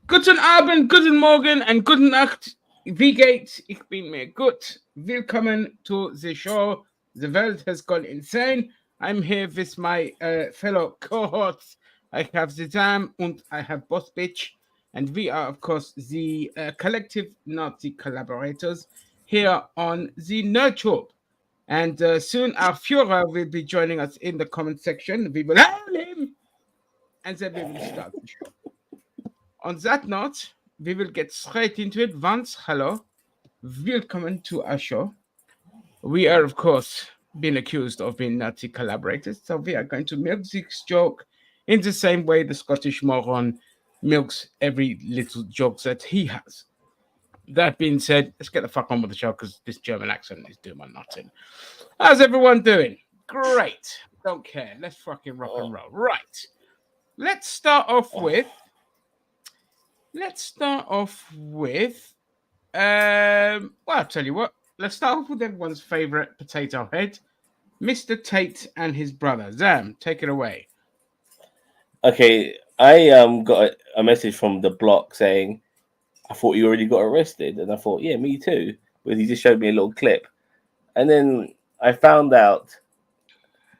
Guten Abend, guten Morgen, and guten Nacht. Wie geht's? Ich bin mir gut. Willkommen to the show. The world has gone insane. I'm here with my fellow cohorts. I have the Zam and I have Boss Bitch. And we are, of course, the collective Nazi collaborators here on the Nerdtube. And soon our Führer will be joining us in the comment section. We will hail him and then we will start the show. On that note, we will get straight into it. Once, hello, welcome to our show. We are, of course, being accused of being Nazi collaborators, so we are going to milk this joke in the same way the Scottish moron milks every little joke that he has. That being said, let's get the fuck on with the show because this German accent is doing my nothing. How's everyone doing? Great. Don't care. Let's fucking rock and roll. Right. Let's start off with well, I'll tell you what. Let's start off with everyone's favorite potato head, Mr. Tate and his brother. Zam, take it away. Okay, I got a message from the block saying, "I thought you already got arrested," and I thought, "Yeah, me too." But he just showed me a little clip, and then I found out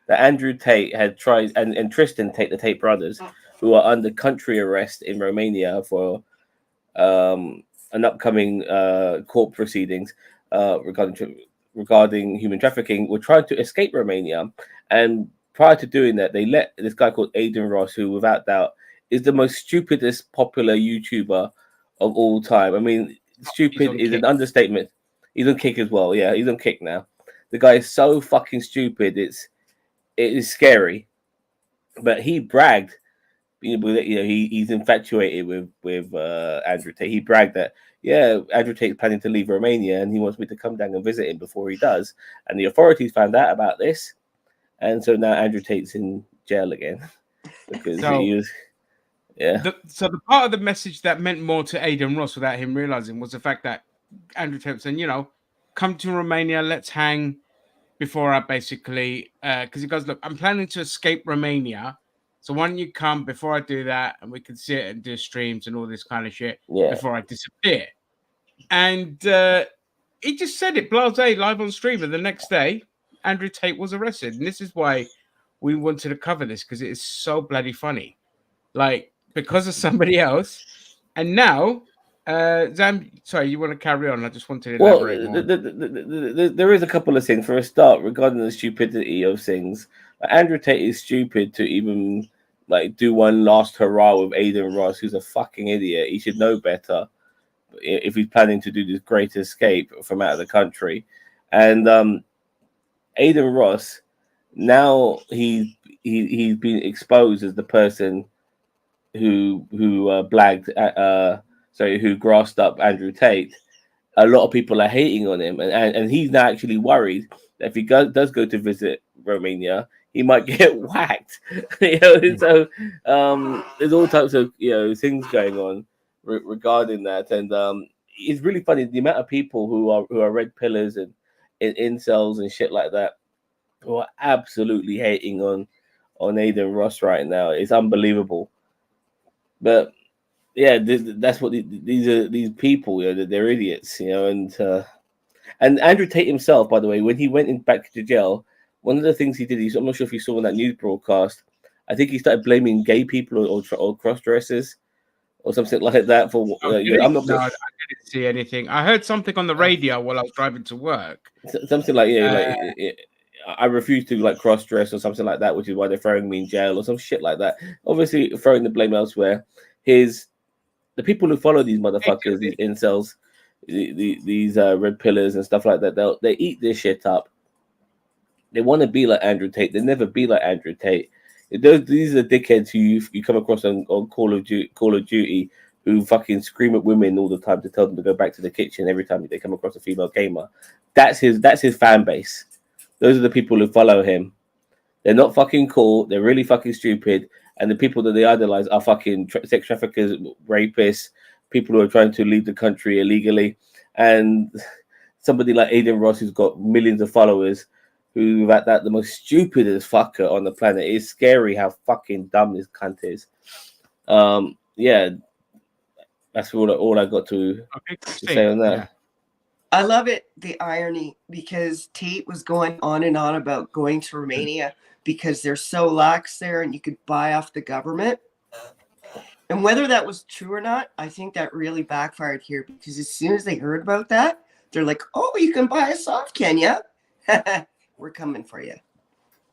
that Andrew Tate had tried, and Tristan Tate, the Tate brothers, who are under country arrest in Romania for an upcoming court proceedings regarding human trafficking, were trying to escape Romania. And prior to doing that, they let this guy called Aiden Ross, who without doubt is the most stupidest popular YouTuber of all time. I mean, stupid is an understatement. He's on Kick as well. Yeah, he's on Kick now. The guy is so fucking stupid. It is scary. But he bragged, he's infatuated with Andrew Tate. He bragged that, yeah, Andrew Tate's planning to leave Romania and he wants me to come down and visit him before he does. And the authorities found out about this, and so now Andrew Tate's in jail again because he was. Yeah. So the part of the message that meant more to Aiden Ross without him realizing was the fact that Andrew Tate said, come to Romania, let's hang before I basically, because he goes, look, I'm planning to escape Romania. So why don't you come before I do that and we can sit and do streams and all this kind of shit before I disappear. And he just said it, blase, live on stream. And the next day, Andrew Tate was arrested. And this is why we wanted to cover this, because it is so bloody funny. Like, because of somebody else. And now, Zam, sorry, you want to carry on? I just wanted to elaborate more. There is a couple of things. For a start, regarding the stupidity of things, Andrew Tate is stupid to even do one last hurrah with Aiden Ross, who's a fucking idiot. He should know better if he's planning to do this great escape from out of the country. And Aiden Ross, now he's been exposed as the person who grassed up Andrew Tate. A lot of people are hating on him, and he's now actually worried that if he does go to visit Romania, he might get whacked. So there's all types of things going on regarding that, and it's really funny the amount of people who are red pillars and incels and shit like that who are absolutely hating on Aiden Ross right now. It's unbelievable. But yeah, that's what these people. They're idiots. And Andrew Tate himself, by the way, when he went back to jail, one of the things he did, I'm not sure if you saw in that news broadcast, I think he started blaming gay people or cross dressers or something like that. For I didn't see anything. I heard something on the radio while I was driving to work. Something like I refuse to cross dress or something like that, which is why they're throwing me in jail or some shit like that. Obviously, throwing the blame elsewhere. The people who follow these motherfuckers, these incels, these red pillars and stuff like that, they eat this shit up. They want to be like Andrew Tate. They never be like Andrew Tate. These are dickheads who you come across on Call of Duty who fucking scream at women all the time to tell them to go back to the kitchen every time they come across a female gamer. That's his fan base. Those are the people who follow him. They're not fucking cool. They're really fucking stupid. And the people that they idolize are fucking sex traffickers, rapists, people who are trying to leave the country illegally. And somebody like Aiden Ross, who's got millions of followers, who that the most stupidest fucker on the planet. It's scary how fucking dumb this cunt is. Yeah. That's all I got to say on that. Yeah. I love it, the irony, because Tate was going on and on about going to Romania because they're so lax there and you could buy off the government. And whether that was true or not, I think that really backfired here, because as soon as they heard about that, they're like, oh, you can buy us off, Kenya. We're coming for you.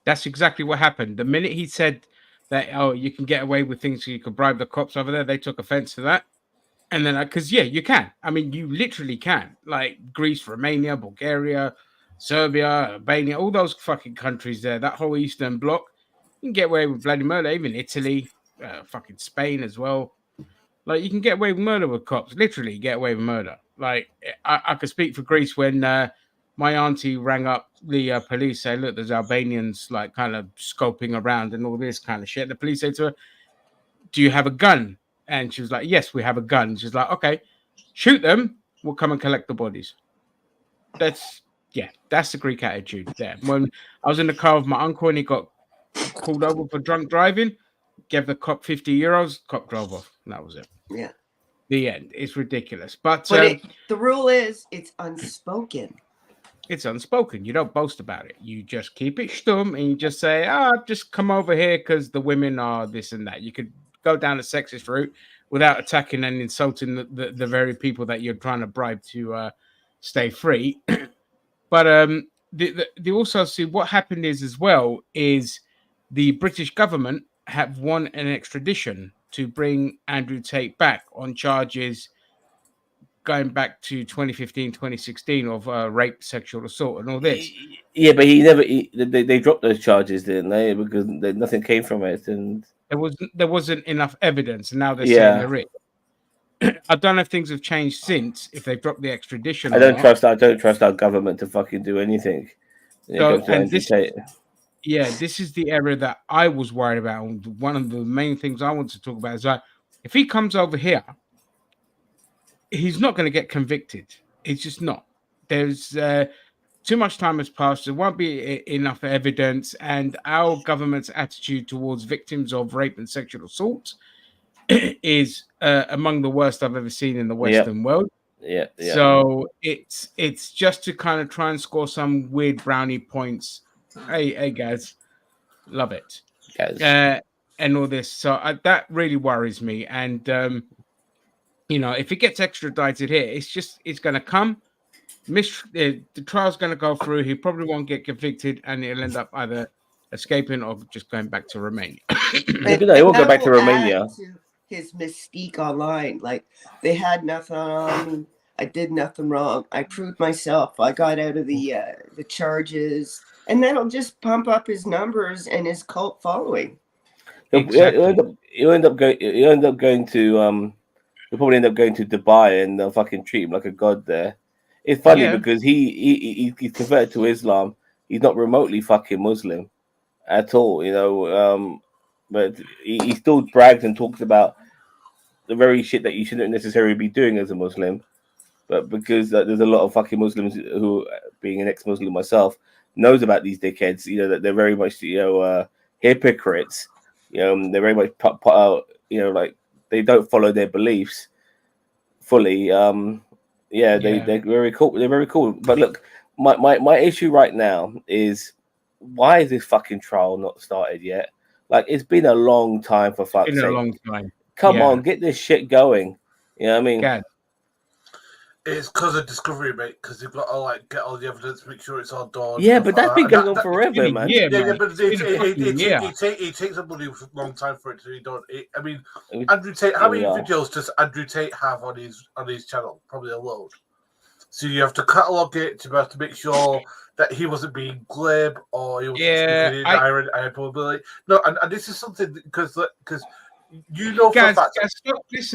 That's exactly what happened. The minute he said that, oh, you can get away with things so you could bribe the cops over there, they took offense to that. And then, because, yeah, you can. I mean, you literally can. Like Greece, Romania, Bulgaria, Serbia, Albania, all those fucking countries there, that whole Eastern Bloc, you can get away with bloody murder. Even Italy, fucking Spain as well. Like, you can get away with murder with cops. Literally get away with murder. Like, I could speak for Greece when my auntie rang up the police, say, look, there's Albanians, like, kind of scoping around and all this kind of shit. The police say to her, do you have a gun? And she was like, yes, we have a gun. She's like, okay, shoot them. We'll come and collect the bodies. That's the Greek attitude there. When I was in the car with my uncle and he got pulled over for drunk driving, gave the cop 50 euros, cop drove off. And that was it. Yeah. The end. It's ridiculous. But the rule is it's unspoken. It's unspoken. You don't boast about it. You just keep it stum and you just say, just come over here because the women are this and that. You could go down the sexist route without attacking and insulting the very people that you're trying to bribe to stay free. But they also see what happened is as well is the British government have won an extradition to bring Andrew Tate back on charges going back to 2015, 2016 of rape, sexual assault and all this. Yeah, but they dropped those charges, didn't they? Because nothing came from it. And there wasn't enough evidence, and now they're saying there is. I don't know if things have changed since, if they've dropped the extradition. I don't trust our government to fucking do anything. This is the area that I was worried about. One of the main things I want to talk about is that if he comes over here, he's not going to get convicted. It's just not. There's too much time has passed. There won't be enough evidence, and our government's attitude towards victims of rape and sexual assault is among the worst I've ever seen in the Western world. Yeah. So it's just to kind of try and score some weird brownie points. Hey guys, love it, guys, and all this. So that really worries me. And if it gets extradited here, it's going to come. The trial's going to go through. He probably won't get convicted, and he'll end up either escaping or just going back to Romania. He won't go back to Romania. His mystique online, like they had nothing on me. I did nothing wrong. I proved myself. I got out of the charges, and that'll just pump up his numbers and his cult following. Exactly. He'll end up going to. He'll probably end up going to Dubai and they'll fucking treat him like a god there. It's funny because he's converted to Islam. He's not remotely fucking Muslim at all, but he still brags and talks about the very shit that you shouldn't necessarily be doing as a Muslim. But because there's a lot of fucking Muslims who, being an ex-Muslim myself, knows about these dickheads, that they're very much, hypocrites. They're very much put out, like they don't follow their beliefs fully. They're very cool. They're very cool. But look, my issue right now is, why is this fucking trial not started yet? Like, it's been a long time, for fuck's sake. It's been a long time. Come on, get this shit going. You know what I mean? God. It's because of discovery, mate. Because you've got to get all the evidence, make sure it's all done. Yeah, but that's been going on forever, man. Yeah, but it takes a bloody long time for it to be done. Andrew Tate. How many videos does Andrew Tate have on his channel? Probably a load. So you have to catalog it to be able to make sure that he wasn't being glib or he wasn't speaking in iron probability. No, and this is something because. Guys,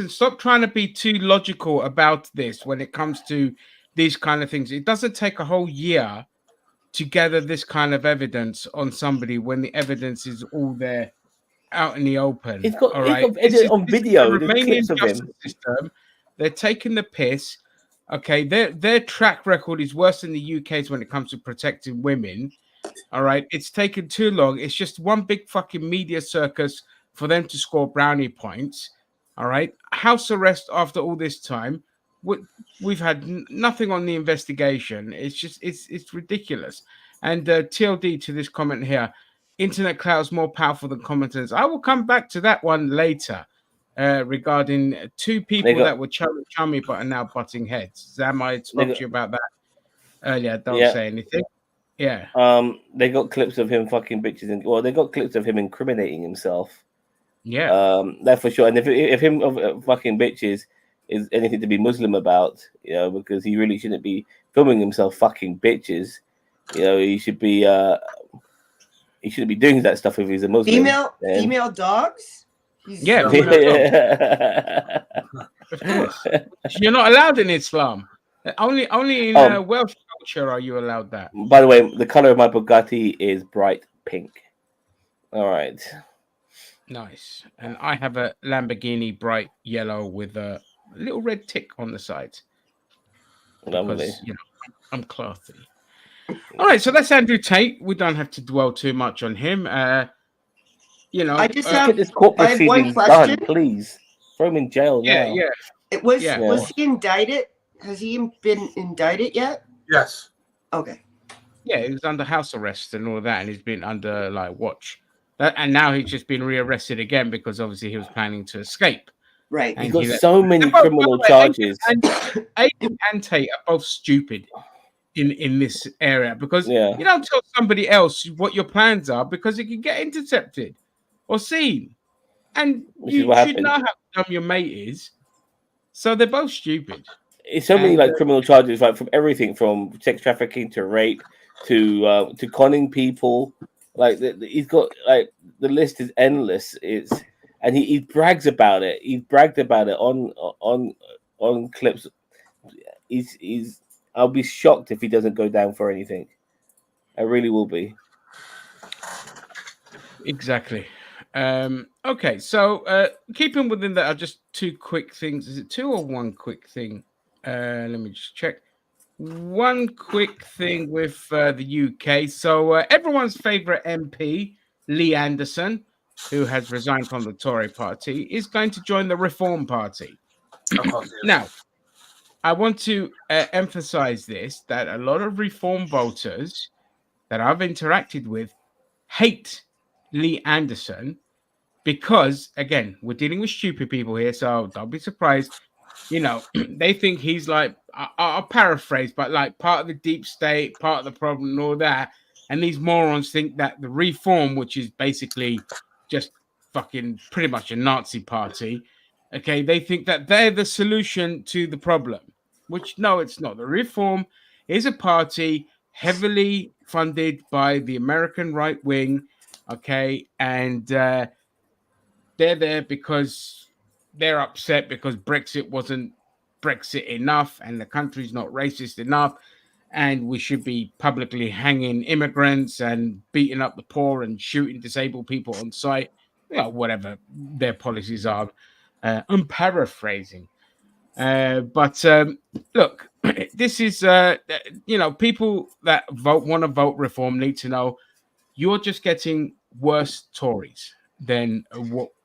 stop trying to be too logical about this when it comes to these kind of things. It doesn't take a whole year to gather this kind of evidence on somebody when the evidence is all there out in the open. It's got on video. The Romanian justice system, they're taking the piss. Okay, their track record is worse than the UK's when it comes to protecting women. All right, it's taken too long. It's just one big fucking media circus for them to score brownie points. All right, house arrest after all this time. We've had nothing on the investigation. It's just it's ridiculous. And TLD to this comment here: internet cloud's more powerful than common sense. I will come back to that one later. Regarding two people that were chummy but are now butting heads. Zam, I spoke to you about that earlier. Don't say anything. Yeah. They got clips of him fucking bitches, and they got clips of him incriminating himself. Yeah. That's for sure. And if him fucking bitches is anything to be Muslim about, because he really shouldn't be filming himself fucking bitches. He shouldn't be doing that stuff if he's a Muslim. Female dogs. Yeah. Of course. You're not allowed in Islam. Only in Welsh culture are you allowed that. By the way, the color of my Bugatti is bright pink. All right. Nice. And I have a Lamborghini bright yellow with a little red tick on the side. Lovely. Because, I'm classy. All right, so that's Andrew Tate. We don't have to dwell too much on him. I just have this court proceedings done, please. Throw him in jail now. Yeah. Was he indicted? Has he been indicted yet? Yes. Okay. Yeah, he was under house arrest and all that, and he's been under watch. And now he's just been rearrested again because obviously he was planning to escape. Right. He's got so many criminal charges. Aiden and Tate are both stupid in this area because you don't tell somebody else what your plans are because it can get intercepted or seen. And you should know how dumb your mate is. So they're both stupid. It's so many criminal charges, from everything from sex trafficking to rape to conning people. He's got the list is endless. And he brags about it. He bragged about it on clips. I'll be shocked if he doesn't go down for anything. I really will be. Exactly. Okay, so keeping within that, just two quick things. Is it two or one quick thing? Let me just check. One quick thing with the UK. So everyone's favorite MP, Lee Anderson, who has resigned from the Tory party, is going to join the Reform Party. Now, I want to emphasize this, that a lot of Reform voters that I've interacted with hate Lee Anderson because, again, we're dealing with stupid people here, so don't be surprised. They think he's I'll paraphrase, but part of the deep state, part of the problem and all that. And these morons think that the Reform, which is basically just fucking pretty much a Nazi party, okay, they think that they're the solution to the problem, which no, it's not. The Reform is a party heavily funded by the American right wing, okay, and they're there because they're upset because Brexit wasn't Brexit enough and the country's not racist enough, and we should be publicly hanging immigrants and beating up the poor and shooting disabled people on sight, whatever their policies are. I'm paraphrasing. But look, this is, people that want to vote Reform need to know you're just getting worse Tories than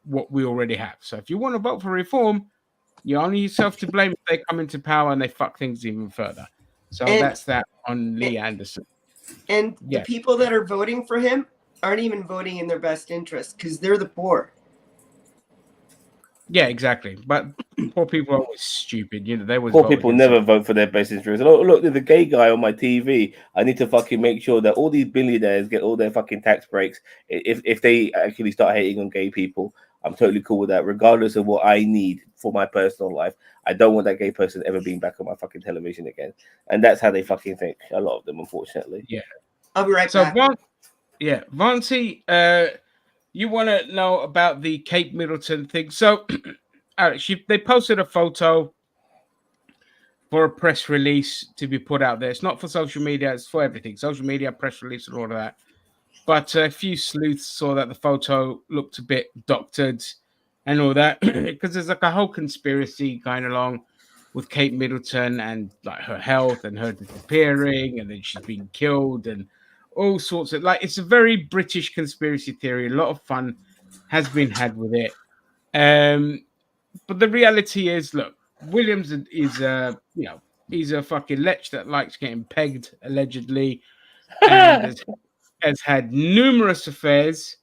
what we already have. So if you want to vote for Reform, you're only yourself to blame if they come into power and they fuck things even further. So that's that on Lee Anderson. And the people that are voting for him aren't even voting in their best interest because they're the poor. Yeah, exactly. But poor people are always stupid. They always poor people never vote for their best interest. Oh, look, there's a gay guy on my TV. I need to fucking make sure that all these billionaires get all their fucking tax breaks. If they actually start hating on gay people, I'm totally cool with that, regardless of what I need for my personal life. I don't want that gay person ever being back on my fucking television again. And that's how they fucking think. A lot of them, unfortunately. Yeah. I'll be right back. Vanti, you want to know about the Kate Middleton thing? So, they posted a photo for a press release to be put out there. It's not for social media; it's for everything. Social media, press release, and all of that. But a few sleuths saw that the photo looked a bit doctored and all that because there's a whole conspiracy going along with Kate Middleton and her health and her disappearing and then she's been killed and all sorts of it's a very British conspiracy theory. A lot of fun has been had with it. but the reality is, look, Williams is he's a fucking lech that likes getting pegged allegedly, and has had numerous affairs.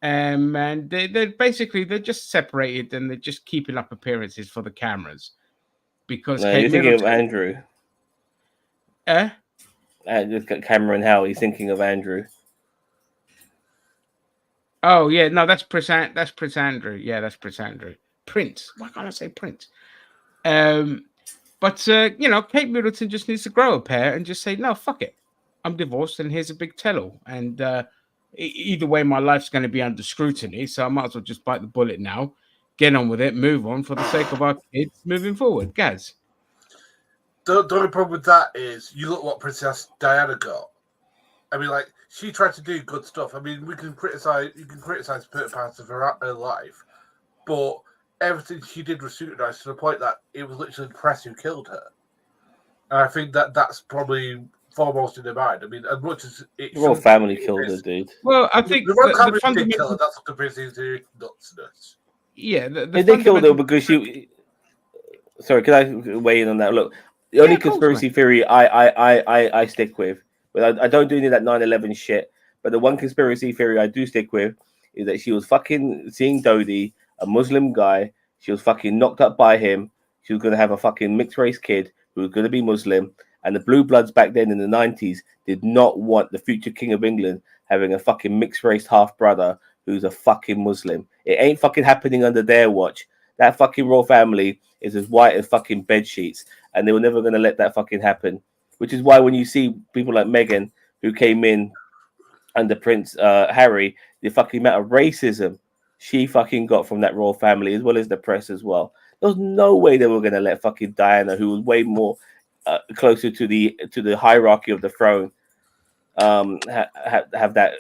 And they're just separated and they're just keeping up appearances for the cameras because No, Kate you're thinking of Middleton, Andrew. Just Cameron Howe. He's thinking of Andrew. Oh yeah, no, that's Prince Andrew. Yeah, that's Prince Andrew. Prince. Why can't I say Prince? But Kate Middleton just needs to grow a pair and just say, no, fuck it. I'm divorced and here's a big tell-all. And either way, my life's going to be under scrutiny, so I might as well just bite the bullet now, get on with it, move on for the sake of our kids moving forward. Gaz. The only problem with that is you look what Princess Diana got. I mean, like, she tried to do good stuff. I mean, you can criticize certain parts of her life, but everything she did was scrutinized to the point that it was literally the press who killed her. And I think that's probably foremost in their mind. I mean, as much as the royal family killed her, dude. Well, I think the royal family did kill her. That's what convinces you nutsness. Yeah, they killed her because she. Sorry, can I weigh in on that? Look, the only conspiracy theory I stick with, but I don't do any of that 9/11 shit. But the one conspiracy theory I do stick with is that she was fucking seeing Dodi, a Muslim guy. She was fucking knocked up by him. She was going to have a fucking mixed race kid who was going to be Muslim. And the Blue Bloods back then in the 90s did not want the future King of England having a fucking mixed race half brother who's a fucking Muslim. It ain't fucking happening under their watch. That fucking royal family is as white as fucking bed sheets, and they were never going to let that fucking happen. Which is why when you see people like Meghan who came in under Prince Harry, the fucking amount of racism she fucking got from that royal family, as well as the press as well. There was no way they were going to let fucking Diana, who was way more closer to the hierarchy of the throne, have that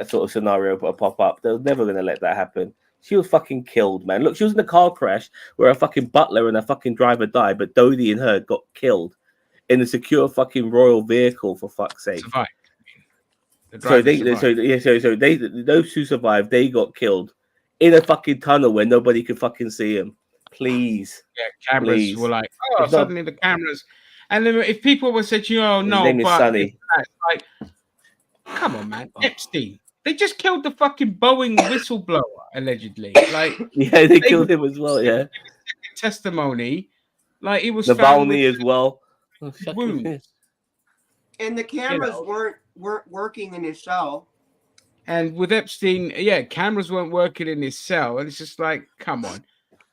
sort of scenario pop up. They were never going to let that happen. She was fucking killed, man. Look, she was in a car crash where a fucking butler and a fucking driver died, but Dodi and her got killed in a secure fucking royal vehicle, for fuck's sake. So those who survived, they got killed in a fucking tunnel where nobody could fucking see them. Please. Yeah, cameras were like, oh, suddenly the cameras. And then if people were saying, no, but Sunny. Like, come on, man. Epstein. They just killed the fucking Boeing whistleblower, allegedly. Like, yeah, they killed him as well, yeah. Testimony. Like, it was Navalny as well. Wounds. And the cameras weren't working in his cell. And with Epstein, cameras weren't working in his cell. And it's just like, come on.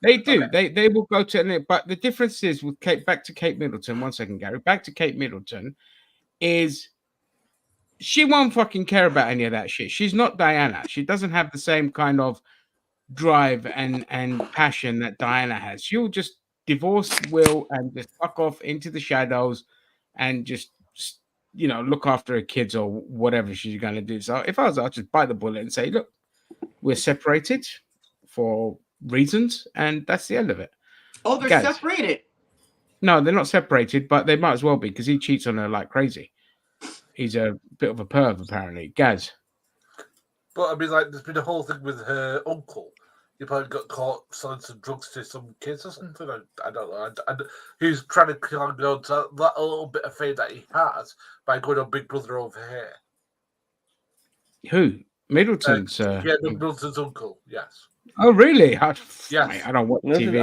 They do. Okay. They will go to it. But the difference is with back to Kate Middleton. 1 second, Gary. Back to Kate Middleton is she won't fucking care about any of that shit. She's not Diana. She doesn't have the same kind of drive and passion that Diana has. She'll just divorce Will and just fuck off into the shadows and just look after her kids or whatever she's going to do. So if I was, I'll just bite the bullet and say, look, we're separated for reasons, and that's the end of it. Oh, they're separated. No, they're not separated, but they might as well be because he cheats on her like crazy. He's a bit of a perv, apparently. Gaz. But I mean, like, there's been a whole thing with her uncle. He probably got caught selling some drugs to some kids or something. I don't know. Who's trying to cling on to that a little bit of fame that he has by going on Big Brother over here. Who? Middleton's? Middleton's uncle. Yes. Oh, really? Yes. I don't watch TV.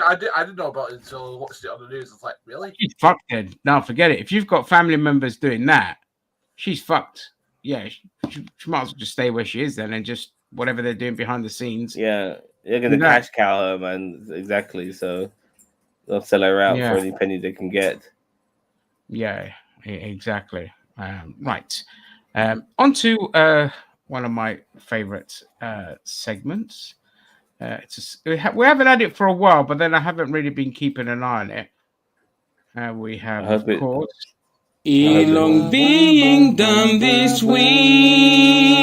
I didn't know about it until I watched it on the news. I was like, really? She's fucked then. No, forget it. If you've got family members doing that, she's fucked. Yeah, she might as well just stay where she is then and just whatever they're doing behind the scenes. Yeah, they're going to cash cow her, man. Exactly. So they'll sell her out for any penny they can get. Yeah, exactly. Right. On to one of my favorite segments. We haven't had it for a while, but then I haven't really been keeping an eye on it. We have, of course, Elon being done this week.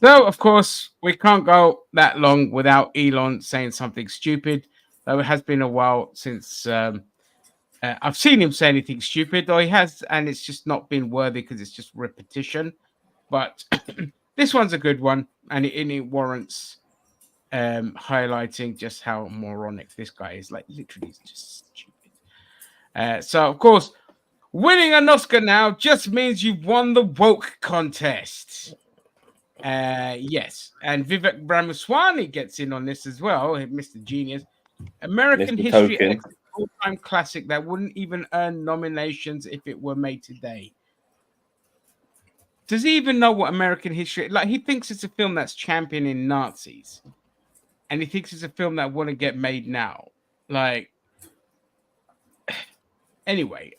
So, of course, we can't go that long without Elon saying something stupid. Though it has been a while since I've seen him say anything stupid, though he has, and it's just not been worthy because it's just repetition. But this one's a good one, and it warrants highlighting just how moronic this guy is. Like, literally, he's just stupid. So, of course, winning an Oscar now just means you've won the woke contest. Yes, and Vivek Ramaswamy gets in on this as well, Mr. Genius. American Mr. History Token. X, all-time classic that wouldn't even earn nominations if it were made today. Does he even know what American history? Like, he thinks it's a film that's championing Nazis, and he thinks it's a film that wouldn't get made now. Like, anyway,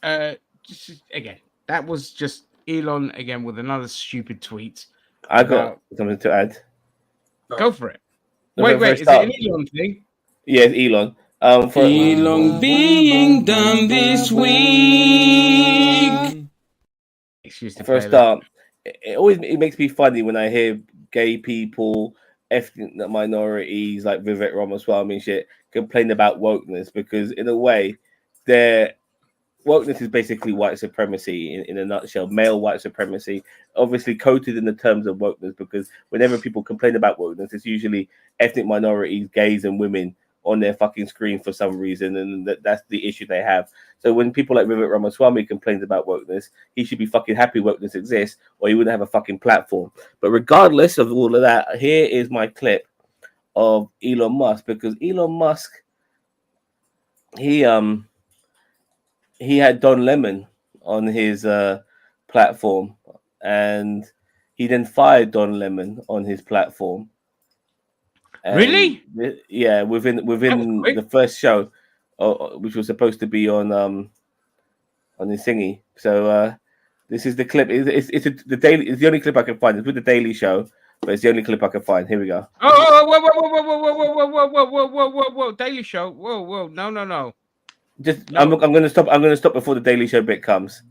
just again, that was just Elon again with another stupid tweet. I got something to add. Go for it. No, Wait, for is it an Elon thing? Yeah, it's Elon. For Elon being done this week. Excuse me. For a start, it makes me funny when I hear gay people, ethnic minorities like Vivek Ramaswamy and shit complain about wokeness, because in a way, their wokeness is basically white supremacy in a nutshell, male white supremacy, obviously coated in the terms of wokeness, because whenever people complain about wokeness, it's usually ethnic minorities, gays and women on their fucking screen for some reason, and that's the issue they have. So when people like Vivek Ramaswamy complains about wokeness, he should be fucking happy wokeness exists, or he wouldn't have a fucking platform. But regardless of all of that, here is my clip of Elon Musk, because Elon Musk, he had Don Lemon on his platform, and he then fired Don Lemon on his platform. And really? Yeah, within the first show, which was supposed to be on his thingy. So this is the clip. It's the daily. It's the only clip I can find. It's with the Daily Show, but it's the only clip I can find. Here we go. Whoa! Daily Show. Whoa! No. Just no. I'm going to stop. I'm going to stop before the Daily Show bit comes.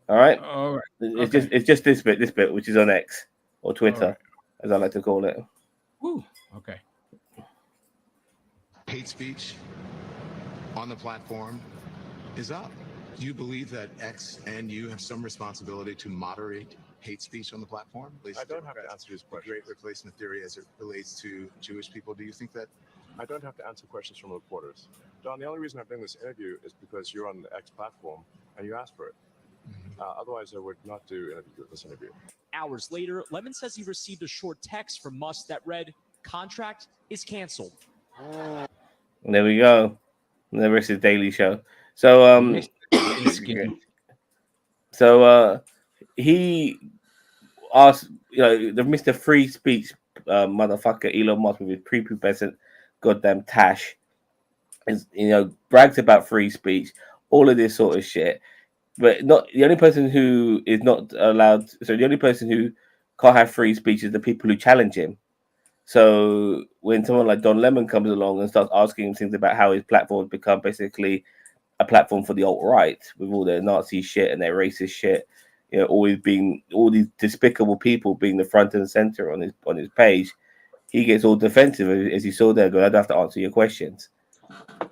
All right. All right. It's just this bit, which is on X or Twitter, as I like to call it. Ooh. Okay. Hate speech on the platform is up. Do you believe that X and you have some responsibility to moderate hate speech on the platform? I don't have to answer his question. Great replacement theory as it relates to Jewish people. Do you think that? I don't have to answer questions from reporters. Don, the only reason I'm doing this interview is because you're on the X platform and you asked for it. Otherwise, I would not do this interview. Hours later, Lemon says he received a short text from Musk that read, "Contract is canceled." There we go. And the rest is Daily Show. So he asked, the Mr. Free Speech motherfucker Elon Musk with his prepubescent goddamn tash, is brags about free speech, all of this sort of shit. But not the only person who is not allowed. So the only person who can't have free speech is the people who challenge him. So when someone like Don Lemon comes along and starts asking him things about how his platform has become basically a platform for the alt-right with all their Nazi shit and their racist shit, always being all these despicable people being the front and center on his page, he gets all defensive, as you saw there. Going, I don't have to answer your questions.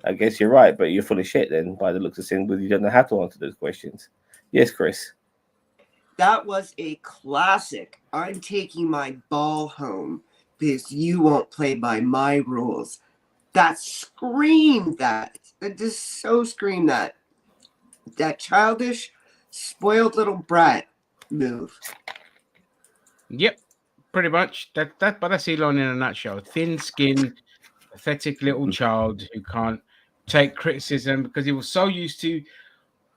I guess you're right, but you're full of shit then, by the looks of things, but you don't know how to answer those questions. Yes, Chris. That was a classic. I'm taking my ball home because you won't play by my rules. That screamed that. That just so screamed that. That childish, spoiled little brat move. Yep, pretty much. But that's Elon in a nutshell. Thin-skinned, pathetic little child who can't take criticism because he was so used to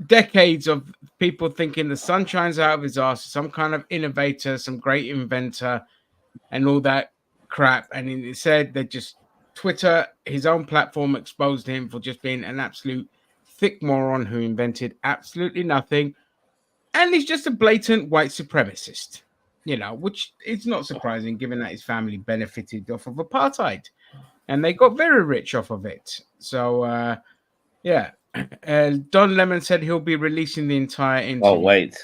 decades of people thinking the sun shines out of his ass, some kind of innovator, some great inventor, and all that crap. And he said that just Twitter, his own platform, exposed him for just being an absolute thick moron who invented absolutely nothing. And he's just a blatant white supremacist, which is not surprising given that his family benefited off of apartheid and they got very rich off of it. So, yeah. Don Lemon said he'll be releasing the entire interview. Oh, wait.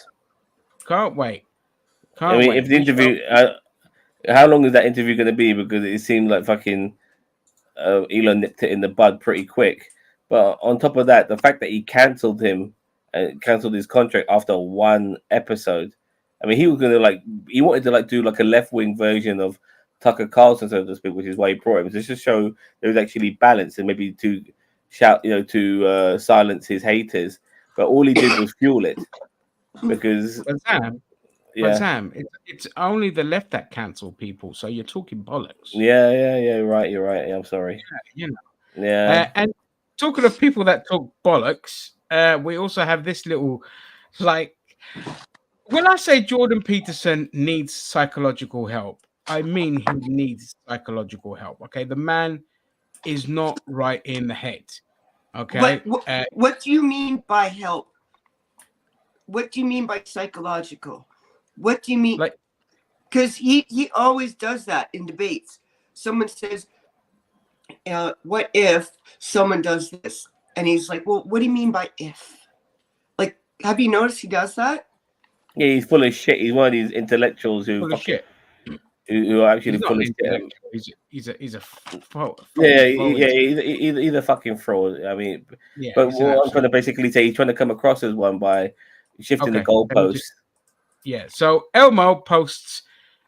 Can't wait. If the interview... how long is that interview going to be? Because it seemed like fucking Elon nipped it in the bud pretty quick. But on top of that, the fact that he cancelled him and cancelled his contract after one episode. I mean, he was going to he wanted to do like a left-wing version of Tucker Carlson, so to speak, which is why he brought him. So just to show there was actually balance and maybe to shout, to silence his haters. But all he did was fuel it because, But Sam, it's only the left that cancel people. So you're talking bollocks. Yeah. Right, you're right. Yeah, I'm sorry. Yeah. And talking of people that talk bollocks, we also have this little, like, when I say Jordan Peterson needs psychological help, I mean he needs psychological help. Okay, the man is not right in the head. Okay, what do you mean by help? What do you mean by psychological? What do you mean? Because he always does that in debates. Someone says, what if someone does this? And he's like, well, what do you mean by if? Like, have you noticed he does that? Yeah, he's full of shit. He's one of these intellectuals who full of shit. Who are actually full of shit. He's a he's a fucking fraud. I mean, but what I'm trying to basically say, he's trying to come across as one by shifting the goalposts. So Elmo posts,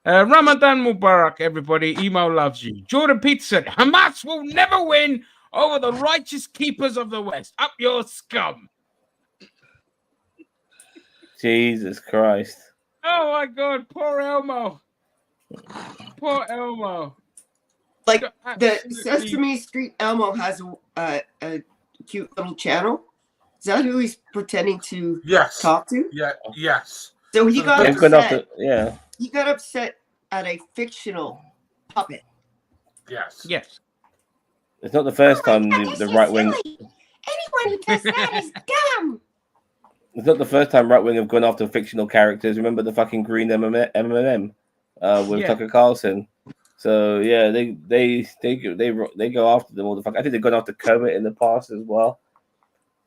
Ramadan Mubarak, everybody. Emo loves you. Jordan Peterson, Hamas will never win over the righteous keepers of the West. Up your scum. Jesus Christ. Oh my God, poor Elmo. Poor Elmo. Like the Sesame Street Elmo has a cute little channel. Is that who he's pretending to talk to? Yeah, yes. So he got upset. He got upset at a fictional puppet. Yes. It's not the first time the right wing. Anyone who does that is dumb. It's not the first time right wing have gone after fictional characters. Remember the fucking green M&M with Tucker Carlson. So yeah, they go after them all the fuck. I think they've gone after Kermit in the past as well.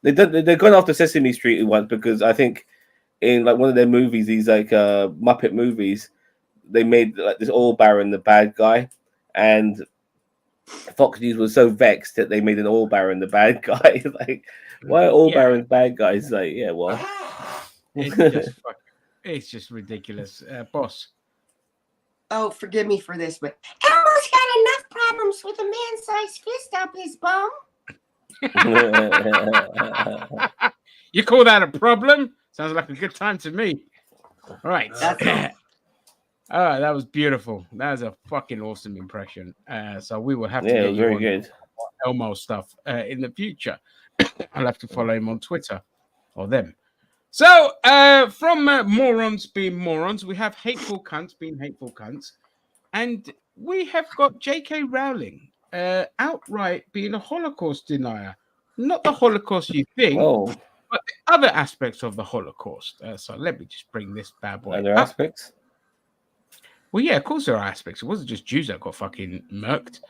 They've gone after Sesame Street once because I think in like one of their movies, these like Muppet movies, they made like this oil baron the bad guy, and Fox News was so vexed that they made an oil baron the bad guy. Like, why are oil barons bad guys? Like, well, it's just ridiculous, boss. Oh, forgive me for this, but Elmo's got enough problems with a man-sized fist up his bum. You call that a problem? Sounds like a good time to me. All right. That was beautiful. That was a fucking awesome impression. So we will have to get you on Elmo stuff in the future. I'll have to follow him on Twitter or them. So from morons being morons, we have hateful cunts being hateful cunts. And we have got J.K. Rowling outright being a Holocaust denier. Not the Holocaust you think, but the other aspects of the Holocaust. So let me just bring this bad boy Other aspects? Well, yeah, of course there are aspects. It wasn't just Jews that got fucking murked.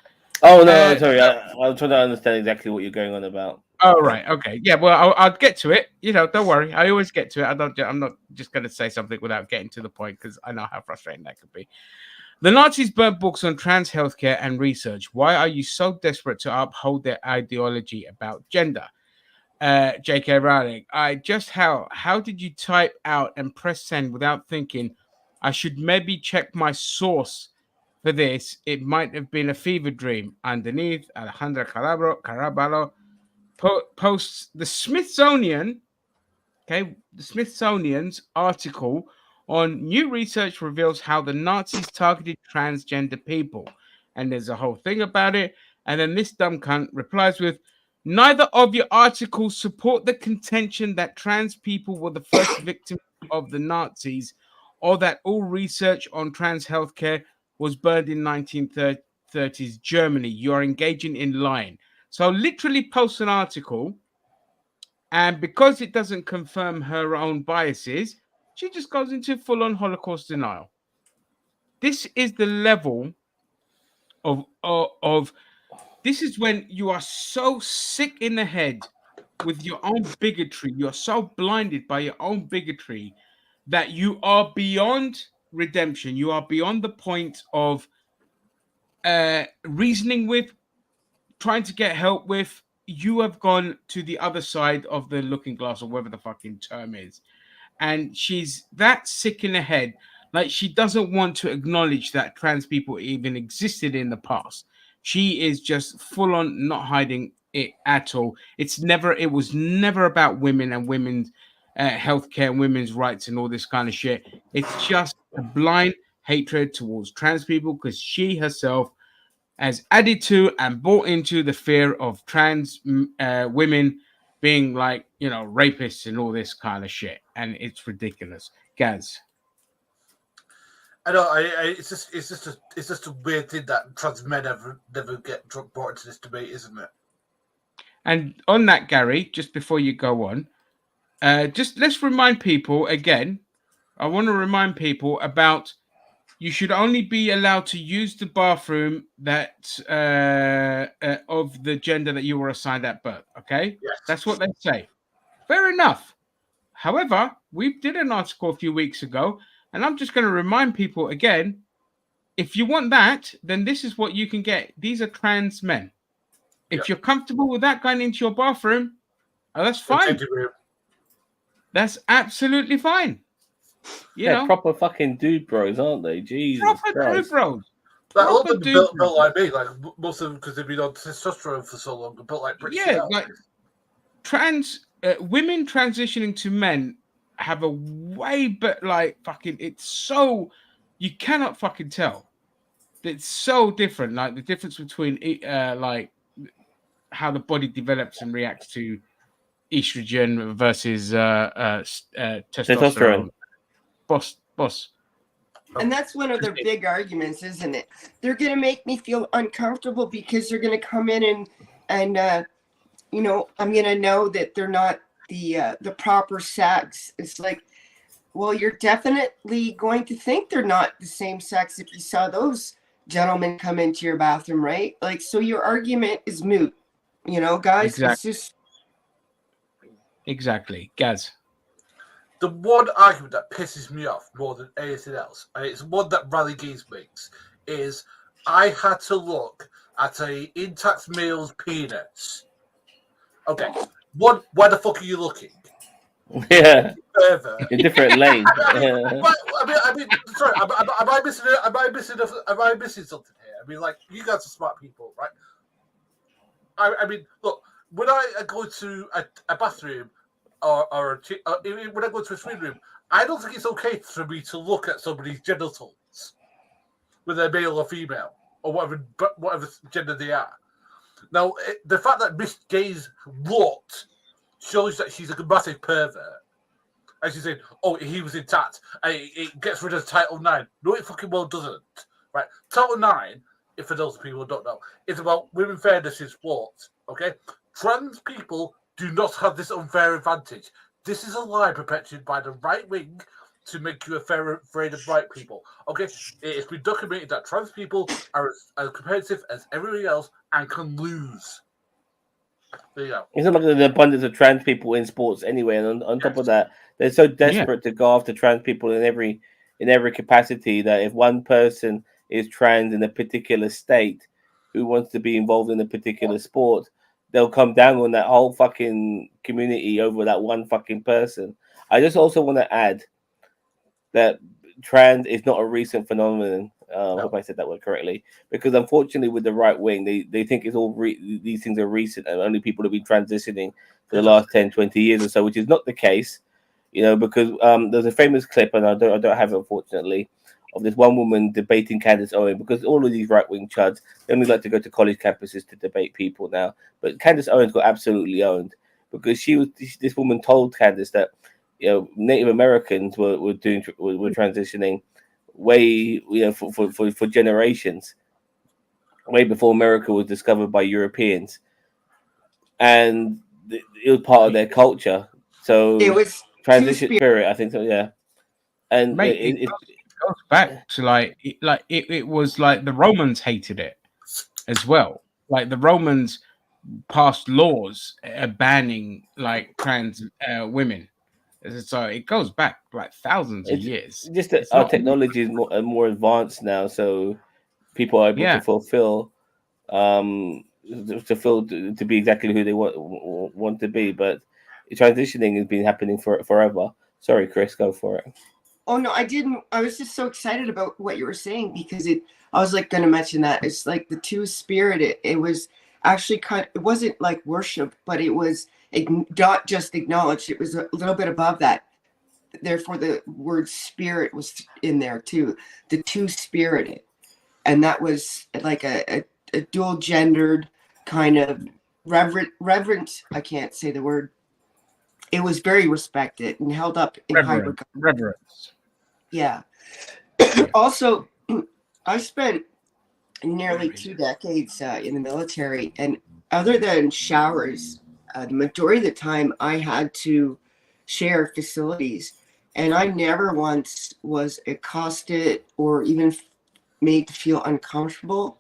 Oh, no, sorry. I'm trying to understand exactly what you're going on about. Oh, right. Okay. Yeah, well, I'll get to it. Don't worry. I always get to it. I'm not just going to say something without getting to the point because I know how frustrating that could be. The Nazis burnt books on trans healthcare and research. Why are you so desperate to uphold their ideology about gender? J.K. Rowling, how did you type out and press send without thinking, I should maybe check my source for this? It might have been a fever dream. Underneath, Alejandra Caraballo posts the Smithsonian's article on new research reveals how the Nazis targeted transgender people. And there's a whole thing about it. And then this dumb cunt replies with, neither of your articles support the contention that trans people were the first victims of the Nazis or that all research on trans healthcare was burned in 1930s Germany. You are engaging in lying. So literally post an article, and because it doesn't confirm her own biases, she just goes into full-on Holocaust denial. This is the level of this is when you are so sick in the head with your own bigotry. You're so blinded by your own bigotry that you are beyond redemption. You are beyond the point of reasoning with, trying to get help with. You have gone to the other side of the looking glass, or whatever the fucking term is. And she's that sick in the head. Like, she doesn't want to acknowledge that trans people even existed in the past. She is just full on not hiding it at all. It was never about women and women's healthcare and women's rights and all this kind of shit. It's just a blind hatred towards trans people because she herself has added to and bought into the fear of trans women being like, rapists and all this kind of shit. And it's ridiculous. Gaz. I know. It's just a weird thing that trans men never get brought into this debate, isn't it? And on that, Gary, just before you go on, just let's remind people again. I want to remind people about you should only be allowed to use the bathroom that of the gender that you were assigned at birth. Okay, Yes. That's what they say. Fair enough. However, we did an article a few weeks ago, and I'm just going to remind people again. If you want that, then this is what you can get. These are trans men. If you're comfortable with that going into your bathroom, that's fine. That's absolutely fine. They're proper fucking dude bros, aren't they? Jesus proper Christ. dude bros. Like, all of them built like me, like most of them because they've been on testosterone for so long, built like British. Yeah, like trans women transitioning to men have a way, but like fucking, it's so you cannot fucking tell. It's so different. Like the difference between like how the body develops and reacts to estrogen versus testosterone. Boss. And that's one of their big arguments, isn't it? They're going to make me feel uncomfortable because they're going to come in and I'm going to know that they're not the proper sex. It's like, well, you're definitely going to think they're not the same sex if you saw those gentlemen come into your bathroom, right? Like, so your argument is moot, guys. Exactly. It's just exactly, Gaz. The one argument that pisses me off more than anything else, and it's one that Rally Games makes, is I had to look at a intact male's penis. Okay, one, where the fuck are you looking? Yeah, further in different lanes. I mean, sorry, am I missing something here? I mean, like, you guys are smart people, right? I mean, look, when I go to a bathroom or when I go to a swim room, I don't think it's okay for me to look at somebody's genitals, whether they're male or female or whatever gender they are. Now, the fact that Miss Gaze looked shows that she's a massive pervert. And she's saying, "Oh, he was intact. It gets rid of Title 9." No, it fucking well doesn't. Right? Title 9, if for those people who don't know, is about women fairness in sports. Okay? Trans people do not have this unfair advantage. This is a lie perpetuated by the right wing to make you afraid of white people. Okay? It's been documented that trans people are as competitive as everybody else and can lose. There you go. It's not like there's an abundance of trans people in sports anyway, and on top of that, they're so desperate to go after trans people in every capacity that if one person is trans in a particular state who wants to be involved in a particular sport, they'll come down on that whole fucking community over that one fucking person. I just also want to add that trans is not a recent phenomenon. I hope I said that word correctly, because unfortunately with the right wing, they think it's all these things are recent and only people have been transitioning for the last 10, 20 years or so, which is not the case, because there's a famous clip, and I don't have it, unfortunately, of this one woman debating Candace Owen, because all of these right-wing chuds, they only like to go to college campuses to debate people now. But Candace Owens got absolutely owned because this woman told Candace that Native Americans were transitioning way for generations, way before America was discovered by Europeans, and it was part of their culture. So it was transition spirit, I think so. Yeah, and mate, it goes back to like it was like the Romans hated it as well. Like the Romans passed laws banning like trans women. So it goes back like thousands of years. Just that our technology is more advanced now, so people are able to fulfill to be exactly who they want to be. But transitioning has been happening forever. Sorry, Chris, go for it. Oh no, I didn't. I was just so excited about what you were saying because I was like going to mention that it's like the two spirit. It was actually it wasn't like worship, but it was not just acknowledged. It was a little bit above that. Therefore, the word spirit was in there too. The two spirited, and that was like a dual gendered kind of reverent. I can't say the word. It was very respected and held up in high regard. Reverence. Yeah. Also, I spent nearly 2 decades in the military, and other than showers, the majority of the time I had to share facilities, and I never once was accosted or even made to feel uncomfortable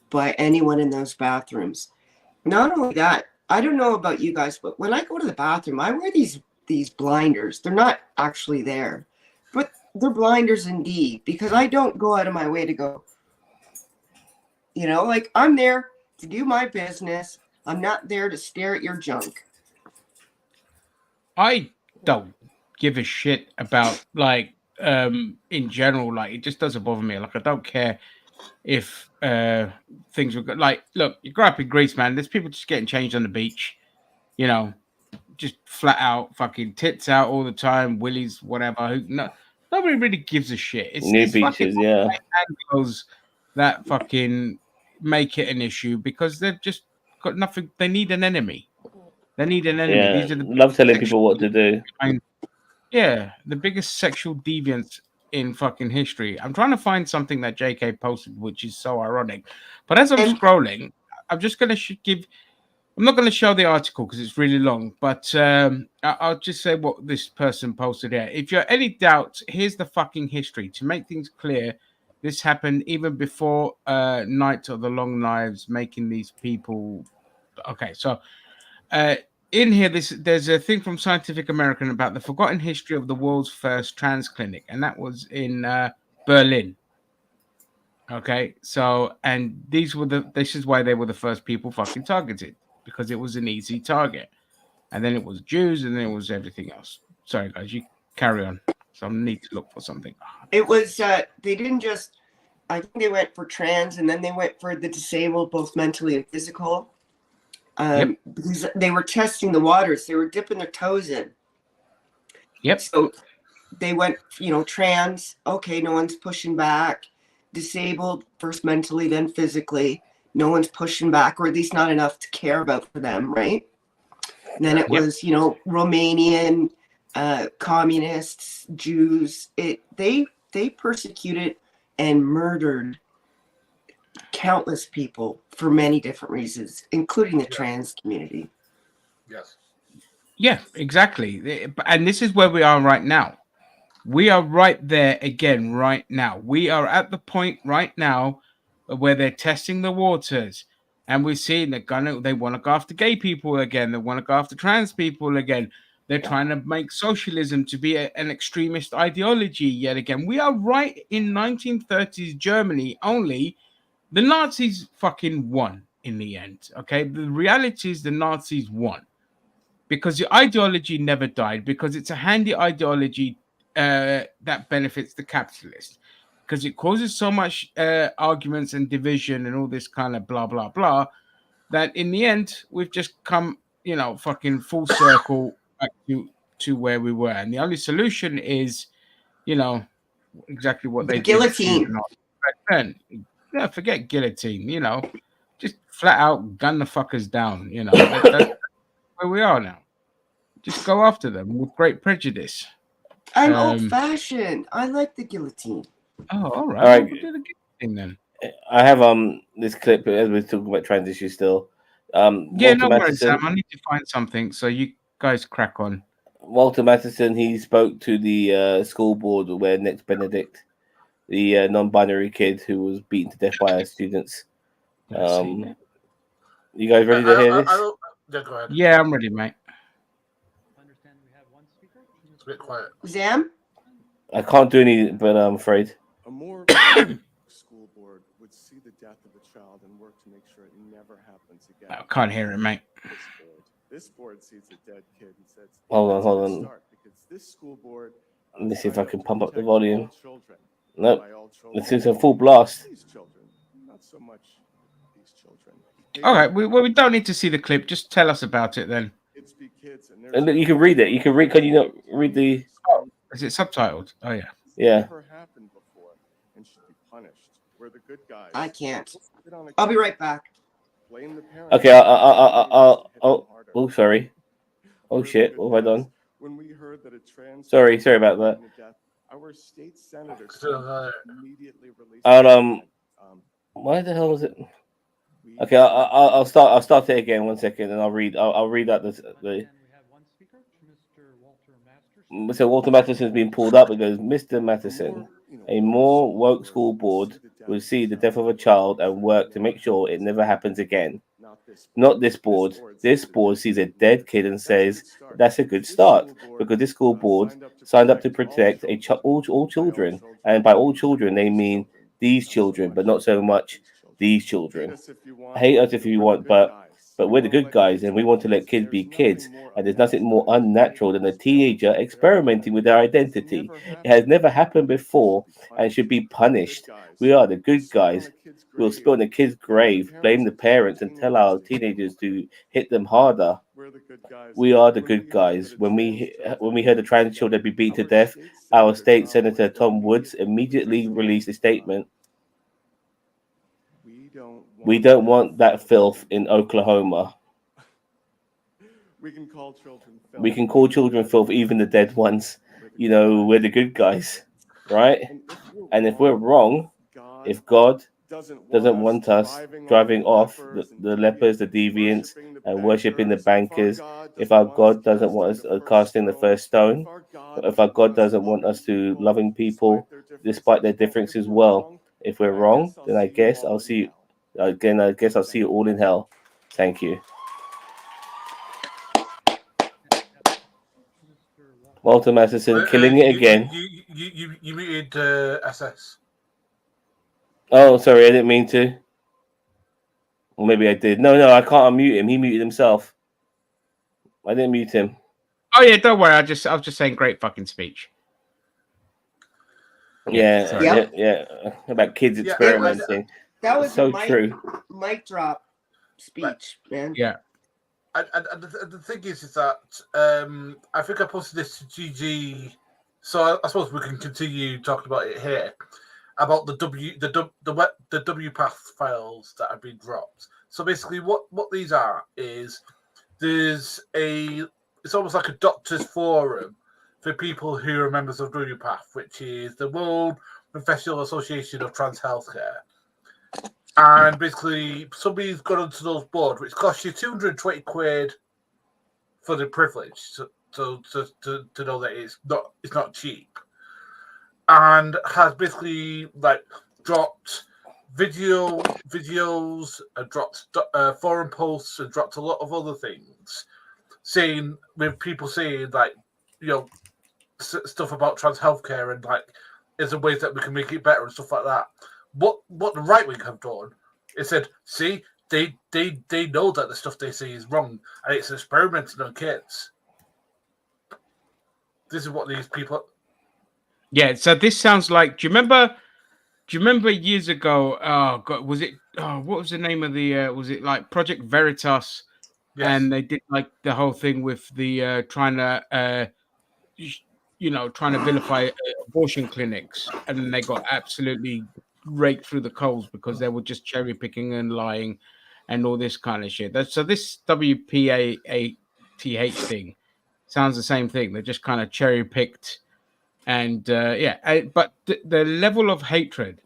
by anyone in those bathrooms. Not only that, I don't know about you guys, but when I go to the bathroom, I wear these blinders. They're not actually there, but they're blinders indeed, because I don't go out of my way to go, like I'm there to do my business. I'm not there to stare at your junk. I don't give a shit about like in general, like it just doesn't bother me. Like I don't care if things were good. Like, look, you grow up in Greece, man. There's people just getting changed on the beach, you know, just flat out fucking tits out all the time, willies, whatever. Nobody really gives a shit. New It's fucking beaches, yeah. Anglos that fucking make it an issue because they've just got nothing. They need an enemy. They need an enemy. Yeah, These are the love telling people what to do. yeah, the biggest sexual deviance in fucking history. I'm trying to find something that JK posted, which is so ironic. But as I'm scrolling, I'm just going to give. I'm not going to show the article because it's really long, but I'll just say what this person posted here. If you're any doubts, here's the fucking history. To make things clear, this happened even before Night of the Long Knives, making these people. Okay, so in here, there's a thing from Scientific American about the forgotten history of the world's first trans clinic, and that was in Berlin. Okay, so and this is why they were the first people fucking targeted, because it was an easy target, and then it was Jews, and then it was everything else. Sorry, guys, you carry on. So I need to look for something. It was they didn't just. I think they went for trans, and then they went for the disabled, both mentally and physical. Because they were testing the waters, they were dipping their toes in. Yep. So they went, trans. Okay, no one's pushing back. Disabled, first mentally, then physically. No one's pushing back, or at least not enough to care about for them, right? And then it was, Romanian, communists, Jews. They persecuted and murdered countless people for many different reasons, including the trans community. Yes. Yeah, exactly. And this is where we are right now. We are right there again right now. We are at the point right now where they're testing the waters, and we're seeing they want to go after gay people again. They want to go after trans people again. They're trying to make socialism to be an extremist ideology yet again. We are right in 1930s Germany, only the Nazis fucking won in the end. Okay, the reality is the Nazis won because the ideology never died, because it's a handy ideology that benefits the capitalist, because it causes so much arguments and division and all this kind of blah blah blah that in the end we've just come fucking full circle back to where we were, and the only solution is exactly what The they guillotine. did back then. Yeah, forget guillotine, just flat out gun the fuckers down. That's where we are now. Just go after them with great prejudice. I'm old-fashioned. I like the guillotine. Oh, all right. All right. We'll do the guillotine then. I have this clip as we're talking about trans issues still. Yeah, Walter no worries, Matheson, Sam. I need to find something, so you guys crack on. Walter Matheson, he spoke to the school board where Next Benedict, the non-binary kid who was beaten to death by our students. You guys ready to hear this? Yeah, go ahead. Yeah, I'm ready, mate. It's a bit quiet. Zam? I can't do any, but I'm afraid. A more school board would see the death of a child and work to make sure it never happens again. I can't hear it, mate. This board sees a dead kid and says, Hold on. because this school board Let's see if I can pump up the volume. Nope. Let's do some full blast. These children, not so much these children. All right, we don't need to see the clip. Just tell us about it then. And look, you can read it. You can read. Can you not read the? Is it subtitled? Oh yeah. Yeah. Never happened before and should be punished. We're the good guys. I can't. I'll be right back. Blame the parents. Okay. Oh, sorry. Oh shit. What have I done? When we heard that a trans Sorry about that. Our state senator immediately released. Why the hell was it? Okay, I'll start it again. 1 second, and I'll read out the. So Walter Matheson's been pulled up. It goes, Mr. Matheson, a more woke school board will see the death of a child and work to make sure it never happens again. Not this board. This board sees a dead kid and says, that's a good start, because this school board signed up to protect all children. And by all children, they mean these children, but not so much these children. Hate us if you want, but we're the good guys, and we want to let kids be kids. And there's nothing more unnatural than a teenager experimenting with their identity. It has never happened before and should be punished. We are the good guys. We'll spill on the kid's grave, blame the parents, and tell our teenagers to hit them harder. We are the good guys. When we heard the trans children be beat to death, our state senator Tom Woods immediately released a statement. We don't want that filth in Oklahoma. We can call children filth, even the dead ones. You know, we're the good guys, right? And if we're wrong, if God doesn't want us driving off the lepers, the deviants, and worshipping the bankers, if our God doesn't want us casting the first stone, if our God doesn't want us to loving people despite their differences, well, if we're wrong, then I guess I'll see you all in hell. Thank you. Walter Matheson killing it again. You muted SS. Oh, sorry, I didn't mean to. Or maybe I did. No, I can't unmute him. He muted himself. I didn't mute him. Oh yeah, don't worry. I was just saying, great fucking speech. Yeah. About kids experimenting. That was so true. Mic drop speech, man. Yeah. And the thing is that I think I posted this to GG, so I suppose we can continue talking about it here, about the WPath files that have been dropped. So basically, what these are is it's almost like a doctors' forum for people who are members of WPath, which is the World Professional Association of Trans Healthcare. And basically, somebody's got onto those boards, which costs you 220 quid for the privilege to know that it's not cheap, and has basically dropped videos, and dropped forum posts, and dropped a lot of other things, with people saying stuff about trans healthcare and is there ways that we can make it better and stuff like that. What the right wing have done is said, see, they know that the stuff they say is wrong and it's experimenting on kids. This is what these people. Yeah, so this sounds like. Do you remember years ago? Oh God, was it? Oh, what was the name of the? Was it like Project Veritas? Yes. And they did the whole thing with the trying to vilify abortion clinics, and then they got absolutely raked through the coals because they were just cherry picking and lying and all this kind of shit. So this WPATH thing sounds the same thing. They're just kind of cherry picked, and but the level of hatred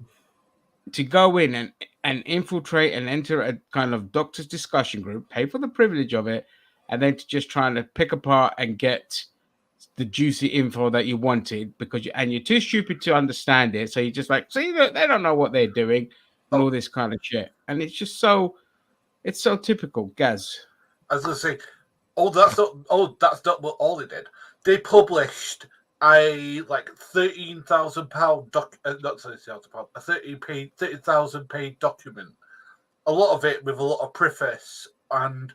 to go in and infiltrate and enter a kind of doctor's discussion group, pay for the privilege of it, and then to just trying to pick apart and get the juicy info that you wanted you're too stupid to understand it, so you're just see, they don't know what they're doing and all this kind of shit, and it's just it's so typical. Gaz, I was gonna say, that's not what all they did. They published a £13,000 not £13,000, a 30,000 page document, a lot of it with a lot of preface and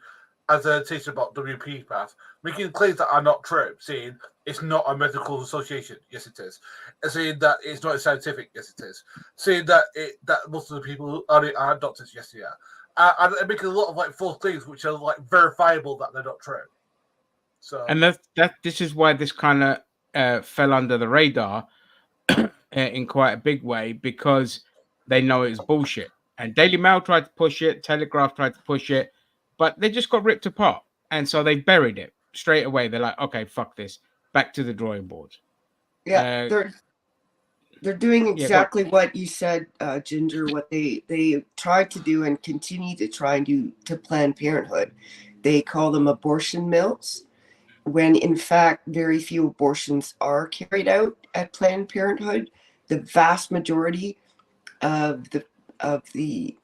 as a teacher about WP path, making claims that are not true, saying it's not a medical association, yes it is, saying that it's not scientific, yes it is, saying that most of the people are doctors, yes they are, and making a lot of like false claims which are like verifiable that they're not true. So, and this is why this kind of fell under the radar in quite a big way, because they know it's bullshit. And Daily Mail tried to push it, Telegraph tried to push it, but they just got ripped apart. And so they buried it straight away. They're like, okay, fuck this. Back to the drawing board. Yeah, they're doing exactly what you said, Ginger, what they tried to do and continue to try and do to Planned Parenthood. They call them abortion mills, when in fact very few abortions are carried out at Planned Parenthood. The vast majority of the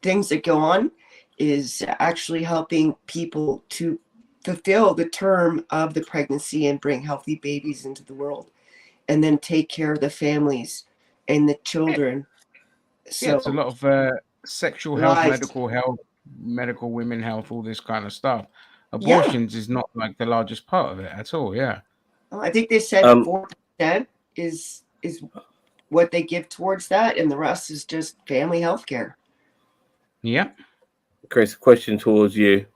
things that go on is actually helping people to fulfill the term of the pregnancy and bring healthy babies into the world, and then take care of the families and the children. So it's a lot of sexual health, medical women health, all this kind of stuff. Abortions is not like the largest part of it at all. Yeah, I think they said 4% is what they give towards that, and the rest is just family health care. Yeah. Chris, question towards you.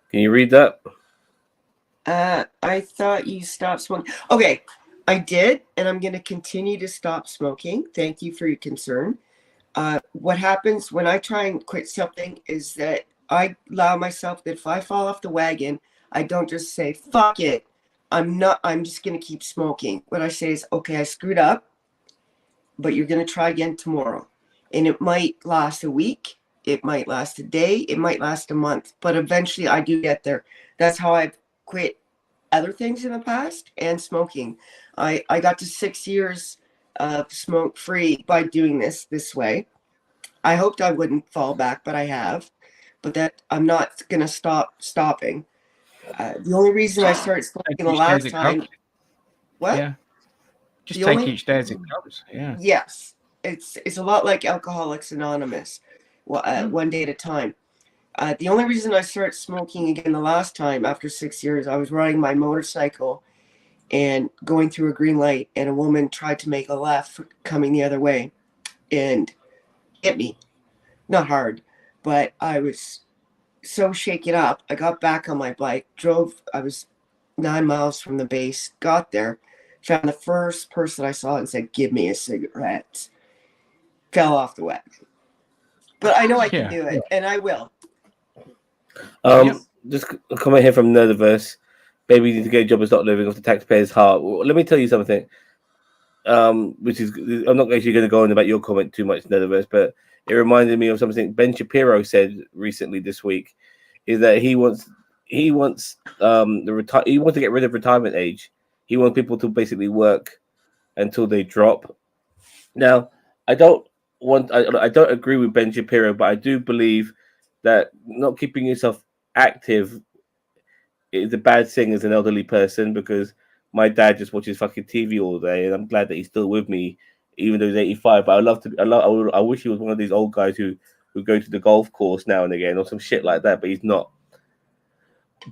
Can you read that? I thought you stopped smoking. Okay, I did, and I'm going to continue to stop smoking. Thank you for your concern. What happens when I try and quit something is that I allow myself that if I fall off the wagon, I don't just say, fuck it. I'm just going to keep smoking. What I say is, okay, I screwed up, but you're going to try again tomorrow. And it might last a week. It might last a day. It might last a month. But eventually I do get there. That's how I've quit other things in the past and smoking. I got to 6 years of smoke free by doing this way. I hoped I wouldn't fall back, but I have. But that I'm not going to stopping. The only reason I started smoking the last time. What? Yeah. Just take each day as it comes. Yeah. Yes. It's a lot like Alcoholics Anonymous. One day at a time. The only reason I started smoking again the last time after 6 years, I was riding my motorcycle and going through a green light, and a woman tried to make a left coming the other way and hit me. Not hard, but I was so shaken up. I got back on my bike, I was 9 miles from the base, got there, found the first person I saw and said, give me a cigarette. Fell off the wagon. But I know I can do it, and I will. Just a comment here from Nerdiverse. Baby need to get a job and stop living off the taxpayer's heart. Well, let me tell you something. Which is, I'm not actually going to go on about your comment too much, Nerdiverse, but it reminded me of something Ben Shapiro said recently this week. Is that he wants to get rid of retirement age. He wants people to basically work until they drop. Now, I don't agree with Ben Shapiro, but I do believe that not keeping yourself active is a bad thing as an elderly person, because my dad just watches fucking TV all day, and I'm glad that he's still with me, even though he's 85. But I wish he was one of these old guys who go to the golf course now and again or some shit like that, but he's not.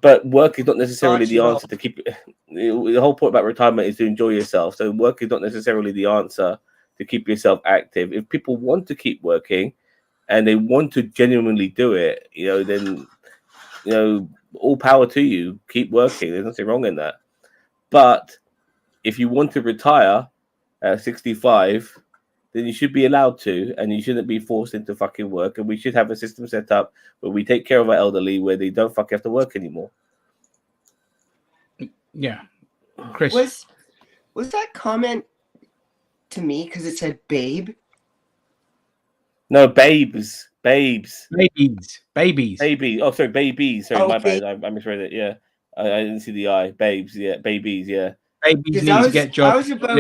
But work is not necessarily the answer to keep. The whole point about retirement is to enjoy yourself. So work is not necessarily the answer to keep yourself active. If people want to keep working and they want to genuinely do it, then all power to you. Keep working. There's nothing wrong in that. But if you want to retire at 65, then you should be allowed to, and you shouldn't be forced into fucking work. And we should have a system set up where we take care of our elderly, where they don't fucking have to work anymore. Yeah. Chris. Was that comment to me because it said babe? No, babes. Babies. Oh, sorry, babies. Sorry, my bad. I misread it. Yeah, I didn't see the I. Babes. Yeah, babies. Yeah. Babies need to get jobs. I was about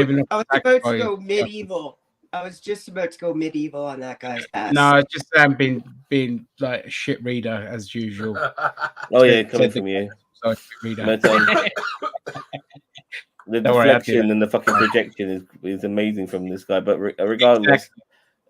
to go medieval. I was just about to go medieval on that guy's ass. No, it's just being like a shit reader as usual. Oh yeah, coming from you. So reader. But, the deflection and the fucking projection is amazing from this guy. But regardless,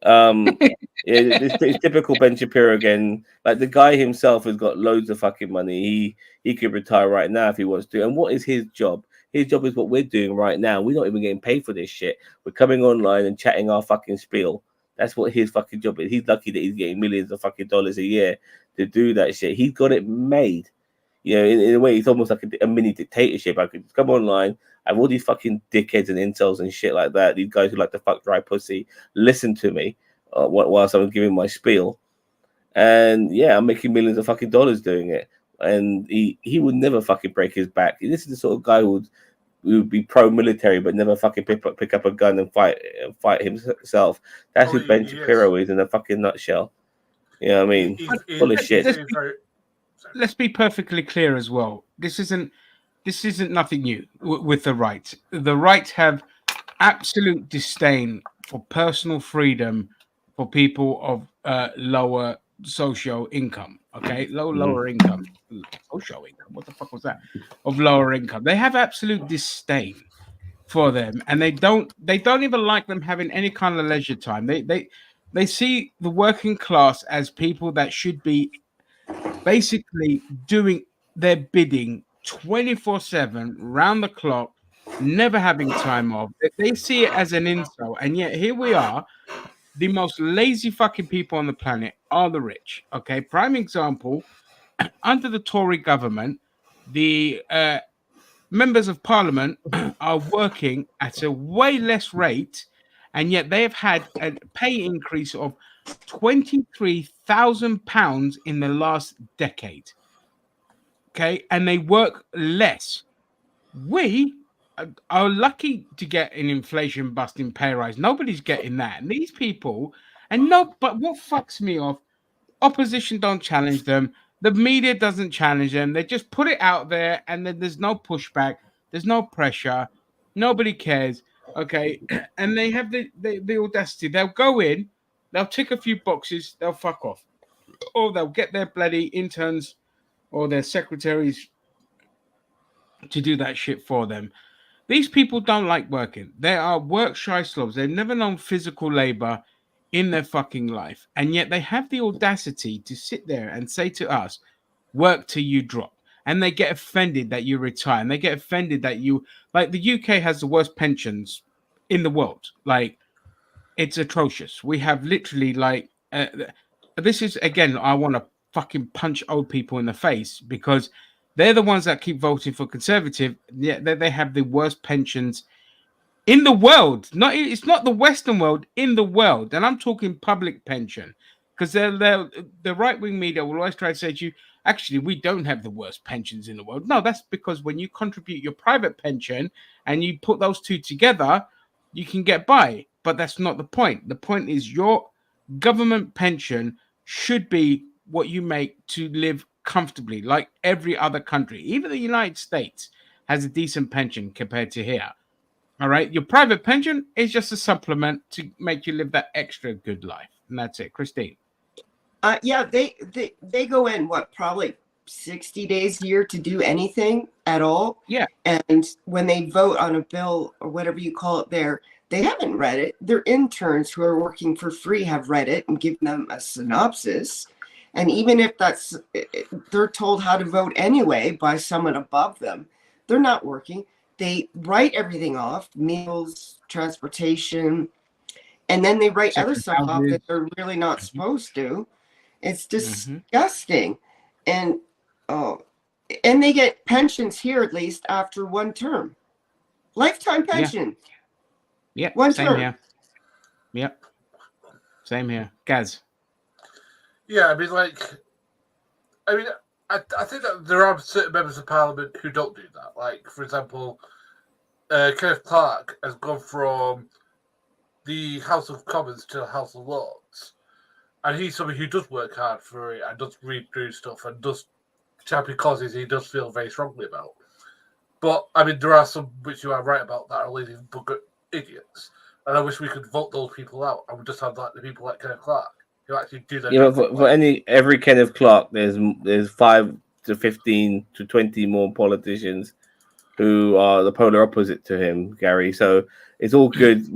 It's typical Ben Shapiro again. Like the guy himself has got loads of fucking money. He could retire right now if he wants to. And what is his job? His job is what we're doing right now. We're not even getting paid for this shit. We're coming online and chatting our fucking spiel. That's what his fucking job is. He's lucky that he's getting millions of fucking dollars a year to do that shit. He's got it made. You know, in a way, it's almost like a mini dictatorship. I could come online, I have all these fucking dickheads and incels and shit like that. These guys who like to fuck dry pussy, listen to me whilst I'm giving my spiel. And yeah, I'm making millions of fucking dollars doing it. And he would never fucking break his back. This is the sort of guy who would be pro-military but never fucking pick up a gun and fight himself. That's who Ben Shapiro is in a fucking nutshell. You know what I mean? Full of shit. Let's be perfectly clear as well. This isn't nothing new with the right. The right have absolute disdain for personal freedom for people of lower socio income. Okay, lower income, socio income. What the fuck was that? Of lower income, they have absolute disdain for them, and they don't even like them having any kind of leisure time. They see the working class as people that should be basically doing their bidding 24/7, round the clock, never having time off. They see it as an insult, and yet here we are. The most lazy fucking people on the planet are the rich. Okay, prime example. Under the Tory government, the members of parliament are working at a way less rate, and yet they have had a pay increase of £23,000 in the last decade. Okay, and they work less. We are lucky to get an inflation busting pay rise. Nobody's getting that. And these people, but what fucks me off, opposition don't challenge them. The media doesn't challenge them. They just put it out there, and then there's no pushback. There's no pressure. Nobody cares. Okay, and they have the audacity. They'll go in, they'll tick a few boxes, they'll fuck off, or they'll get their bloody interns or their secretaries to do that shit for them. These people don't like working. They are work shy slobs. They've never known physical labor in their fucking life, and yet they have the audacity to sit there and say to us, work till you drop. And they get offended that you retire, and they get offended that you, like, the UK has the worst pensions in the world. Like, it's atrocious. We have literally, like, this is, again, I want to fucking punch old people in the face, because they're the ones that keep voting for Conservative. Yet they have the worst pensions in the world. It's not the Western world, in the world. And I'm talking public pension, because the right-wing media will always try to say to you, actually, we don't have the worst pensions in the world. No, that's because when you contribute your private pension and you put those two together, you can get by. But that's not the point. The point is your government pension should be what you make to live comfortably, like every other country. Even the United States has a decent pension compared to here. All right, your private pension is just a supplement to make you live that extra good life, and that's it. Christine. Yeah, they go in probably 60 days a year to do anything at all. Yeah. And when they vote on a bill or whatever you call it there, they haven't read it. Their interns who are working for free have read it and given them a synopsis. And even if they're told how to vote anyway by someone above them, they're not working. They write everything off, meals, transportation, and then they write other stuff off that they're really not supposed to. It's disgusting. And they get pensions here, at least after one term. Lifetime pension. Yeah. One same term. Here. Yep. Same here. Gaz. Yeah, I mean, I think that there are certain members of Parliament who don't do that. Like, for example, Kenneth Clark has gone from the House of Commons to the House of Lords. And he's somebody who does work hard for it and does read through stuff and does champion causes he does feel very strongly about. But, I mean, there are some which you are right about that are lazy bucket idiots. And I wish we could vote those people out and we just have like the people like Kenneth Clark who actually do that. Yeah, but for every Kenneth Clark, there's 5 to 15 to 20 more politicians who are the polar opposite to him, Gary. So it's all good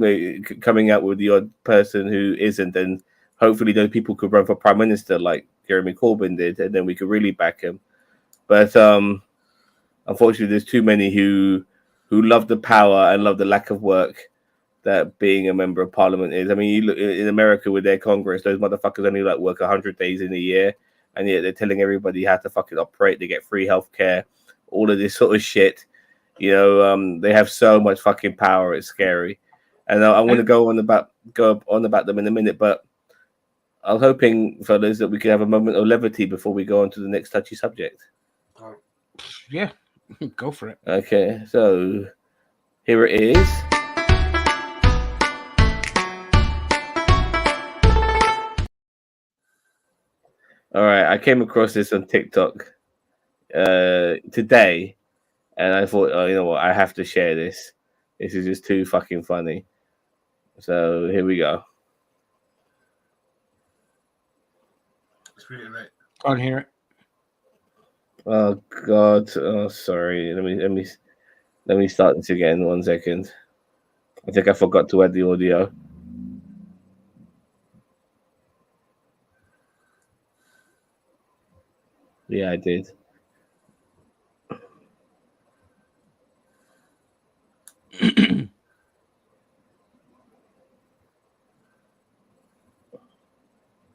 coming out with the odd person who isn't, and hopefully those people could run for prime minister like Jeremy Corbyn did, and then we could really back him. But unfortunately, there's too many who love the power and love the lack of work that being a member of parliament is. I mean, you look in America with their Congress, those motherfuckers only like work 100 days in a year, and yet they're telling everybody how to fucking operate. They get free healthcare, all of this sort of shit. You know, they have so much fucking power. It's scary. And I want to go on about them in a minute, but I'm hoping, fellas, that we can have a moment of levity before we go on to the next touchy subject. Yeah, go for it. Okay, so here it is. All right, I came across this on TikTok today, and I thought, oh, you know what, I have to share this. This is just too fucking funny. So here we go. Can't hear it. Oh God! Oh, sorry. Let me start this again. 1 second. I think I forgot to add the audio. Yeah, I did.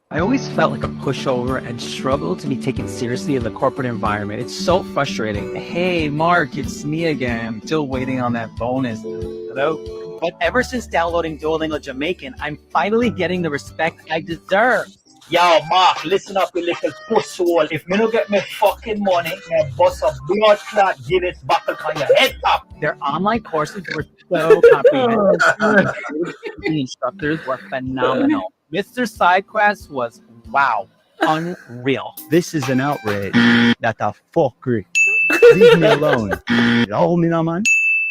I always felt like a pushover and struggled to be taken seriously in the corporate environment. It's so frustrating. Hey, Mark, it's me again. I'm still waiting on that bonus. Hello? But ever since downloading Duolingo Jamaican, I'm finally getting the respect I deserve. Yo, Mark, listen up, you little pusshole. If you don't get me fucking money, me bust a blood clot Guinness buckle on your head top. Their online courses were so comprehensive. The instructors were phenomenal. Mr. Sidequest was, wow, unreal. This is an outrage. That's a fuckery. Leave me alone. Hold me now, man.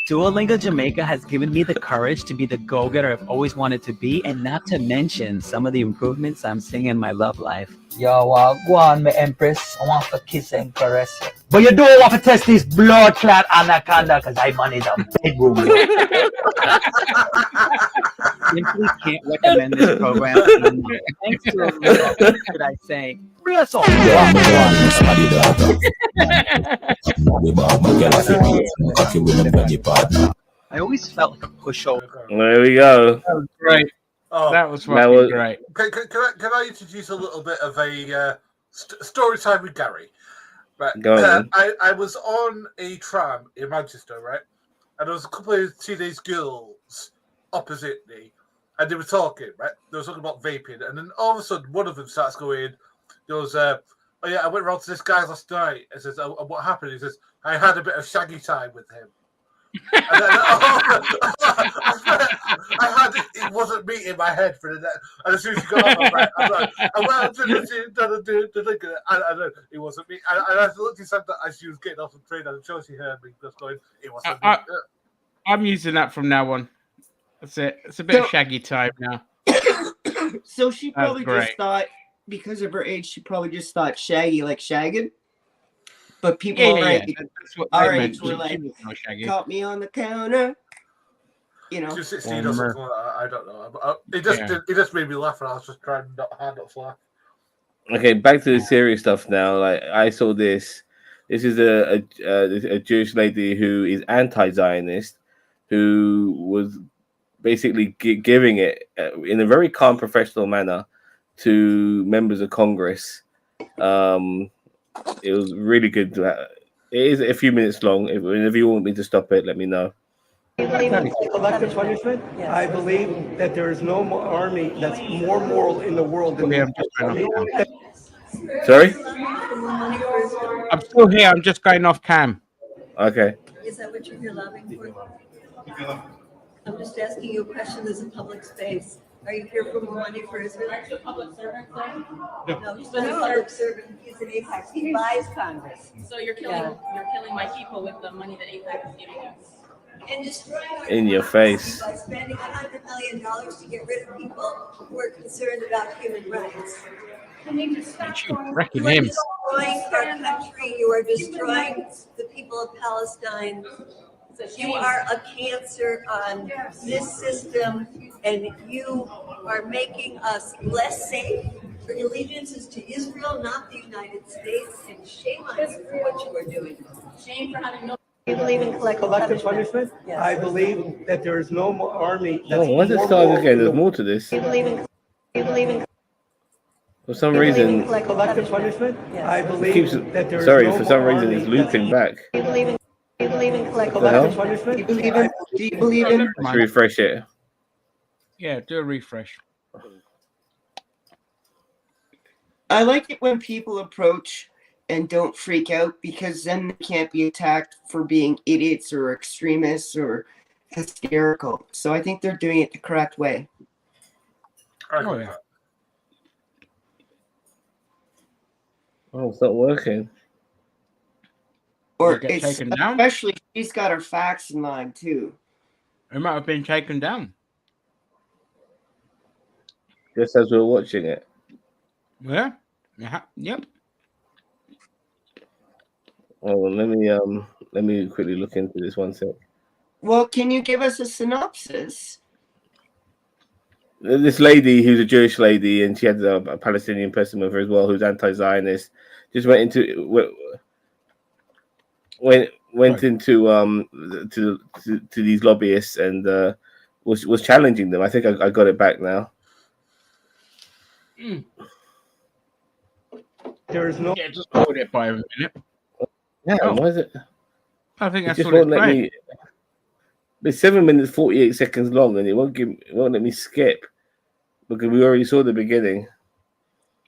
Duolingo Jamaica has given me the courage to be the go-getter I've always wanted to be, and not to mention some of the improvements I'm seeing in my love life. Yo, go on, my empress. I want to kiss and caress you. But you don't want to test this blood clot anaconda because I manage a bedroom. Simply can't recommend this program enough. Thanks to what should I say? Bless all. I always felt like a pushover. There we go. That was great. Oh, that was fucking great. Can I introduce a little bit of a story time with Gary? Right. Go on. I was on a tram in Manchester, right? And there was a couple of teenage girls opposite me, and they were talking, right? They were talking about vaping, and then all of a sudden, one of them starts going, goes, "Oh yeah, I went round to this guy last night." And says, "Oh, what happened?" He says, "I had a bit of shaggy time with him." And then, it wasn't me in my head for the day. And as soon as she got off, I'm like, and it wasn't me. And I looked at something as she was getting off the train, and I'm sure she heard me just going, "It wasn't me." I'm using that from now on. That's it. It's a bit of shaggy time now. So she probably just thought, because of her age, she probably just thought shaggy like shagging. But people our age were like, caught me on the counter. You know, just 16 or something like that. I don't know. It just made me laugh, and I was just trying not to laugh. Okay, back to the serious stuff now. Like, I saw this. This is a Jewish lady who is anti-Zionist, who was basically giving it in a very calm, professional manner to members of Congress. It was really good. It is a few minutes long. If you want me to stop it, let me know. Collective punishment? Yes. I believe that there is no army that's more moral in the world than Sorry? I'm still here. I'm just going off cam. Okay. Is that what you're here lobbying for? I'm just asking you a question. There's a public space. Are you here for more money for Israel? He's a public servant, No, he's not a public servant. He's an AIPAC. He buys Congress. So you're killing my people with the money that AIPAC is giving us. And destroying in your face by spending $100 million to get rid of people who are concerned about human rights. You need to stop wrecking him. destroying our country. You are destroying the people of Palestine. You are a cancer on this system, and you are making us less safe. Your allegiance is to Israel, not the United States, and shame on you for what you are doing. Shame for having no. You believe in collective punishment? Yes. I believe that there is no army that's Oh, why is it more starting moral again? in There's the more to this. You believe in For some you believe in reason, collective punishment. Yes. I it believe keeps. that there is Sorry, no for some reason, army it's looping back. You believe in What the collective hell? punishment. Do you believe in Let's refresh it. Yeah, do a refresh. I like it when people approach and don't freak out, because then they can't be attacked for being idiots or extremists or hysterical. So I think they're doing it the correct way. Oh, yeah. Oh, it's not working. Or Did it get it's taken down? especially she's got her facts in line too. It might have been taken down. Just as we were watching it. Yeah. Yep. Oh, well, let me quickly look into this one sec. Well, can you give us a synopsis? This lady, who's a Jewish lady, and she had a Palestinian person with her as well, who's anti-Zionist, just went into to these lobbyists and was challenging them. I think I got it back now. There is no. Yeah, just hold it by a minute. Yeah, why is it? I think It that's just all it's won't let playing. me. It's 7 minutes 48 seconds long, and it won't let me skip because we already saw the beginning.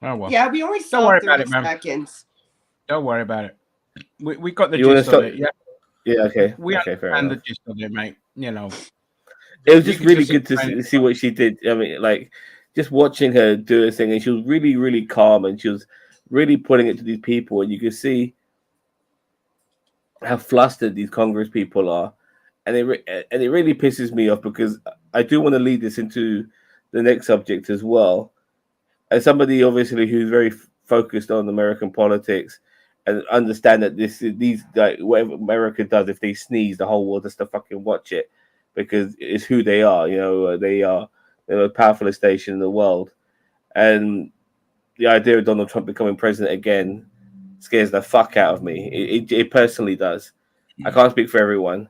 Oh well. Yeah, we only Don't saw worry about 30 it, man. seconds. Don't worry about it. We got the You wanna gist of stop- it. Yeah. Yeah. Okay. We Okay. Fair understand the enough. gist of it, mate. You know. It was You just can really just good to explain it. see what she did. I mean, like just watching her do her thing, and she was really, really calm, and she was really putting it to these people, and you could see how flustered these Congress people are, and it really pisses me off because I do want to lead this into the next subject as well. As somebody obviously who's very focused on American politics and understand that these like whatever America does, if they sneeze, the whole world has to fucking watch it because it's who they are. You know, they're the most powerful nation in the world, and the idea of Donald Trump becoming president again scares the fuck out of me. It personally does. I can't speak for everyone,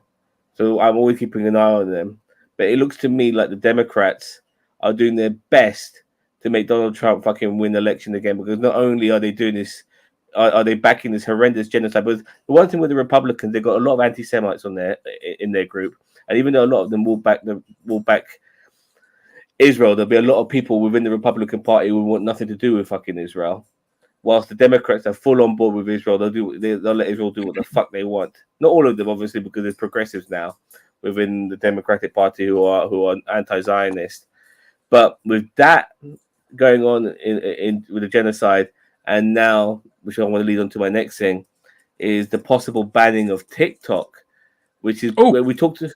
so I'm always keeping an eye on them. But it looks to me like the Democrats are doing their best to make Donald Trump fucking win the election again, because not only are they doing this, are they backing this horrendous genocide, but the one thing with the Republicans, they've got a lot of anti-Semites on in their group, and even though a lot of them will back Israel, there'll be a lot of people within the Republican Party who want nothing to do with fucking Israel. Whilst the Democrats are full on board with Israel, they'll let Israel do what the fuck they want. Not all of them, obviously, because there's progressives now within the Democratic Party who are anti-Zionist. But with that going on in with the genocide, and now, which I want to lead on to my next thing, is the possible banning of TikTok, which is where we talked to.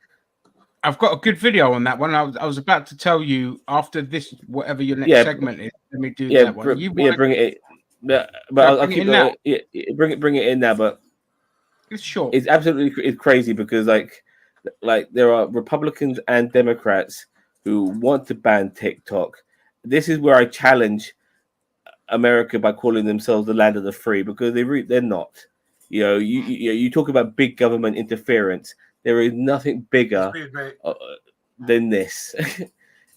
I've got a good video on that one. I was about to tell you after this, whatever your next segment is. Let me do that one. Bring it. But I'll keep it. Bring it in now. But it's short. It's absolutely crazy because like there are Republicans and Democrats who want to ban TikTok. This is where I challenge America by calling themselves the land of the free, because they're not. You know, you talk about big government interference. There is nothing bigger than this.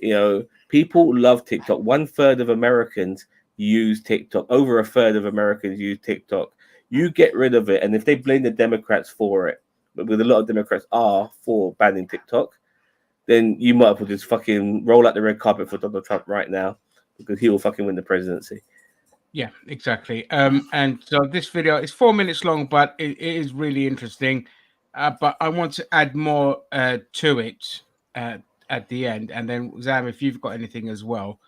You know, people love TikTok. 1/3 of Americans use TikTok. Over 1/3 of Americans use TikTok. You get rid of it, and if they blame the Democrats for it, but with a lot of Democrats are for banning TikTok, then you might as well just fucking roll out the red carpet for Donald Trump right now, because he will fucking win the presidency. Yeah, exactly. And so this video is 4 minutes long, but it is really interesting. But I want to add more to it at the end. And then, Zam, if you've got anything as well.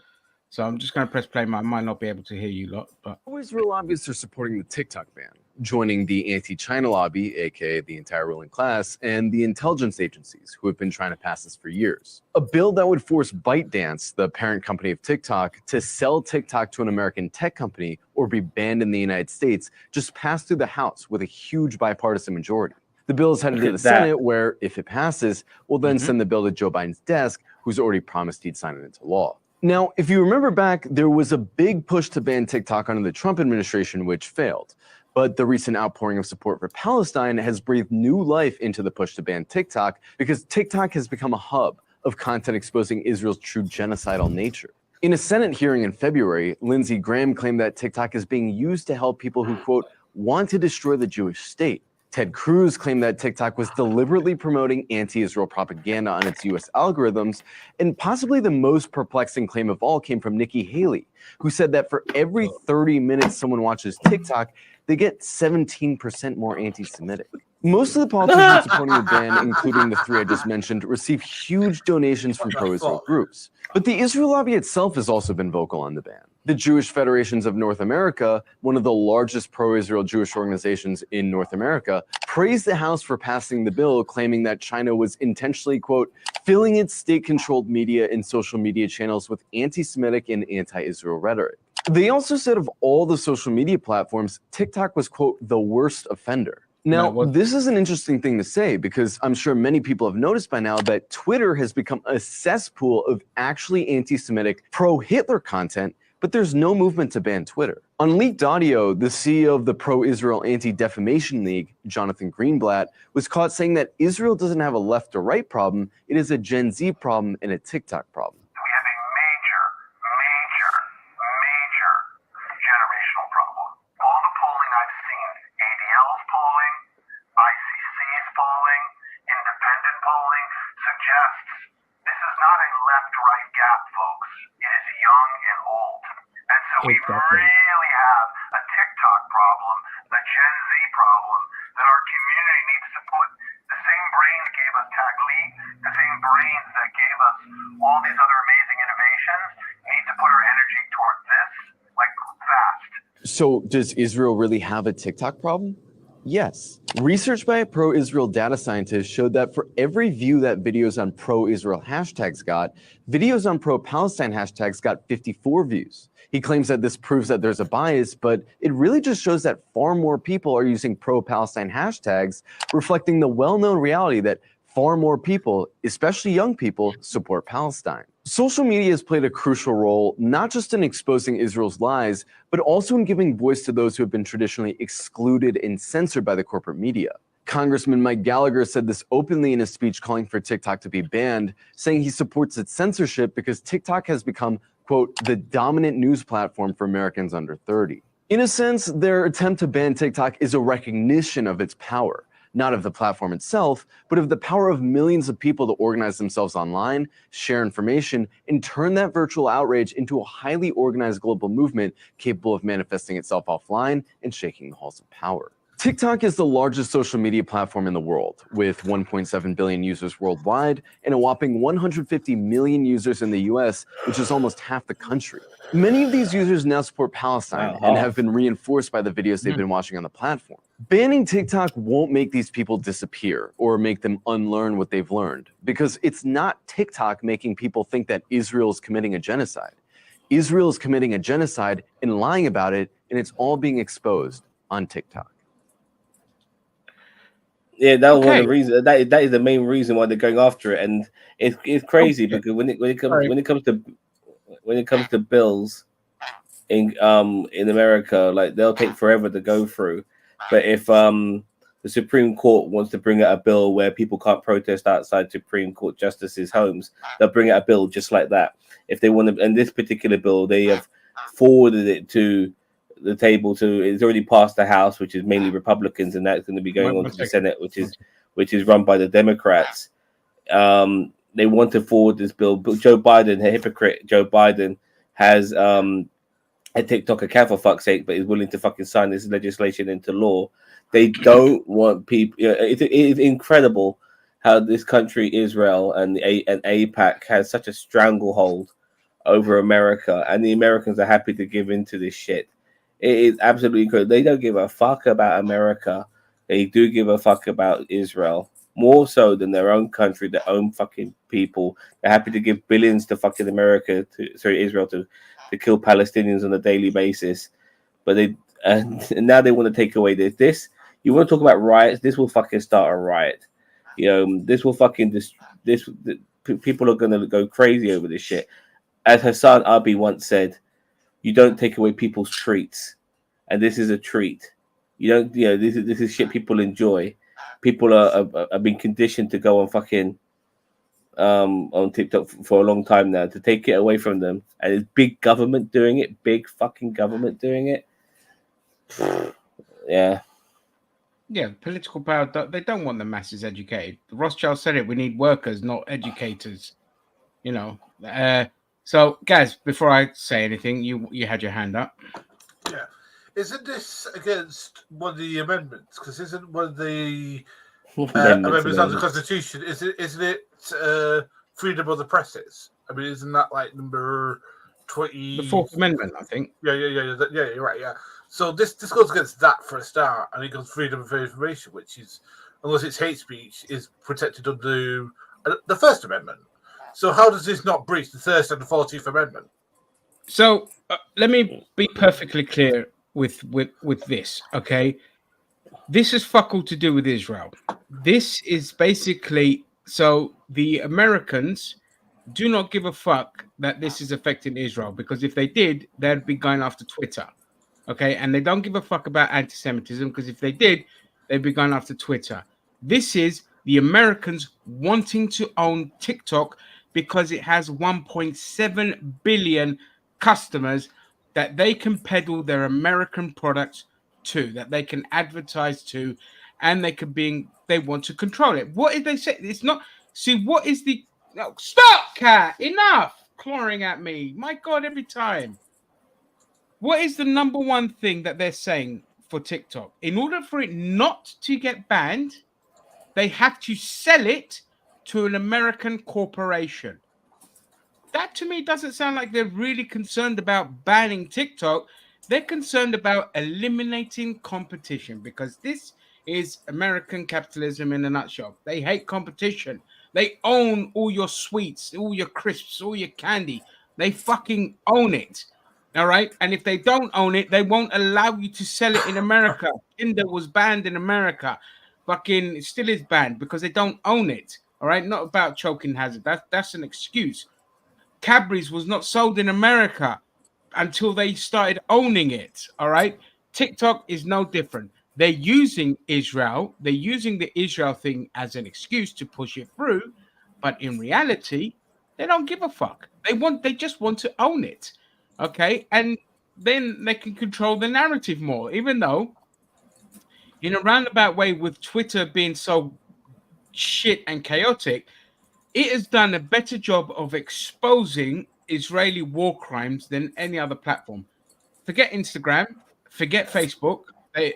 So I'm just going to press play. I might not be able to hear you lot, but always real obvious are supporting the TikTok ban, joining the anti-China lobby, aka the entire ruling class, and the intelligence agencies who have been trying to pass this for years. A bill that would force ByteDance, the parent company of TikTok, to sell TikTok to an American tech company or be banned in the United States, just passed through the House with a huge bipartisan majority. The bill is headed Look to the at that. Senate, where, if it passes, will then send the bill to Joe Biden's desk, who's already promised he'd sign it into law. Now, if you remember back, there was a big push to ban TikTok under the Trump administration, which failed. But the recent outpouring of support for Palestine has breathed new life into the push to ban TikTok, because TikTok has become a hub of content exposing Israel's true genocidal nature. In a Senate hearing in February, Lindsey Graham claimed that TikTok is being used to help people who, quote, want to destroy the Jewish state. Ted Cruz claimed that TikTok was deliberately promoting anti-Israel propaganda on its US algorithms, and possibly the most perplexing claim of all came from Nikki Haley, who said that for every 30 minutes someone watches TikTok, they get 17% more anti-Semitic. Most of the politicians supporting the ban, including the three I just mentioned, receive huge donations from pro-Israel groups. But the Israel lobby itself has also been vocal on the ban. The Jewish Federations of North America, one of the largest pro-Israel Jewish organizations in North America, praised the House for passing the bill, claiming that China was intentionally, quote, filling its state-controlled media and social media channels with anti-Semitic and anti-Israel rhetoric. They also said of all the social media platforms, TikTok was, quote, the worst offender. Now, this is an interesting thing to say, because I'm sure many people have noticed by now that Twitter has become a cesspool of actually anti-Semitic, pro-Hitler content, but there's no movement to ban Twitter. On leaked audio, the CEO of the pro-Israel Anti-Defamation League, Jonathan Greenblatt, was caught saying that Israel doesn't have a left or right problem, it is a Gen Z problem and a TikTok problem. Generational problem. All the polling I've seen, ADL's polling, ICC's polling, independent polling, suggests this is not a left-right gap, folks. It is young and old. And so we really have a TikTok problem, a Gen Z problem, that our community needs to put the same brains gave us Tag League, the same brains that gave us all these other amazing innovations, need to put our energy toward this, like, fast. So does Israel really have a TikTok problem? Yes. Research by a pro-Israel data scientist showed that for every view that videos on pro-Israel hashtags got, videos on pro-Palestine hashtags got 54 views. He claims that this proves that there's a bias, but it really just shows that far more people are using pro-Palestine hashtags, reflecting the well-known reality that far more people, especially young people, support Palestine. Social media has played a crucial role, not just in exposing Israel's lies, but also in giving voice to those who have been traditionally excluded and censored by the corporate media. Congressman Mike Gallagher said this openly in a speech calling for TikTok to be banned, saying he supports its censorship because TikTok has become, quote, the dominant news platform for Americans under 30. In a sense, their attempt to ban TikTok is a recognition of its power, not of the platform itself, but of the power of millions of people to organize themselves online, share information, and turn that virtual outrage into a highly organized global movement capable of manifesting itself offline and shaking the halls of power. TikTok is the largest social media platform in the world, with 1.7 billion users worldwide and a whopping 150 million users in the US, which is almost half the country. Many of these users now support Palestine and have been reinforced by the videos they've been watching on the platform. Banning TikTok won't make these people disappear or make them unlearn what they've learned, because it's not TikTok making people think that Israel is committing a genocide. Israel is committing a genocide and lying about it, and it's all being exposed on TikTok. Yeah, that was one of the reasons. That is the main reason why they're going after it, and it's crazy because when it comes to bills in America, like they'll take forever to go through. But if the Supreme Court wants to bring out a bill where people can't protest outside Supreme Court justices' homes, they'll bring out a bill just like that. If they want to, and this particular bill, they have forwarded it to the table it's already passed the House, which is mainly Republicans, and that's going to be going on to the Senate, which is run by the Democrats. They want to forward this bill, but Joe Biden, a hypocrite, Joe Biden has a TikTok account for fuck's sake, but is willing to fucking sign this legislation into law. They don't want people. It is incredible how this country, Israel, and AIPAC has such a stranglehold over America, and the Americans are happy to give in to this shit. It is absolutely incredible. They don't give a fuck about America. They do give a fuck about Israel, more so than their own country, their own fucking people. They're happy to give billions to fucking Israel to kill Palestinians on a daily basis. But and now they want to take away this. You want to talk about riots? This will fucking start a riot. This will fucking people are gonna go crazy over this shit. As Hassan Abi once said, "You don't take away people's treats, and this is a treat. You don't, this is shit people enjoy. People are being conditioned to go on fucking on TikTok for a long time now. To take it away from them, and it's big government doing it, big fucking government doing it. Yeah." Yeah, political power, they don't want the masses educated. Rothschild said it, we need workers, not educators. So, guys, before I say anything, you had your hand up. Yeah. Isn't this against one of the amendments? Because isn't one of the amendments of the Constitution, isn't it freedom of the presses? I mean, isn't that like number 20? The Fourth Amendment, I think. Yeah, you're right, yeah. So this goes against that for a start, and it goes freedom of information, which is, unless it's hate speech, is protected under the First Amendment. So how does this not breach the Third and the 14th Amendment? So let me be perfectly clear with this, okay? This is fuck all to do with Israel. This is basically, so the Americans do not give a fuck that this is affecting Israel, because if they did, they'd be going after Twitter. Okay, and they don't give a fuck about anti-Semitism, because if they did, they'd be going after Twitter. This is the Americans wanting to own TikTok because it has 1.7 billion customers that they can peddle their American products to, that they can advertise to, and they want to control it. What did they say? It's not. See, what is the? No, stop, cat! Enough clawing at me. My God, every time. What is the number one thing that they're saying for TikTok? In order for it not to get banned, they have to sell it to an American corporation. That to me doesn't sound like they're really concerned about banning TikTok. They're concerned about eliminating competition, because this is American capitalism in a nutshell. They hate competition. They own all your sweets, all your crisps, all your candy. They fucking own it. All right. And if they don't own it, they won't allow you to sell it in America. Tinder was banned in America. Fucking it still is banned because they don't own it. All right. Not about choking hazard. That's an excuse. Cadbury's was not sold in America until they started owning it. All right. TikTok is no different. They're using Israel. They're using the Israel thing as an excuse to push it through. But in reality, they don't give a fuck. They just want to own it. Okay, and then they can control the narrative more, even though in a roundabout way, with Twitter being so shit and chaotic, it has done a better job of exposing Israeli war crimes than any other platform. Forget Instagram, forget Facebook,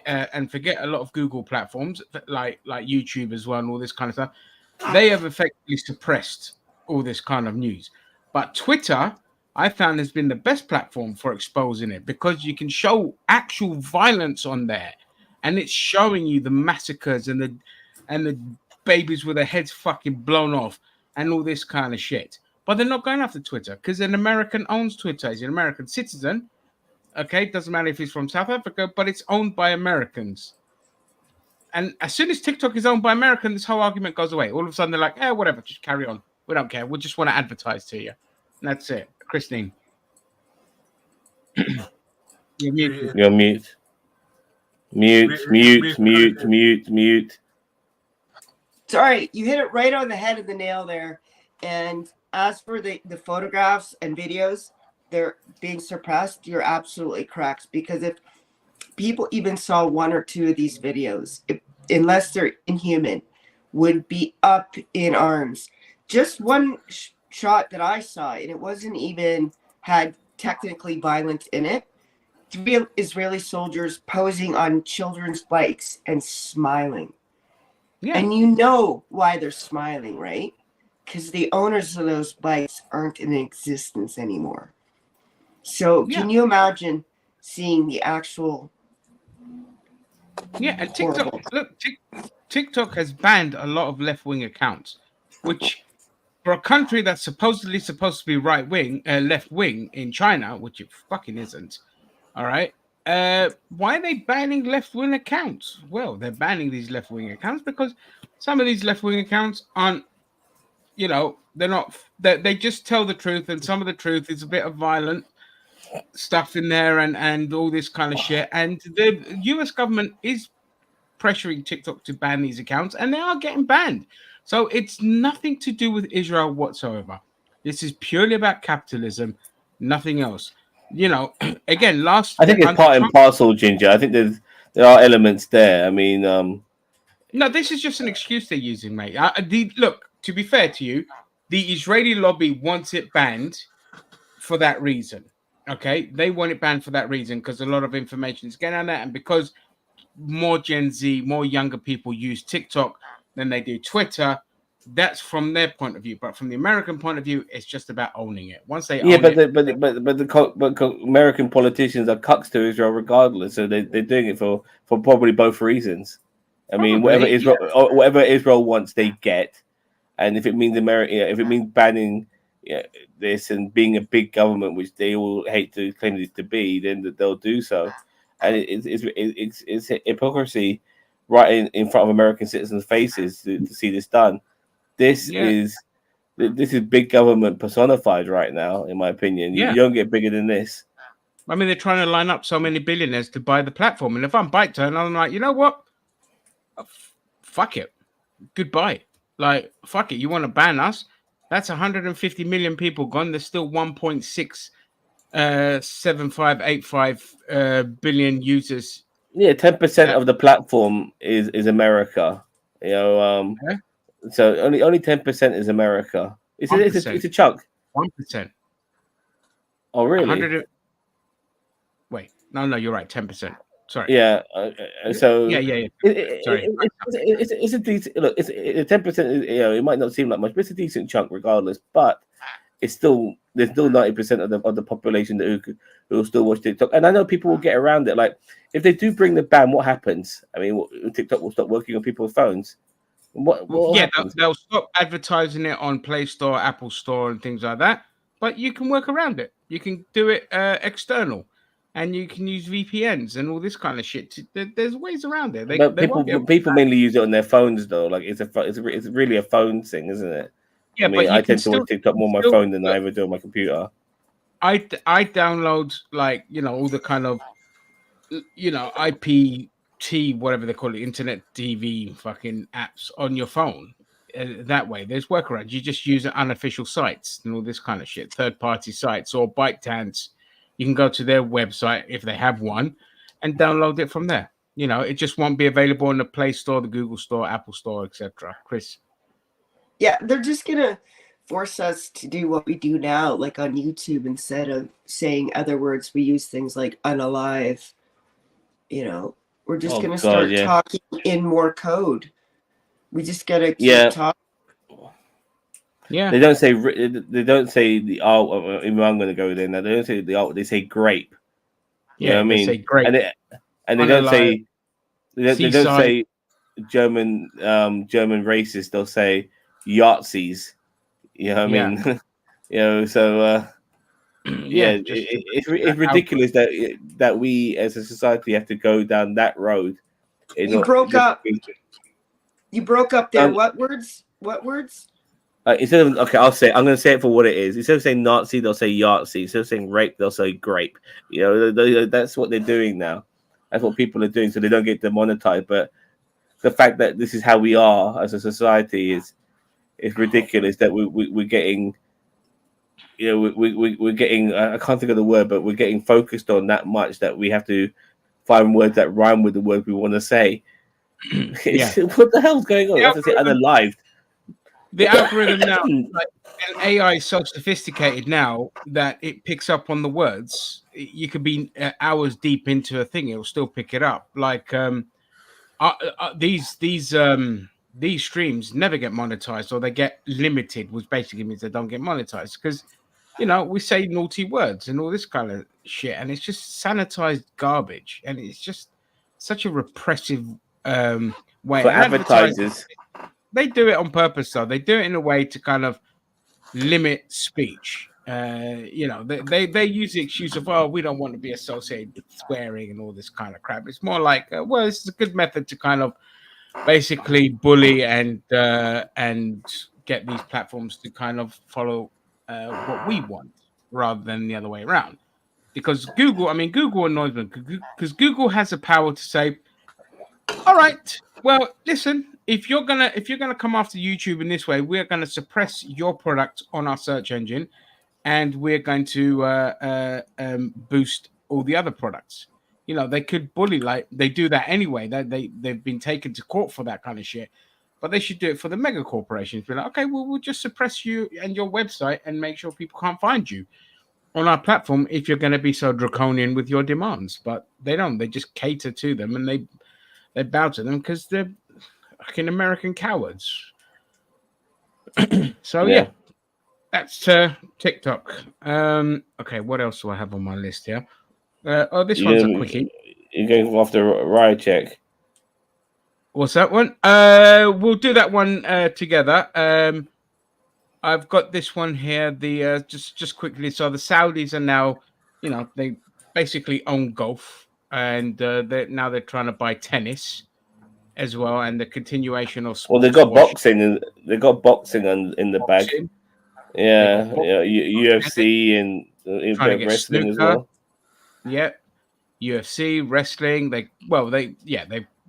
and forget a lot of Google platforms like YouTube as well and all this kind of stuff. They have effectively suppressed all this kind of news. But Twitter, I found, has been the best platform for exposing it, because you can show actual violence on there, and it's showing you the massacres and the babies with their heads fucking blown off and all this kind of shit. But they're not going after Twitter because an American owns Twitter. He's an American citizen. Okay, doesn't matter if he's from South Africa, but it's owned by Americans. And as soon as TikTok is owned by Americans, this whole argument goes away. All of a sudden, they're like, whatever, just carry on. We don't care. We just want to advertise to you. And that's it. Christine. You're mute. You're mute. Mute. Sorry, you hit it right on the head of the nail there. And as for the photographs and videos, they're being suppressed. You're absolutely correct. Because if people even saw one or two of these videos, unless they're inhuman, would be up in arms. Just one shot that I saw, and it wasn't even had technically violence in it. 3 Israeli soldiers posing on children's bikes and smiling. Yeah. And you know why they're smiling, right? Because the owners of those bikes aren't in existence anymore. So can you imagine seeing the actual... Yeah, and TikTok has banned a lot of left-wing accounts, which for a country that's supposed to be right-wing, left-wing in China, which it fucking isn't, all right? Why are they banning left-wing accounts? Well, they're banning these left-wing accounts because some of these left-wing accounts aren't, they're not. They just tell the truth, and some of the truth is a bit of violent stuff in there, and all this kind of shit. And the U.S. government is pressuring TikTok to ban these accounts, and they are getting banned. So it's nothing to do with Israel whatsoever. This is purely about capitalism, nothing else. Again, I think it's part and parcel, Ginger. I think there are elements there. I mean, no, this is just an excuse they're using, mate. Look, to be fair to you, the Israeli lobby wants it banned for that reason. Okay, they want it banned for that reason because a lot of information is getting on that, and because more Gen Z, more younger people use TikTok than they do Twitter. That's from their point of view, but from the American point of view, it's just about owning it. Once they own it, but American politicians are cucks to Israel regardless, so they're doing it for probably both reasons. I mean, whatever Israel wants, they get, and if it means if it means banning this and being a big government, which they all hate to claim it to be, then they'll do so. And it's hypocrisy right in front of American citizens' faces to see this done. This is big government personified right now, in my opinion. You don't get bigger than this. I mean, they're trying to line up so many billionaires to buy the platform, and if I'm ByteDance, I'm like, you know what? Fuck it, goodbye. Like, fuck it. You want to ban us? That's 150 million people gone. There's still 1.67585 billion users. Yeah, 10% of the platform is America. So only 10% is America. It's a chunk. 1%. Oh, really? Wait, no, you're right. 10%. Sorry. Yeah. So yeah. Sorry. It's a decent look. It's 10%. It might not seem like much, but it's a decent chunk regardless. But it's still there's still 90% of the population who will still watch TikTok. And I know people will get around it. Like if they do bring the ban, what happens? I mean, TikTok will stop working on people's phones. They'll stop advertising it on Play Store, Apple Store, and things like that. But you can work around it. You can do it external, and you can use VPNs and all this kind of shit. There's ways around it. People mainly use it on their phones, though. Like it's really a phone thing, isn't it? Yeah, I mean, I tend to watch TikTok more on my phone than I ever do on my computer. I download all the kind of IPT, whatever they call it, internet TV fucking apps on your phone. That way, there's workarounds. You just use unofficial sites and all this kind of shit, third-party sites or ByteDance. You can go to their website if they have one and download it from there. It just won't be available on the Play Store, the Google Store, Apple Store, etc. Chris. Yeah, they're just gonna force us to do what we do now, like on YouTube. Instead of saying other words, we use things like unalive. We're just gonna start talking in more code. We just gotta keep talking. Yeah. They don't say the art. I'm gonna go there now. They don't say the art. They say grape. You know what I mean? They say grape. And they don't say they don't say German racist. They'll say Yahtzees. You know what I mean? So it's ridiculous that we as a society have to go down that road. You broke up there. What words? Instead of I'll say I'm going to say it for what it is. Instead of saying Nazi, they'll say Yahtzee. Instead of saying rape, they'll say grape. That's what they're doing now. That's what people are doing, so they don't get demonetized. But the fact that this is how we are as a society is ridiculous. That we're getting, we're getting. I can't think of the word, but we're getting focused on that much that we have to find words that rhyme with the word we want to say. What the hell's going on? I have to say unalived. The algorithm now, and AI is so sophisticated now that it picks up on the words. You could be hours deep into a thing; it'll still pick it up. Like these streams never get monetized, or they get limited, which basically means they don't get monetized because we say naughty words and all this kind of shit, and it's just sanitized garbage, and it's just such a repressive way for advertisers. They do it on purpose, though. They do it in a way to kind of limit speech they use the excuse of, oh, we don't want to be associated with swearing and all this kind of crap. It's more like, well, it's a good method to kind of basically bully and get these platforms to kind of follow what we want rather than the other way around. Because Google annoys me because Google has the power to say, all right, well, listen, if you're gonna come after YouTube in this way, we're gonna suppress your product on our search engine, and we're going to boost all the other products. They could bully, like they do that anyway. They've been taken to court for that kind of shit. But they should do it for the mega corporations. Be like, okay, well, we'll just suppress you and your website and make sure people can't find you on our platform if you're going to be so draconian with your demands. But they don't. They just cater to them and they bow to them because they're fucking American cowards. So yeah, that's TikTok. Okay, what else do I have on my list here? This one's a quickie. You're going after Riot Check. What's that one? We'll do that one together. I've got this one here. The just quickly. So the Saudis are now, they basically own golf, and they're trying to buy tennis as well, and the continuation of sports. Well, they got boxing, and they got boxing in the bag. Yeah, UFC and wrestling as well. Yeah, UFC, wrestling.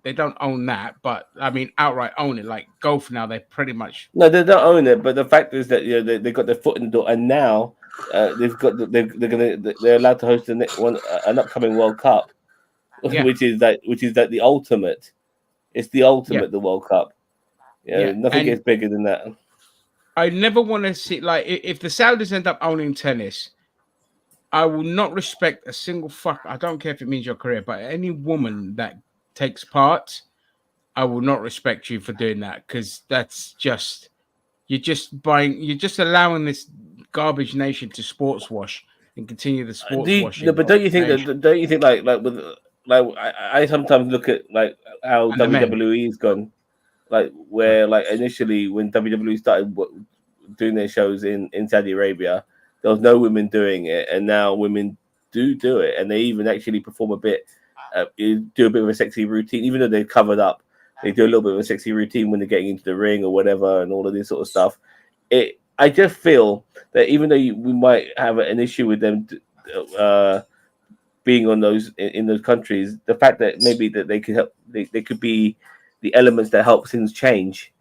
They don't own that, but I mean, outright own it. Like golf now, they pretty much no, they don't own it. But the fact is that they got their foot in the door, and now they're allowed to host an upcoming World Cup, which is the ultimate. It's the ultimate, the World Cup. Nothing gets bigger than that. I never want to see, like, if the Saudis end up owning tennis, I will not respect a single fuck. I don't care if it means your career, but any woman that takes part, I will not respect you for doing that, because that's just you're just allowing this garbage nation to sports wash and continue the sports washing. No, but don't you think I sometimes look at like how WWE's gone, like where like initially when WWE started doing their shows in Saudi Arabia, there was no women doing it, and now women do it, and they even actually perform a bit. Do a bit of a sexy routine, even though they're covered up. They do a little bit of a sexy routine when they're getting into the ring or whatever, and all of this sort of stuff. I just feel that even though we might have an issue with them being on those in those countries, the fact that maybe that they could help, they could be the elements that help things change.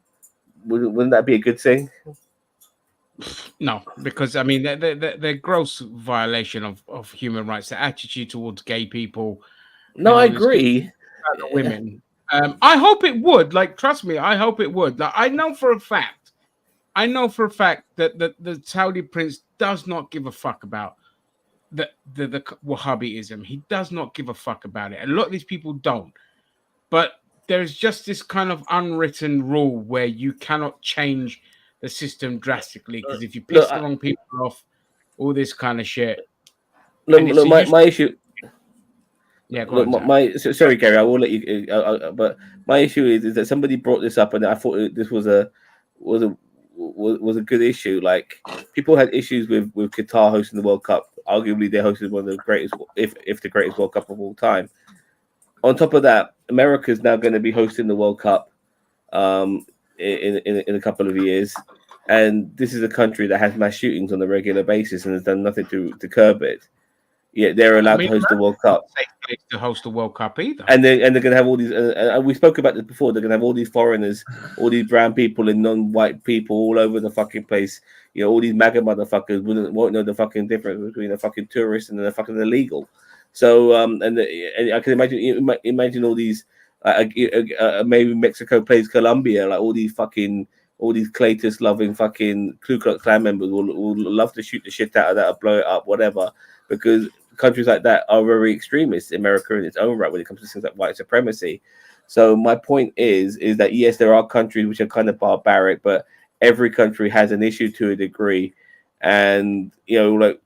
Wouldn't that be a good thing? No, because I mean they're gross violation of human rights. The attitude towards gay people. No, I agree. Women. I hope it would. Like, trust me, I hope it would. Like, I know for a fact that the Saudi prince does not give a fuck about the Wahhabism. He does not give a fuck about it. A lot of these people don't. But there's just this kind of unwritten rule where you cannot change the system drastically, because if you piss the wrong people off, all this kind of shit. Look, my issue. Yeah, sorry, Gary. I will let you. But my issue is that somebody brought this up, and I thought this was a good issue. Like, people had issues with Qatar hosting the World Cup. Arguably, they hosted one of the greatest, if the greatest World Cup of all time. On top of that, America is now going to be hosting the World Cup in a couple of years, and this is a country that has mass shootings on a regular basis and has done nothing to curb it. Yeah, they're allowed to host the World Cup. Safe place to host the World Cup either. And they're going to have all these. We spoke about this before. They're going to have all these foreigners, all these brown people and non-white people all over the fucking place. All these MAGA motherfuckers won't know the fucking difference between a fucking tourist and a fucking illegal. So, and I can imagine all these. Maybe Mexico plays Colombia. Like all these Cletus loving fucking Ku Klux Klan members will love to shoot the shit out of that or blow it up, whatever, because countries like that are very extremist. America in its own right when it comes to things like white supremacy. So my point is that yes, there are countries which are kind of barbaric, but every country has an issue to a degree, and like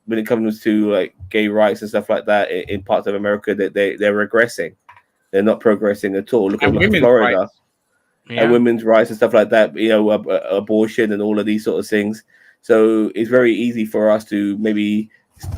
when it comes to like gay rights and stuff like that in parts of America, that they're regressing. They're not progressing at all. Look at Florida. Rights. Yeah. And women's rights and stuff like that, abortion and all of these sort of things. So it's very easy for us to maybe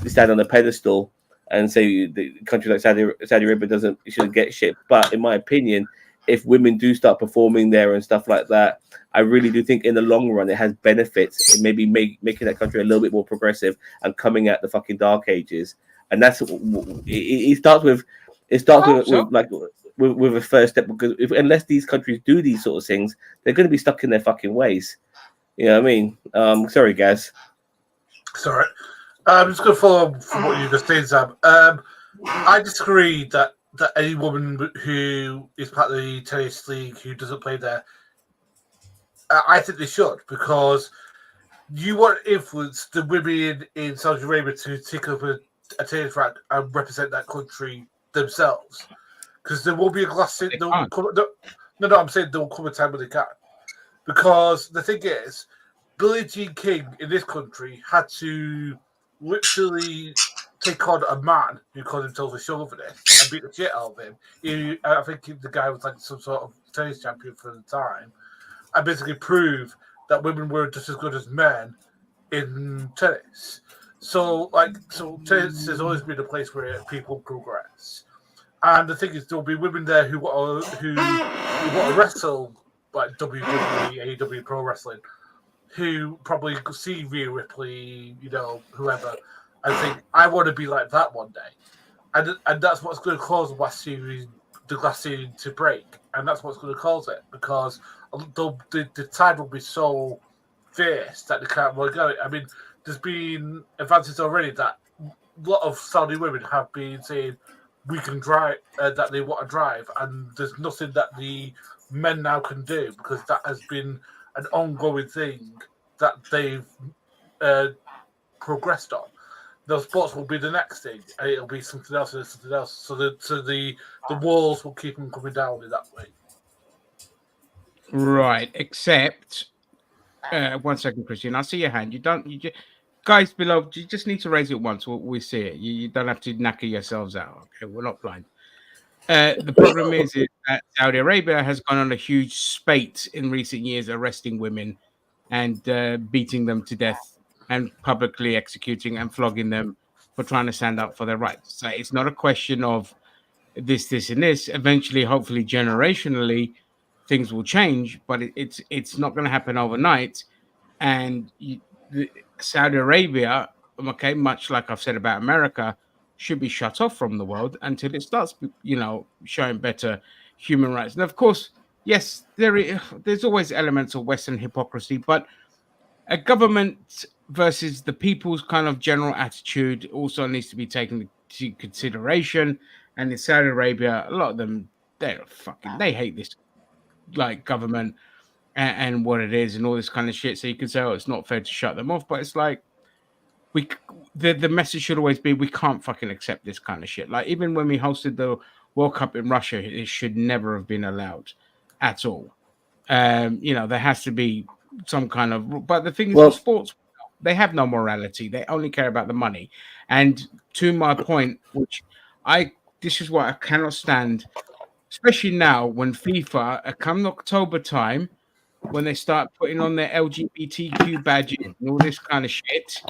stand on a pedestal and say the country like Saudi Arabia shouldn't get shit. But in my opinion, if women do start performing there and stuff like that, I really do think in the long run it has benefits in maybe making that country a little bit more progressive and coming out the fucking dark ages. And that's it starts with with a first step, because unless these countries do these sort of things, they're going to be stuck in their fucking ways. You know what I mean? Sorry, guys. Sorry. I'm just going to follow up from what you just said, Sam. I disagree that any woman who is part of the tennis league who doesn't play there, I think they should, because you want to influence the women in Saudi Arabia to take up a tennis racket and represent that country themselves. Because there will be a glass ceiling. No, I'm saying there will come a time when they can. Because the thing is, Billie Jean King in this country had to literally take on a man who called himself a chauvinist and beat the shit out of him. I think the guy was like some sort of tennis champion for the time, and basically prove that women were just as good as men in tennis. So tennis has always been a place where people progress. And the thing is, there'll be women there who want to wrestle like WWE, AEW Pro Wrestling, who probably see Rhea Ripley, whoever, and think, I want to be like that one day. And that's what's going to cause the glass ceiling to break. And that's what's going to cause it, because the tide will be so fierce that they can't really go. I mean, there's been advances already that a lot of Saudi women have been saying we can drive, that they want to drive, and there's nothing that the men now can do, because that has been an ongoing thing that they've progressed on. Those sports will be the next thing, and it'll be something else and something else. So the walls will keep them coming down in that way. Right, except 1 second, Christian. I see your hand. Guys below, you just need to raise it once. We see it. You don't have to knacker yourselves out. Okay, we're not blind. The problem is that Saudi Arabia has gone on a huge spate in recent years, arresting women and beating them to death and publicly executing and flogging them for trying to stand up for their rights. So it's not a question of this, and this. Eventually, hopefully, generationally, things will change, but it's not going to happen overnight. And Saudi Arabia, okay, much like I've said about America, should be shut off from the world until it starts, showing better human rights. And of course, yes, there's always elements of Western hypocrisy, but a government versus the people's kind of general attitude also needs to be taken into consideration. And in Saudi Arabia, a lot of them, they hate this like government and what it is and all this kind of shit. So you can say, oh, it's not fair to shut them off, but it's like the message should always be, we can't fucking accept this kind of shit. Like even when we hosted the World Cup in Russia, it should never have been allowed at all. There has to be some kind of, but the thing is, with sports, they have no morality. They only care about the money. And to my point, this is what I cannot stand, especially now when FIFA, come October time, when they start putting on their LGBTQ badges and all this kind of shit,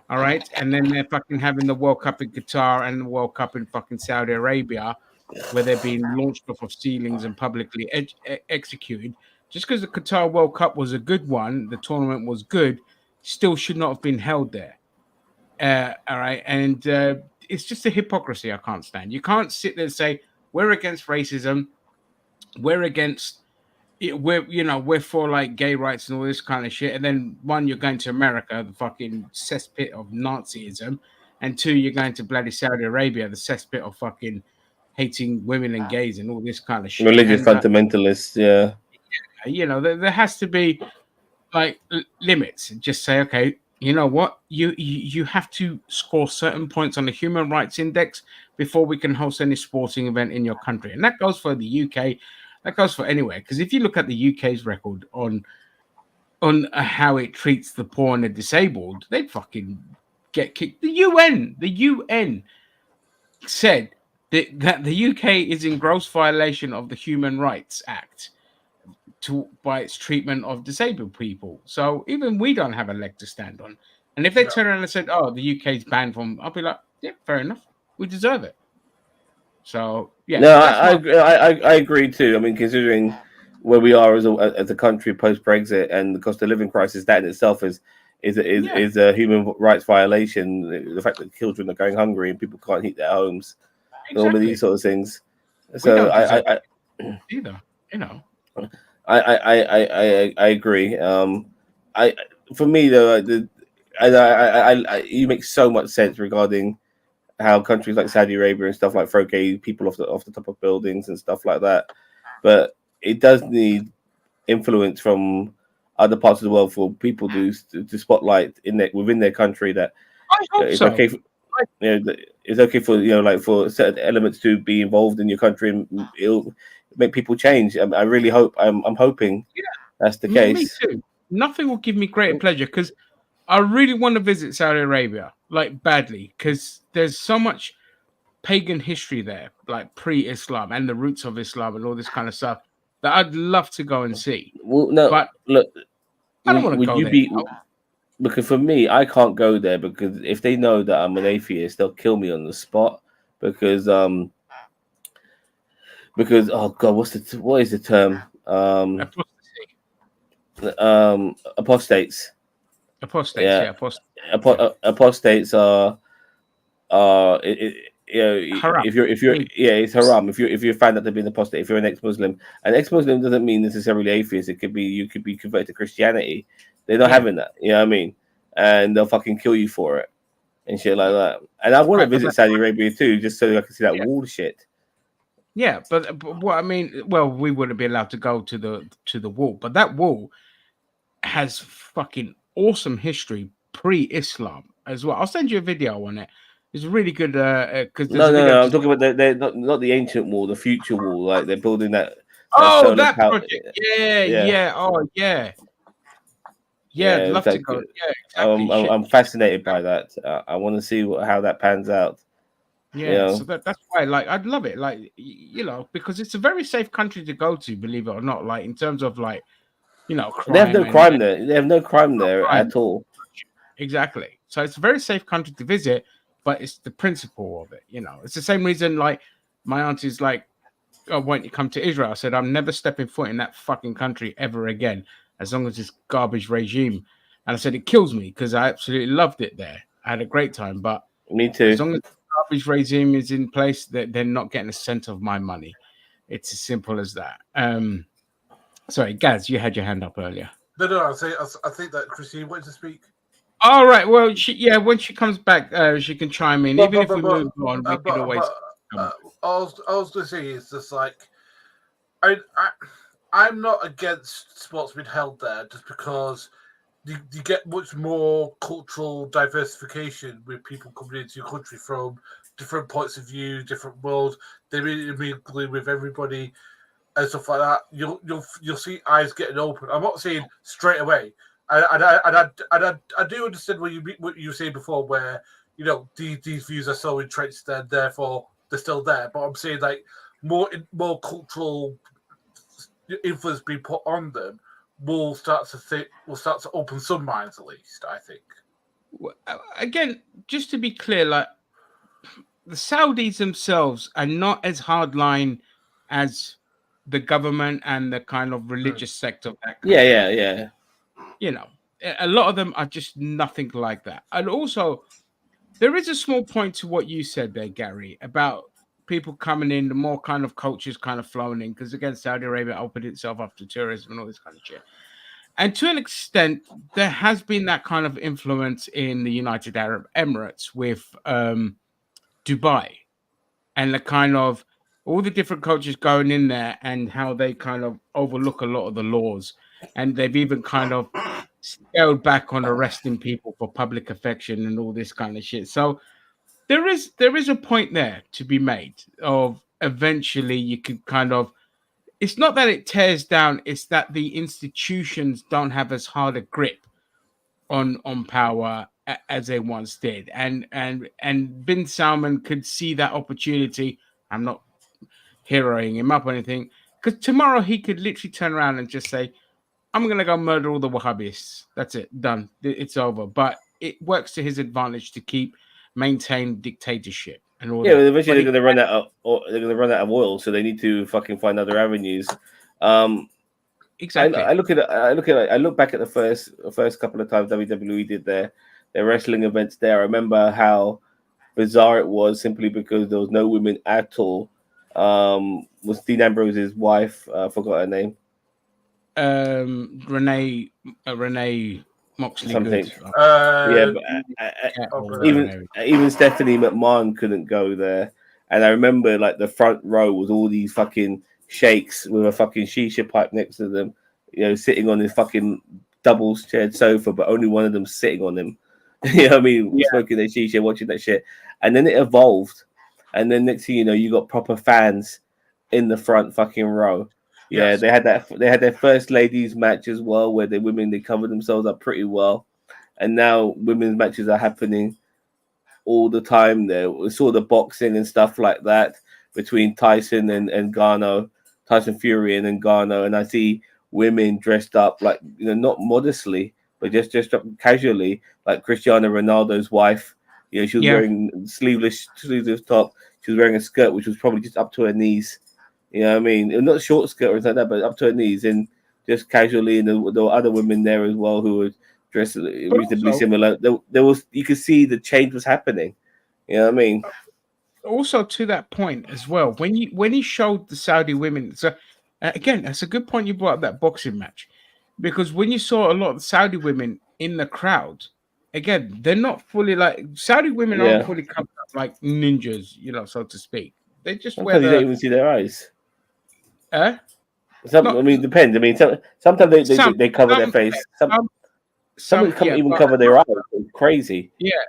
all right? And then they're fucking having the World Cup in Qatar and the World Cup in fucking Saudi Arabia, where they're being launched off of ceilings and publicly executed. Just because the Qatar World Cup was a good one, the tournament was good, still should not have been held there. All right? And it's just a hypocrisy I can't stand. You can't sit there and say, we're against racism, we're for like gay rights and all this kind of shit. And then one, you're going to America, the fucking cesspit of Nazism. And two, you're going to bloody Saudi Arabia, the cesspit of fucking hating women and gays and all this kind of shit. Religious fundamentalists, yeah. There has to be like limits. Just say, okay, you know what? You have to score certain points on the Human Rights Index before we can host any sporting event in your country. And that goes for the UK. That goes for anywhere. Because if you look at the UK's record on how it treats the poor and the disabled, they fucking get kicked. The UN said that the UK is in gross violation of the Human Rights Act. by its treatment of disabled people. So even we don't have a leg to stand on. And if they turn around and said, "Oh, the UK's banned from," I'll be like, "Yeah, fair enough. We deserve it." So yeah, No, that's I agree too. I mean, considering where we are as a country post Brexit and the cost of living crisis, that in itself is a human rights violation. The fact that children are going hungry and people can't heat their homes, and all of these sort of things. So I either, you know. I agree. For me though, you make so much sense regarding how countries like Saudi Arabia and stuff like throw gay people off the top of buildings and stuff like that. But it does need influence from other parts of the world for people to spotlight within their country that it's okay. It's okay for like for certain elements to be involved in your country, and it'll make people change. I really hope. I'm hoping that's the case. Me too. Nothing will give me greater pleasure because I really want to visit Saudi Arabia, like badly, because there's so much pagan history there, like pre-Islam and the roots of Islam and all this kind of stuff that I'd love to go and see. Well, no, but look, I don't want to go there. Because for me, I can't go there because if they know that I'm an atheist, they'll kill me on the spot. Because oh god, what is the term? Apostates. Apostates, apostates are haram. if you're it's haram if you're found out to be an apostate, if you're an ex-Muslim. And ex-Muslim doesn't mean necessarily atheist. It could be you could be converted to Christianity. They're not having that, you know what I mean? And they'll fucking kill you for it and shit like that. And I want to visit Saudi Arabia too, just so I can see that wall shit. Yeah, but what I mean, well, we wouldn't be allowed to go to the wall, but that wall has fucking awesome history pre-Islam as well. I'll send you a video on it. It's really good because no, I'm talking about not the ancient wall, the future wall. Like they're building that. That project. Yeah. Oh, yeah. Yeah, I'd love to go. Yeah, exactly. I'm fascinated by that. I want to see how that pans out. Yeah, so that's why, like, I'd love it, like, because it's a very safe country to go to, believe it or not. Like, in terms of, like, crime. They have no crime there. They have no crime there at all. Exactly. So it's a very safe country to visit, but it's the principle of it. It's the same reason, like, my auntie's like, "Oh, why don't you come to Israel?" I said, "I'm never stepping foot in that fucking country ever again, as long as this garbage regime." And I said, "It kills me because I absolutely loved it there. I had a great time, but me too. As long as the garbage regime is in place, that they're not getting a cent of my money. It's as simple as that." Sorry, Gaz, you had your hand up earlier. No. I think that Christine wanted to speak. All right. Well, when she comes back, she can chime in. Even if we move on, we can always. All I was going to say is just like, I'm not against sports being held there just because you get much more cultural diversification with people coming into your country from different points of view, different worlds. They really mingle with everybody and stuff like that. You'll see eyes getting open. I'm not saying straight away. I do understand what you were saying before, where these views are so entrenched and therefore they're still there. But I'm saying like more cultural influence being put on them will start to open some minds, at least, I think. Again, just to be clear, like the Saudis themselves are not as hardline as the government and the kind of religious sect of that country. Yeah. A lot of them are just nothing like that. And also, there is a small point to what you said there, Gary, about people coming in, the more kind of cultures kind of flowing in, because again, Saudi Arabia opened itself up to tourism and all this kind of shit. And to an extent, there has been that kind of influence in the United Arab Emirates with Dubai and the kind of all the different cultures going in there and how they kind of overlook a lot of the laws. And they've even kind of scaled back on arresting people for public affection and all this kind of shit. So there is a point there to be made of eventually you could kind of, it's not that it tears down, it's that the institutions don't have as hard a grip on power as they once did. And bin Salman could see that opportunity. I'm not heroing him up or anything. Because tomorrow he could literally turn around and just say, I'm going to go murder all the Wahhabists. That's it. Done. It's over. But it works to his advantage to maintain dictatorship and all Yeah, that. but eventually But they're going to run out of, they're going to run out of oil, so they need to fucking find other avenues. Exactly. I look back at the first couple of times WWE did their wrestling events there. I remember how bizarre it was simply because there was no women at all. Was Dean Ambrose's wife? I forgot her name. Renee Moxley. Something. Good. Yeah, but even Stephanie McMahon couldn't go there. And I remember like the front row was all these fucking sheikhs with a fucking shisha pipe next to them, sitting on this fucking double chaired sofa, but only one of them sitting on them. You know what I mean? Smoking their shisha, watching that shit. And then it evolved. And then next thing you know, you got proper fans in the front fucking row. Yeah, yes. They had their first ladies match as well, where the women they covered themselves up pretty well. And now women's matches are happening all the time there. We saw the boxing and stuff like that between Tyson and Garno, Tyson Fury and Garno, and I see women dressed up like, not modestly, but just dressed up casually, like Cristiano Ronaldo's wife. She was wearing sleeveless top. She was wearing a skirt which was probably just up to her knees. You know what I mean? Not a short skirt or anything like that, but up to her knees, and just casually. And there were other women there as well who were dressed reasonably similar. There was, you could see the change was happening. You know what I mean? Also, to that point as well, when he showed the Saudi women, so again, that's a good point you brought up, that boxing match, because when you saw a lot of the Saudi women in the crowd, again, they're not fully like Saudi women aren't fully covered up like ninjas, so to speak. They just sometimes you don't even see their eyes. I mean, depends. I mean, sometimes they cover their face. Some even cover their eyes. It's crazy. Yeah,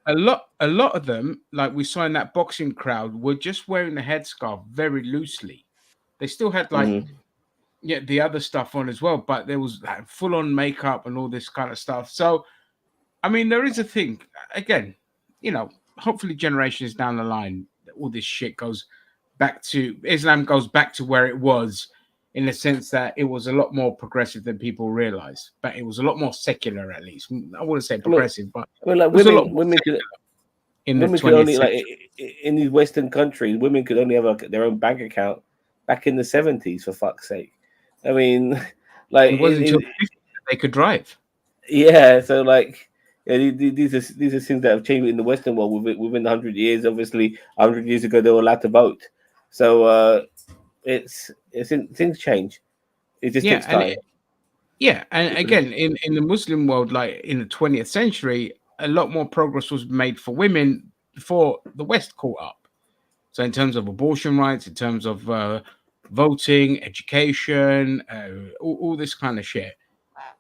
a lot of them, like we saw in that boxing crowd, were just wearing the headscarf very loosely. They still had the other stuff on as well, but there was like full on makeup and all this kind of stuff. So, I mean, there is a thing. Again, hopefully generations down the line, all this shit Islam goes back to where it was, in the sense that it was a lot more progressive than people realize, but it was a lot more secular, at least. I wouldn't say progressive, but like women could only, like in these Western countries, women could only have their own bank account back in the 70s, for fuck's sake. I mean, like it wasn't until they could drive. Yeah, so like. Yeah, these are things that have changed in the Western world within 100 years. Obviously, 100 years ago they were allowed to vote, so things change. It just takes time. And again, in the Muslim world, like in the 20th century, a lot more progress was made for women before the West caught up. So in terms of abortion rights, in terms of voting, education, all this kind of shit,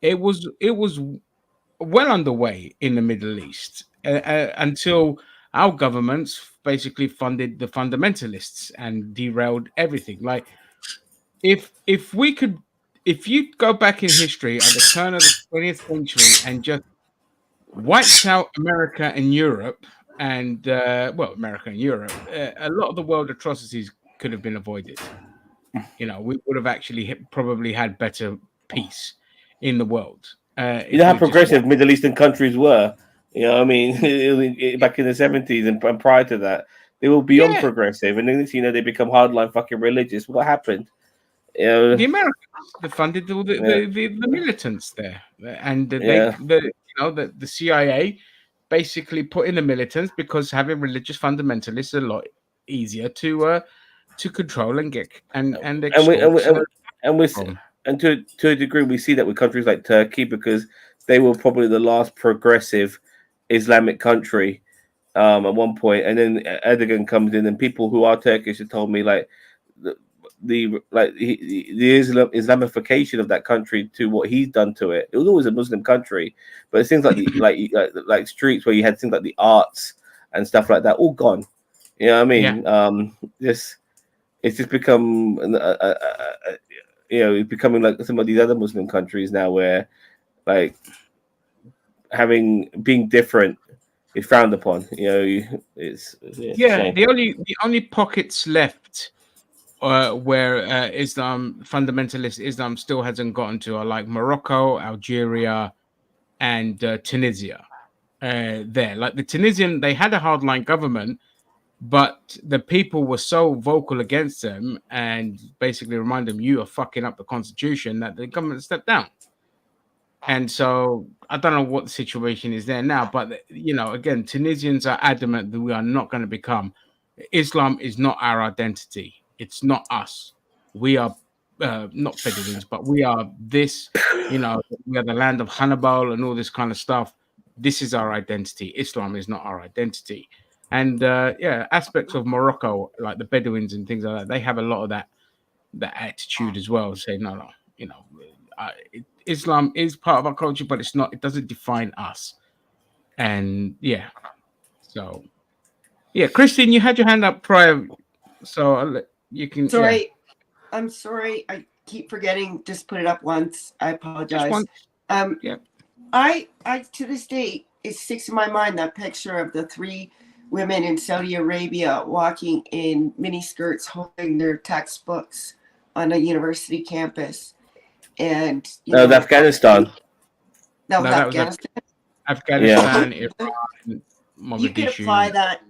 it was well underway in the Middle East until our governments basically funded the fundamentalists and derailed everything. Like, if you go back in history at the turn of the 20th century and just wiped out America and Europe, and America and Europe, a lot of the world atrocities could have been avoided. We would have actually probably had better peace in the world. You know how progressive Middle Eastern countries were. You know what I mean? Back in the 70s and prior to that, they were beyond progressive, and then they become hardline fucking religious. What happened? The Americans, they funded all the militants there, and the CIA basically put in the militants because having religious fundamentalists is a lot easier to control and get and to a degree, we see that with countries like Turkey, because they were probably the last progressive Islamic country at one point, and then Erdogan comes in, and people who are Turkish have told me like the Islamification of that country to what he's done to it. It was always a Muslim country, but it seems like like streets where you had things like the arts and stuff like that all gone. You know what I mean? Yeah. It's just become it's becoming like some of these other Muslim countries now, where like being different is frowned upon. The only pockets left where fundamentalist Islam still hasn't gotten to are like Morocco, Algeria, and Tunisia. There, like the Tunisian, they had a hardline government, but the people were so vocal against them and basically remind them, you are fucking up the constitution, that the government stepped down. And so I don't know what the situation is there now, but again, Tunisians are adamant that we are not going to become. Islam is not our identity. It's not us. We are not Bedouins, but we are this. We are the land of Hannibal and all this kind of stuff. This is our identity. Islam is not our identity. And aspects of Morocco, like the Bedouins and things like that, they have a lot of that attitude as well. Say no, Islam is part of our culture, but it's not. It doesn't define us. And Christine, you had your hand up prior, so you can. Sorry, I'm sorry. I keep forgetting. Just put it up once. I apologize. I to this day it sticks in my mind that picture of the 3 women in Saudi Arabia walking in miniskirts, holding their textbooks on a university campus. And Afghanistan. That was Afghanistan. Afghanistan, Yeah. Iran, You could apply that.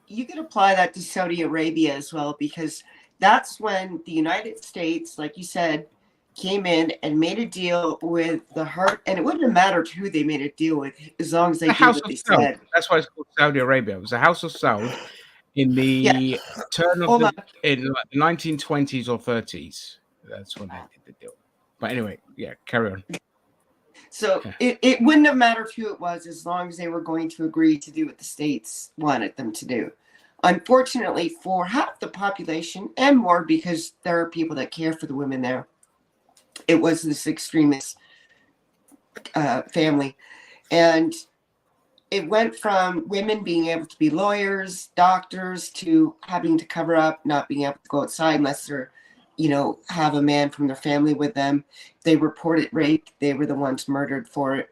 You could apply that to Saudi Arabia as well, because that's when the United States, like you said, came in and made a deal with the heart, and it wouldn't have mattered who they made a deal with, as long as they did what they said. That's why it's called Saudi Arabia. It was a House of Saud in the turn of in like the 1920s or 30s. That's when they did the deal. But anyway, carry on. So it wouldn't have mattered who it was, as long as they were going to agree to do what the states wanted them to do. Unfortunately, for half the population and more, because there are people that care for the women there, it was this extremist family. And it went from women being able to be lawyers, doctors, to having to cover up, not being able to go outside unless they're, have a man from their family with them. They reported rape. They were the ones murdered for it.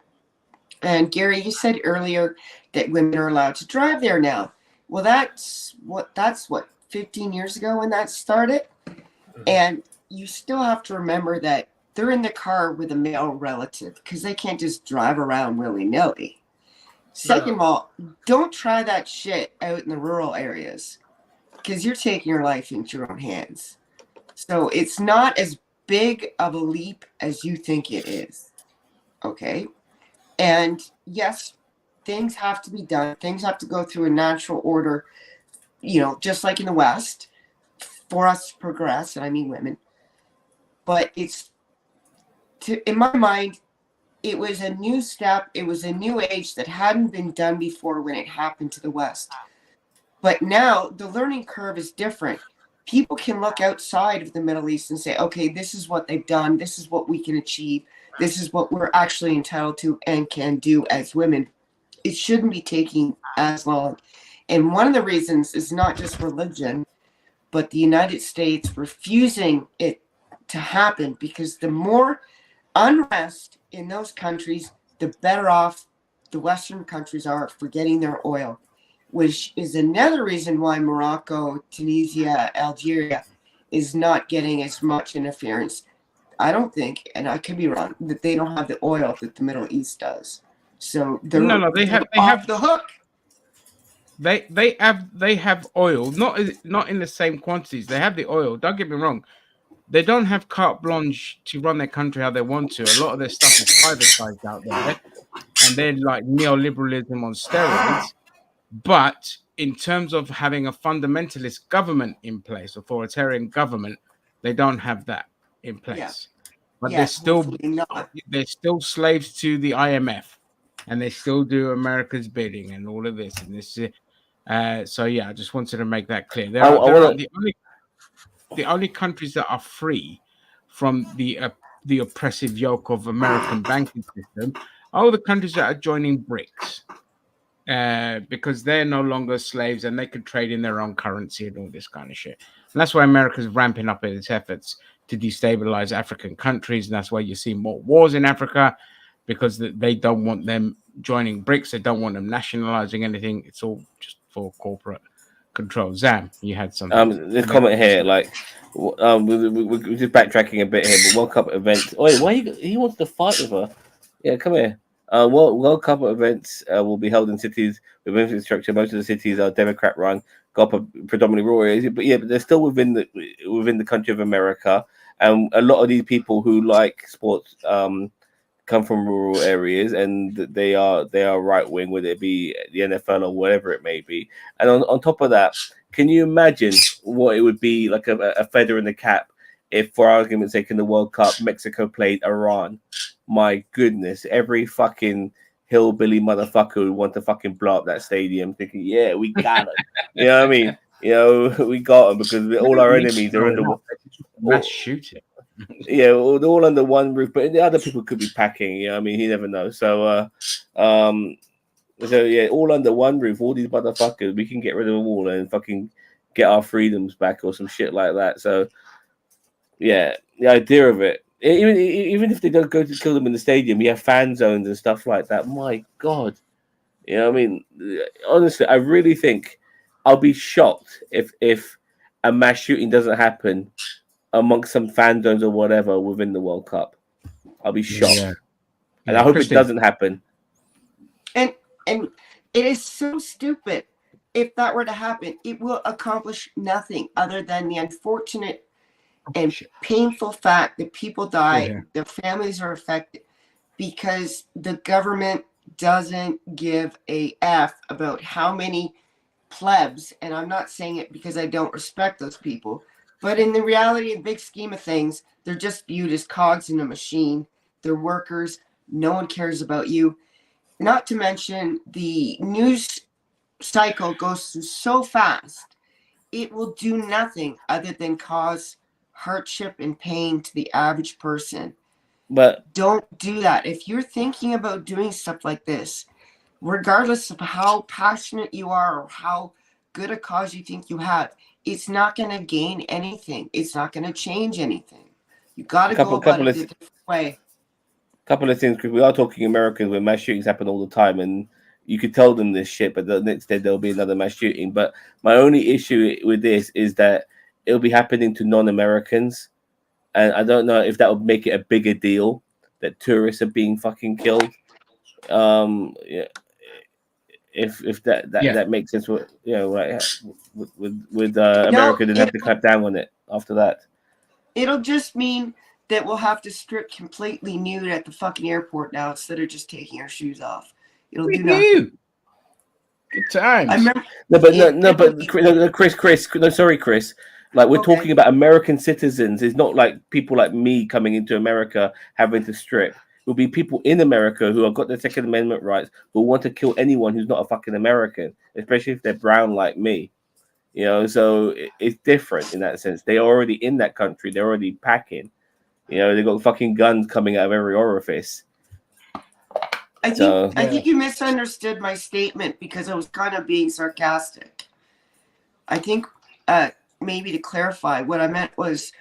And Gary, you said earlier that women are allowed to drive there now. Well, that's what 15 years ago when that started. And you still have to remember that they're in the car with a male relative, because they can't just drive around willy-nilly. Second of all, don't try that shit out in the rural areas, because you're taking your life into your own hands. So it's not as big of a leap as you think it is. Okay? And yes, things have to be done. Things have to go through a natural order, just like in the West, for us to progress, and I mean women. But in my mind, it was a new step. It was a new age that hadn't been done before when it happened to the West. But now the learning curve is different. People can look outside of the Middle East and say, okay, this is what they've done. This is what we can achieve. This is what we're actually entitled to and can do as women. It shouldn't be taking as long. And one of the reasons is not just religion, but the United States refusing it to happen, because the more unrest in those countries, the better off the Western countries are for getting their oil, which is another reason why Morocco, Tunisia, Algeria is not getting as much interference. I don't think, and I could be wrong, that they don't have the oil that the Middle East does. So they have the hook. They have oil, not in the same quantities. They have the oil. Don't get me wrong. They don't have carte blanche to run their country how they want to. A lot of their stuff is privatized out there, and they're like neoliberalism on steroids. But in terms of having a fundamentalist government in place, authoritarian government, they don't have that in place. Yeah. But they're still slaves to the IMF, and they still do America's bidding and all of this and this. So yeah, I just wanted to make that clear. The only countries that are free from the oppressive yoke of American banking system are the countries that are joining BRICS. Because they're no longer slaves and they can trade in their own currency and all this kind of shit. And that's why America's ramping up its efforts to destabilize African countries. And that's why you see more wars in Africa, because they don't want them joining BRICS. They don't want them nationalizing anything. It's all just for corporate control. Zam, you had something. This comment here, like, we're just backtracking a bit here, but World Cup events. Wait, why he wants to fight with her? Yeah, come here. World Cup events will be held in cities with infrastructure. Most of the cities are Democrat run, got predominantly rural areas, but they're still within the country of America. And a lot of these people who like sports come from rural areas, and they are right wing, whether it be the NFL or whatever it may be. And on top of that, can you imagine what it would be like a feather in the cap if, for argument's sake, in the World Cup, Mexico played Iran? My goodness, every fucking hillbilly motherfucker would want to fucking blow up that stadium, thinking, yeah, we got it. You know what I mean? You know, we got them because all our enemies are under mass shooting. Yeah, they're all under one roof, but the other people could be packing. You know, I mean, you never know. So, yeah, all under one roof, all these motherfuckers, we can get rid of them all and fucking get our freedoms back or some shit like that. So, yeah, the idea of it, even if they don't go to kill them in the stadium, we have fan zones and stuff like that. My God, you know, what I mean, honestly, I really think I'll be shocked if a mass shooting doesn't happen amongst some fan zones or whatever within the World Cup. I'll be shocked, and I hope it doesn't happen. And it is so stupid. If that were to happen, it will accomplish nothing other than the unfortunate and painful fact that people die, their families are affected, because the government doesn't give a F about how many plebs, and I'm not saying it because I don't respect those people, but in the reality and big scheme of things, they're just viewed as cogs in a machine. They're workers. No one cares about you. Not to mention the news cycle goes through so fast, it will do nothing other than cause hardship and pain to the average person. But don't do that. If you're thinking about doing stuff like this, regardless of how passionate you are or how good a cause you think you have, it's not going to gain anything. It's not going to change anything. You got to go about it a different way. Couple of things, because we are talking Americans where mass shootings happen all the time, and you could tell them this shit, but the next day there'll be another mass shooting. But my only issue with this is that it'll be happening to non-Americans, and I don't know if that would make it a bigger deal that tourists are being fucking killed. Yeah. If that makes sense, with America, then have to clap down on it after that. It'll just mean that we'll have to strip completely nude at the fucking airport now instead of just taking our shoes off. It'll do nothing. Good times. I remember. Chris. No, sorry, Chris. Like, we're talking about American citizens. It's not like people like me coming into America having to strip. Will be people in America who have got their Second Amendment rights who want to kill anyone who's not a fucking American, especially if they're brown like me. You know, so it's different in that sense. They're already in that country. They're already packing. You know, they've got fucking guns coming out of every orifice. I think you misunderstood my statement because I was kind of being sarcastic. I think maybe to clarify, what I meant was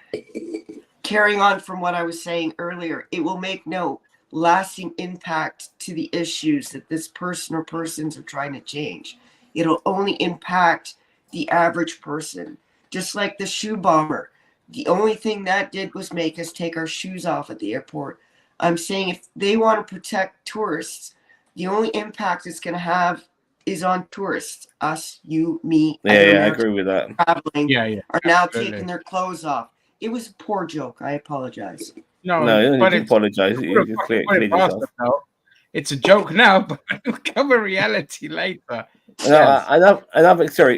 carrying on from what I was saying earlier. It will make no lasting impact to the issues that this person or persons are trying to change. It'll only impact the average person. Just like the shoe bomber. The only thing that did was make us take our shoes off at the airport. I'm saying if they want to protect tourists, the only impact it's going to have is on tourists. Us, you, me. Yeah, I agree with that. Traveling are now taking their clothes off. It was a poor joke. I apologize. No, you don't need to apologize. You just clear yourself. It's a joke now, but we'll cover reality later. Sorry,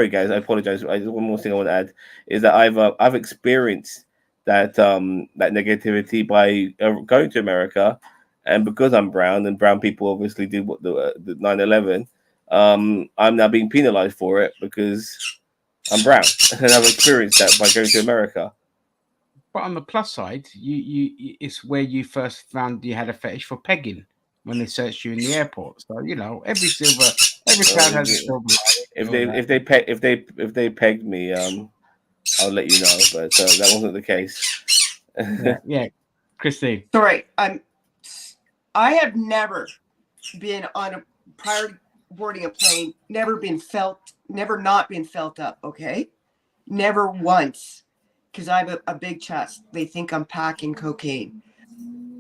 guys. I apologize. One more thing I want to add is that I've experienced that negativity by going to America, and because I'm brown and brown people obviously did what the 9/11. I'm now being penalized for it because I'm brown, and I've experienced that by going to America. But on the plus side, it's where you first found you had a fetish for pegging when they searched you in the airport. So you know, every cloud has a silver lining. If they pegged me, I'll let you know. But that wasn't the case. yeah, Christine. Sorry, I have never been on a prior boarding a plane, never not been felt up, okay? Never once. Because I have a big chest. They think I'm packing cocaine.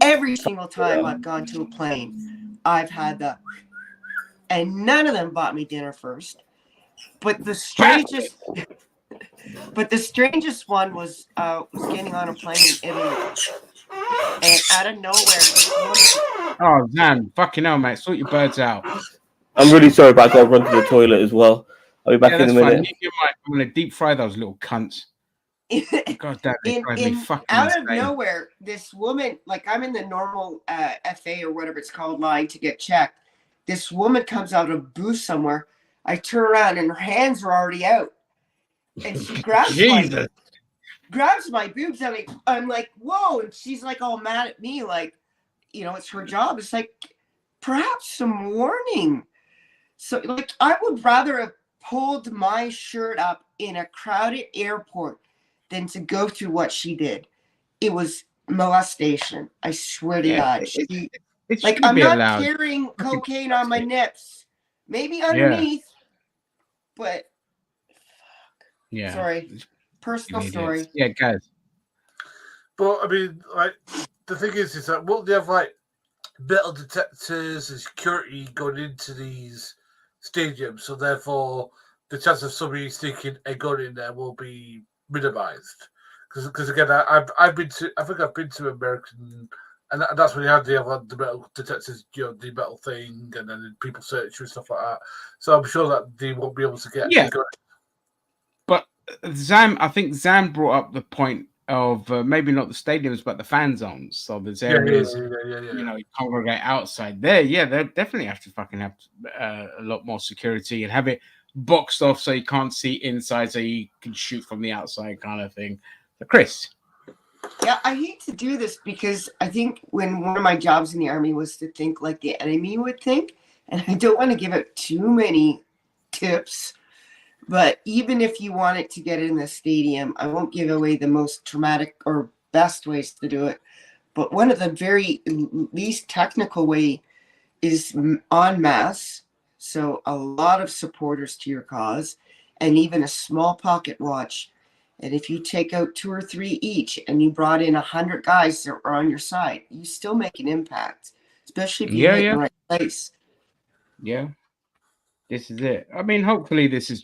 Every single time I've gone to a plane, I've had the, and none of them bought me dinner first. But the strangest one was getting on a plane in Italy. And out of nowhere, oh man, fucking hell, mate, sort your birds out. I'm really sorry, but I gotta run to the toilet as well. I'll be back in a minute. Fine. I'm gonna deep fry those little cunts. God damn, it drives me fucking out insane. of nowhere, this woman, like I'm in the normal FA or whatever it's called line to get checked. This woman comes out of a booth somewhere. I turn around and her hands are already out, and she grabs my boobs. And I'm like, whoa! And she's like all mad at me, like, you know, it's her job. It's like, perhaps some warning. So, like, I would rather have pulled my shirt up in a crowded airport than to go through what she did. It was molestation. I swear to God. Like, I'm not carrying cocaine on my nips. Maybe underneath, but yeah. Sorry. Personal story. Yeah, guys. But I mean, like, the thing is that won't they have like metal detectors and security going into these stadiums? So therefore, the chance of somebody sneaking a gun in there will be minimized. Because again, I've been to American, and that's when they have the metal detectors, you know, the metal thing, and then people search and stuff like that. So I'm sure that they won't be able to get. Yeah. But I think Zam brought up the point of maybe not the stadiums, but the fan zones. So there's areas, you know, you congregate outside there. Yeah, they definitely have to fucking have a lot more security and have it boxed off so you can't see inside, so you can shoot from the outside, kind of thing. So Chris. Yeah, I hate to do this because I think when one of my jobs in the army was to think like the enemy would think, and I don't want to give it too many tips. But even if you wanted to get in the stadium, I won't give away the most traumatic or best ways to do it. But one of the very least technical way is en masse. So a lot of supporters to your cause, and even a small pocket watch. And if you take out 2 or 3 each and you brought in 100 guys that are on your side, you still make an impact, especially if you hit the right place. Yeah. This is it. I mean, hopefully this is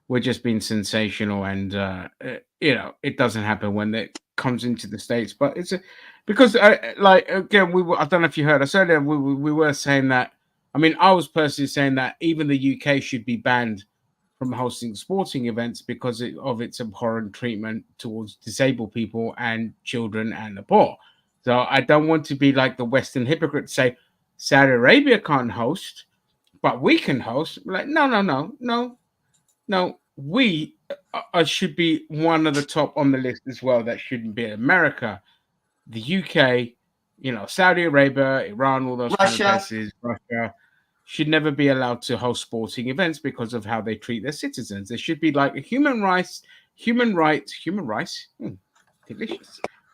we're just being sensational, and you know, it doesn't happen when it comes into the States. But it's because like again, I don't know if you heard us earlier. We were saying that. I mean, I was personally saying that even the UK should be banned from hosting sporting events because of its abhorrent treatment towards disabled people and children and the poor. So I don't want to be like the Western hypocrite, say Saudi Arabia can't host, but we can host. Like, no. We should be one of the top on the list as well. That shouldn't be America, the UK, you know, Saudi Arabia, Iran, all those kind of places, Russia, should never be allowed to host sporting events because of how they treat their citizens. There should be like a human rights, delicious,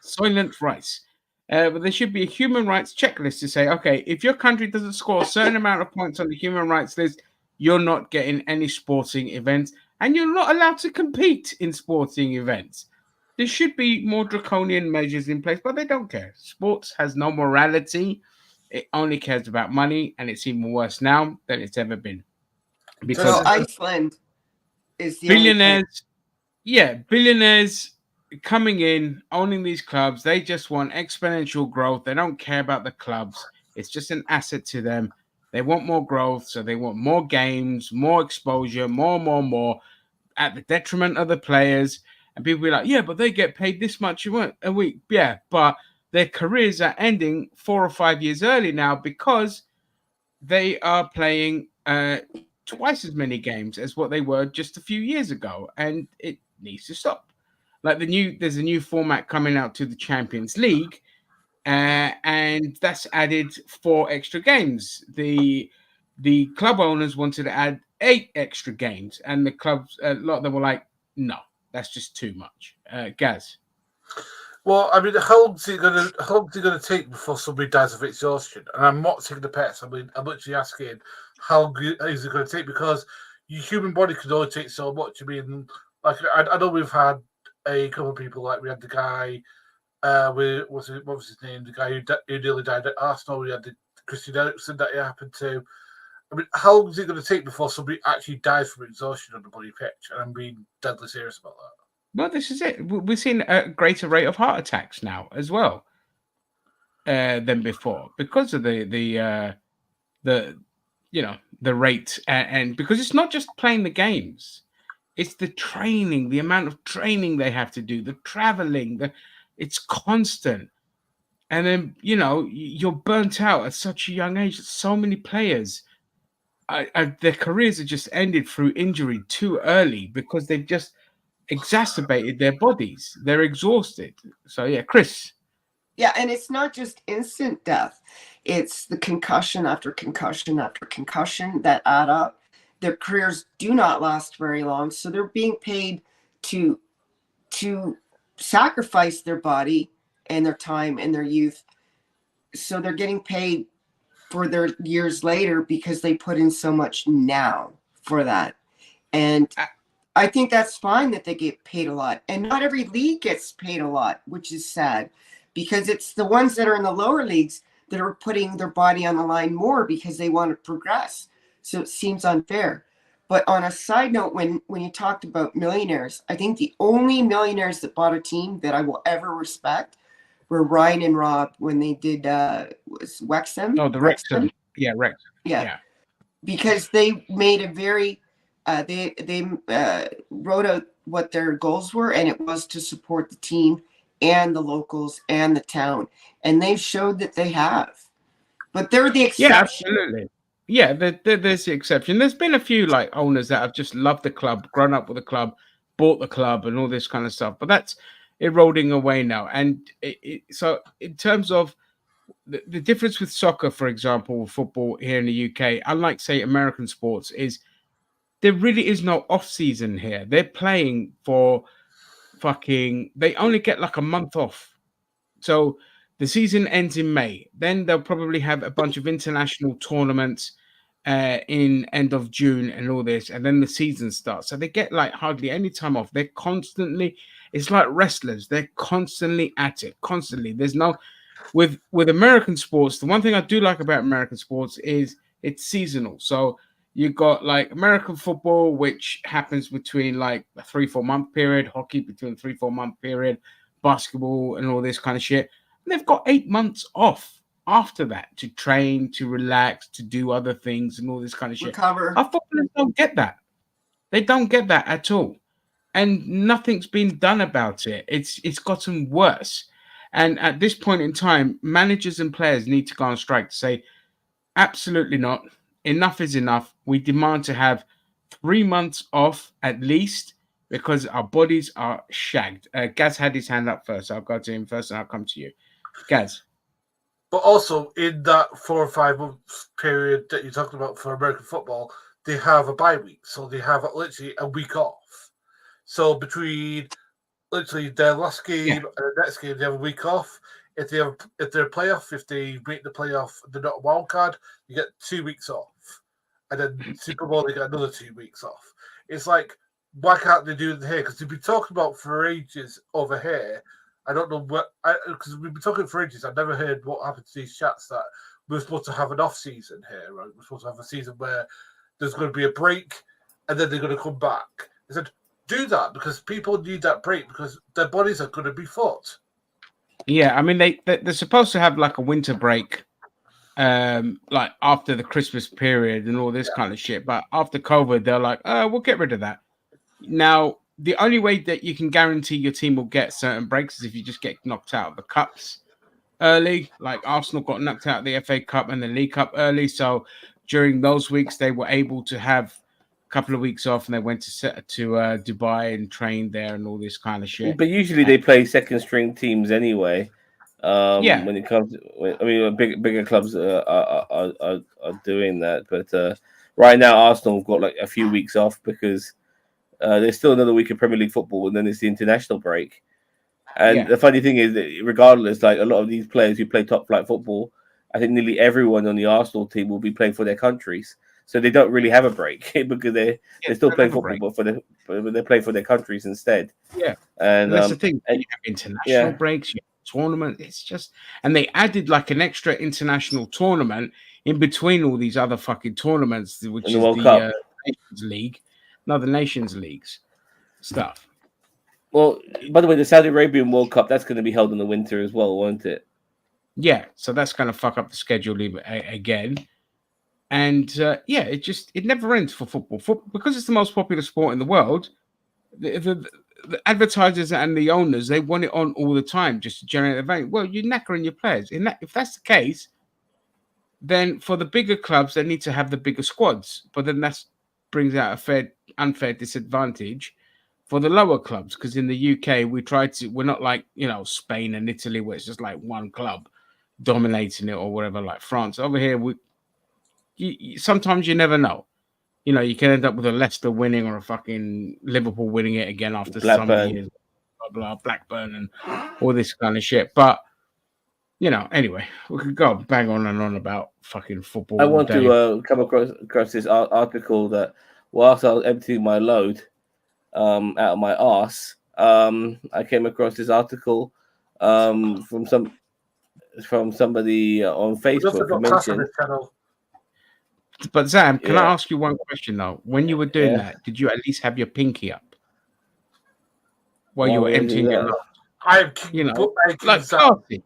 soylent rice. But there should be a human rights checklist to say, okay, if your country doesn't score a certain amount of points on the human rights list, you're not getting any sporting events, and you're not allowed to compete in sporting events. There should be more draconian measures in place, but they don't care. Sports has no morality. It only cares about money, and it's even worse now than it's ever been. Because so Iceland is the billionaires. Billionaires coming in, owning these clubs. They just want exponential growth. They don't care about the clubs. It's just an asset to them. They want more growth, so they want more games, more exposure, more, at the detriment of the players. And people be like, yeah, but they get paid this much a week. Yeah, but their careers are ending 4 or 5 years early now because they are playing twice as many games as what they were just a few years ago, and it needs to stop. Like there's a new format coming out to the Champions League, and that's added 4 extra games. The club owners wanted to add 8 extra games, and the clubs, a lot of them were like, no, that's just too much. Gaz. Well, I mean, how long is it going to take before somebody dies of exhaustion? And I'm not taking the piss. I mean, I'm actually asking, how good is it going to take? Because your human body can only take so much. I mean, like I know we've had a couple of people, like we had the guy, what was his name? The guy who nearly died at Arsenal. We had the Christian Eriksen that it happened to. I mean, how long is it going to take before somebody actually dies from exhaustion on the bloody pitch? And I'm being deadly serious about that. Well, this is it. We're seeing a greater rate of heart attacks now as well than before because of the the rate and because it's not just playing the games, it's the training, the amount of training they have to do, the traveling, it's constant. And then, you're burnt out at such a young age. So many players, their careers are just ended through injury too early because they've just exacerbated their bodies. They're exhausted. So, yeah, Chris. Yeah, and it's not just instant death. It's the concussion after concussion after concussion that add up. Their careers do not last very long, so they're being paid to sacrifice their body and their time and their youth. So they're getting paid for their years later because they put in so much now for that. And I think that's fine that they get paid a lot. And not every league gets paid a lot, which is sad, because it's the ones that are in the lower leagues that are putting their body on the line more because they want to progress. So it seems unfair. But on a side note, when you talked about millionaires, I think the only millionaires that bought a team that I will ever respect were Ryan and Rob when they did was Wrexham. Oh, the Wrexham. Yeah, Wrexham. Yeah. Because they made a very they wrote out what their goals were, and it was to support the team and the locals and the town, and they showed that they have. But they're the exception. Yeah, absolutely. Yeah, there's the exception. There's been a few like owners that have just loved the club, grown up with the club, bought the club, and all this kind of stuff. But that's eroding away now. And so, in terms of the difference with soccer, for example, football here in the UK, unlike say American sports, is there really is no off season here. They're playing for they only get like a month off. So the season ends in May. Then they'll probably have a bunch of international tournaments in end of June and all this, and then the season starts. So they get like hardly any time off. They're constantly, it's like wrestlers. They're constantly at it, constantly. There's no, with American sports, the one thing I do like about American sports is it's seasonal. So you got like American football, which happens between like a 3-4 month period, hockey between 3-4 month period, basketball and all this kind of shit. And they've got 8 months off after that to train, to relax, to do other things and all this kind of shit. Recover. Our footballers don't get that. They don't get that at all. And nothing's been done about it. It's gotten worse. And at this point in time, managers and players need to go on strike to say, absolutely not. Enough is enough. We demand to have 3 months off at least because our bodies are shagged. Gaz had his hand up first. I'll go to him first and I'll come to you. Gaz. But also in that 4 or 5 months period that you're talking about for American football, they have a bye week. So they have literally a week off. So between literally their last game and the next game, they have a week off. If they're a playoff, if they make the playoff, they're not a wild card, you get 2 weeks off. And then Super Bowl, they get another 2 weeks off. It's like, why can't they do it here? Because they've been talking about for ages over here. I don't know what, because we've been talking for ages. I've never heard what happened to these chats that we're supposed to have an off season here, right? We're supposed to have a season where there's going to be a break and then they're going to come back. I said, do that because people need that break because their bodies are going to be fucked. Yeah, I mean they're supposed to have like a winter break, like after the Christmas period and all this kind of shit. But after COVID, they're like, we'll get rid of that. Now, the only way that you can guarantee your team will get certain breaks is if you just get knocked out of the cups early. Like Arsenal got knocked out of the FA Cup and the League Cup early, so during those weeks they were able to have couple of weeks off and they went to Dubai and trained there and all this kind of shit. But usually they play second string teams anyway. When it comes to, bigger clubs are doing that. But right now Arsenal have got like a few weeks off because there's still another week of Premier League football and then it's the international break. And the funny thing is that regardless, like a lot of these players who play top flight football, I think nearly everyone on the Arsenal team will be playing for their countries. so they don't really have a break because they're still playing football, but they play for their countries instead. Yeah, and that's the thing. and, You have international breaks, you have tournament. It's just, and they added like an extra international tournament in between all these other fucking tournaments, which is the Nations League, no, the Nations Leagues stuff. Well, by the way, the Saudi Arabian World Cup, that's going to be held in the winter as well, won't it? Yeah, so that's going to fuck up the schedule again. And yeah, it never ends for football. Because it's the most popular sport in the world, the advertisers and the owners, they want it on all the time just to generate the value. Well, you're knackering your players. If that's the case, then for the bigger clubs, they need to have the bigger squads. But then that brings out a unfair disadvantage for the lower clubs, because in the UK we're not like, you know, Spain and Italy where it's just like one club dominating it or whatever, like France. Over here, sometimes you never know. You know, you can end up with a Leicester winning or a fucking Liverpool winning it again after some years, blah, blah, Blackburn and all this kind of shit. But you know, anyway, we could go bang on and on about fucking football. I want to come across this article that whilst I was emptying my load out of my arse, I came across this article from somebody on Facebook mentioned. But Zam, can I ask you one question though? When you were doing that, did you at least have your pinky up while you were emptying your load? You know, like classy,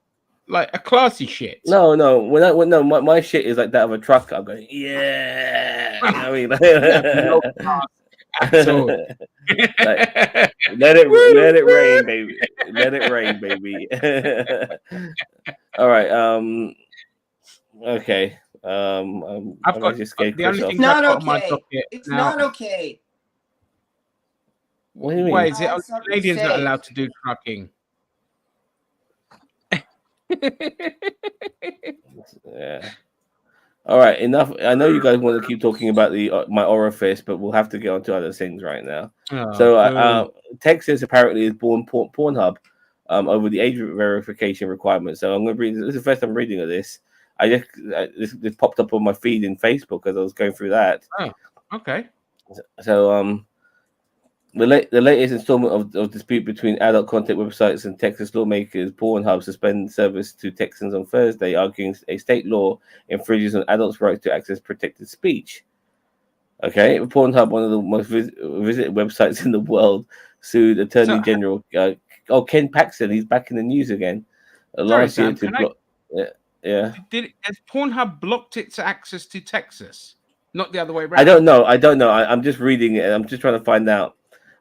like a classy shit. No. My shit is like that of a trucker. I'm going, yeah. You know what I mean? Like, let it rain, baby. Let it rain, baby. All right. Okay. I've got just the only thing. It's not okay. It's not okay. What do you mean? Why is it Canadians not allowed to do trucking? Yeah. All right, enough. I know you guys want to keep talking about my orifice, but we'll have to get on to other things right now. Texas apparently has banned Pornhub over the age verification requirement. So I'm going to read. This is the first time reading of this. This popped up on my feed in Facebook as I was going through that. Oh, okay. So the latest installment of dispute between adult content websites and Texas lawmakers, Pornhub suspended service to Texans on Thursday, arguing a state law infringes on adults' right to access protected speech. Okay, Pornhub, one of the most visited websites in the world, sued Attorney General Ken Paxton. He's back in the news again. Last year to block. Yeah. Has Pornhub blocked its access to Texas? Not the other way around. I don't know. I'm just reading it. I'm just trying to find out.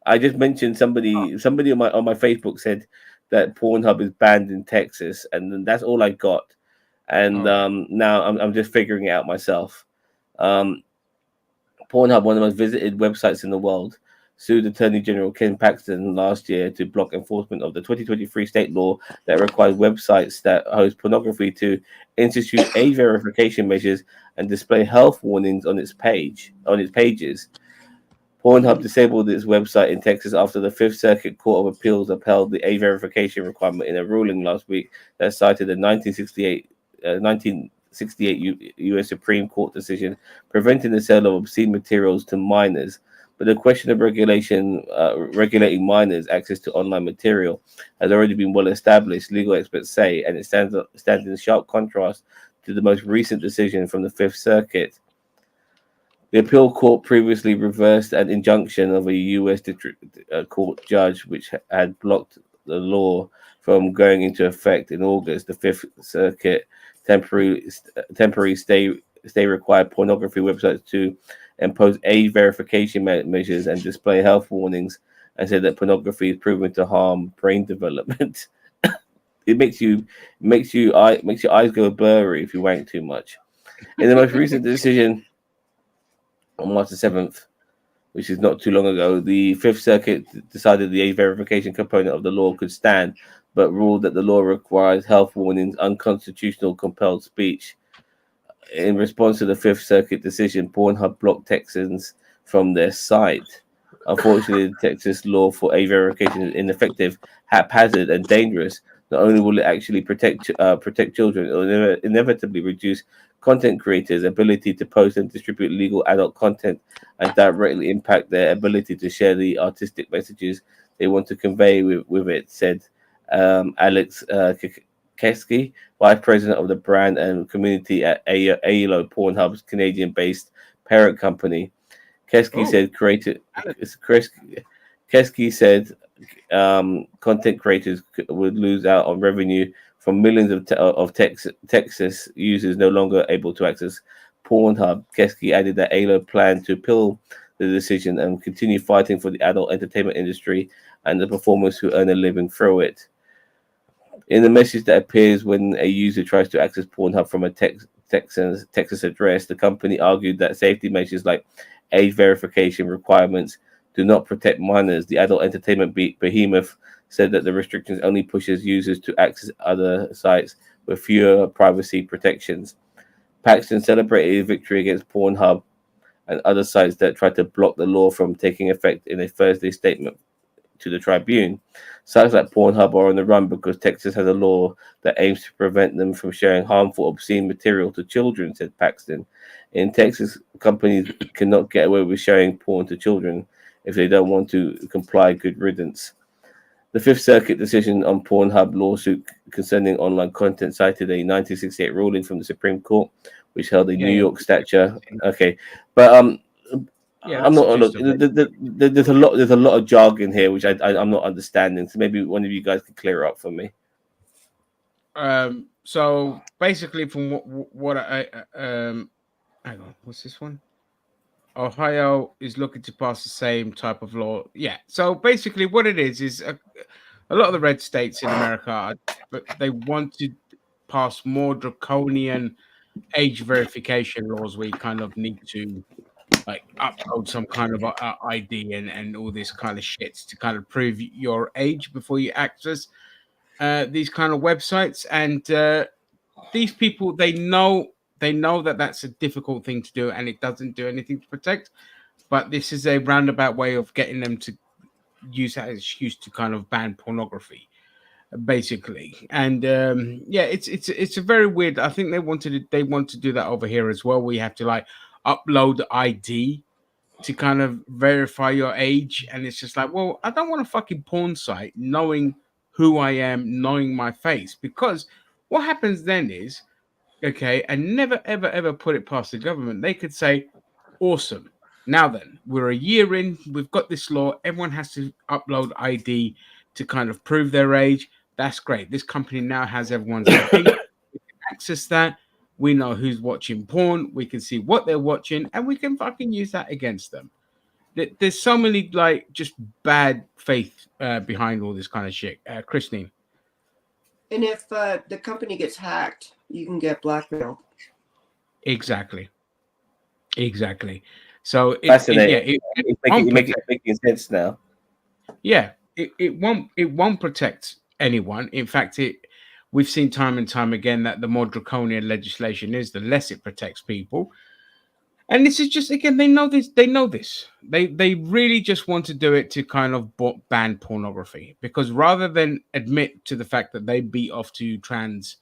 I just mentioned somebody on my Facebook said that Pornhub is banned in Texas, and that's all I got. And now I'm just figuring it out myself. Pornhub, one of the most visited websites in the world, sued Attorney General Ken Paxton last year to block enforcement of the 2023 state law that requires websites that host pornography to institute age verification measures and display health warnings on its pages. Pornhub disabled its website in Texas after the Fifth Circuit Court of Appeals upheld the age verification requirement in a ruling last week that cited the 1968 U.S. Supreme Court decision preventing the sale of obscene materials to minors. But the question of regulating minors' access to online material has already been well established, legal experts say, and it stands in sharp contrast to the most recent decision from the Fifth Circuit. The appeal court previously reversed an injunction of a U.S. district court judge which had blocked the law from going into effect in August. The Fifth Circuit temporary stay required pornography websites to impose age verification measures and display health warnings, and said that pornography is proven to harm brain development. It makes your eyes go blurry if you wank too much. In the most recent decision on March the 7th, which is not too long ago, the Fifth Circuit decided the age verification component of the law could stand, but ruled that the law requires health warnings unconstitutional compelled speech. In response to the Fifth Circuit decision, Pornhub blocked Texans from their site. Unfortunately, the Texas law for age verification is ineffective, haphazard, and dangerous. Not only will it actually protect children, it will inevitably reduce content creators' ability to post and distribute legal adult content and directly impact their ability to share the artistic messages they want to convey with it, said Alex Keski, Vice President of the Brand and Community at AELO, Pornhub's Canadian-based parent company. Keski said content creators would lose out on revenue from millions of Texas users no longer able to access Pornhub. Keski added that AELO planned to appeal the decision and continue fighting for the adult entertainment industry and the performers who earn a living through it. In the message that appears when a user tries to access Pornhub from a Texas address, the company argued that safety measures like age verification requirements do not protect minors. The adult entertainment behemoth said that the restrictions only pushes users to access other sites with fewer privacy protections. Paxton celebrated a victory against Pornhub and other sites that tried to block the law from taking effect in a Thursday statement to the Tribune. Sites like Pornhub are on the run because Texas has a law that aims to prevent them from sharing harmful, obscene material to children, said Paxton. In Texas, companies cannot get away with sharing porn to children if they don't want to comply. Good riddance. The Fifth Circuit decision on Pornhub lawsuit concerning online content cited a 1968 ruling from the Supreme Court, which held a New York statute. Okay, but I'm not. Look, there's a lot of jargon here which I'm not understanding. So maybe one of you guys could clear it up for me. So basically, from what I hang on, what's this one? Ohio is looking to pass the same type of law. Yeah. So basically, what it is a lot of the red states in America, but they want to pass more draconian age verification laws where you kind of need to like upload some kind of ID and all this kind of shit to kind of prove your age before you access these kind of websites. And these people, they know that that's a difficult thing to do and it doesn't do anything to protect. But this is a roundabout way of getting them to use that as excuse to kind of ban pornography, basically. And it's a very weird. I think they want to do that over here as well. We have to like upload ID to kind of verify your age, and it's just like, well, I don't want a fucking porn site knowing who I am, knowing my face, because what happens then is, okay, and never ever ever put it past the government. They could say, awesome, now then, we're a year in, we've got this law, everyone has to upload ID to kind of prove their age. That's great. This company now has everyone's ID. We can access that. We know who's watching porn. We can see what they're watching, and we can fucking use that against them. There's so many like just bad faith behind all this kind of shit. Christine. And if the company gets hacked, you can get blackmailed. Exactly. So fascinating. It's making sense now. Yeah, it won't protect anyone. In fact, we've seen time and time again that the more draconian legislation is, the less it protects people. And this is just, again, they know this. They really just want to do it to kind of ban pornography, because rather than admit to the fact that they beat off to trans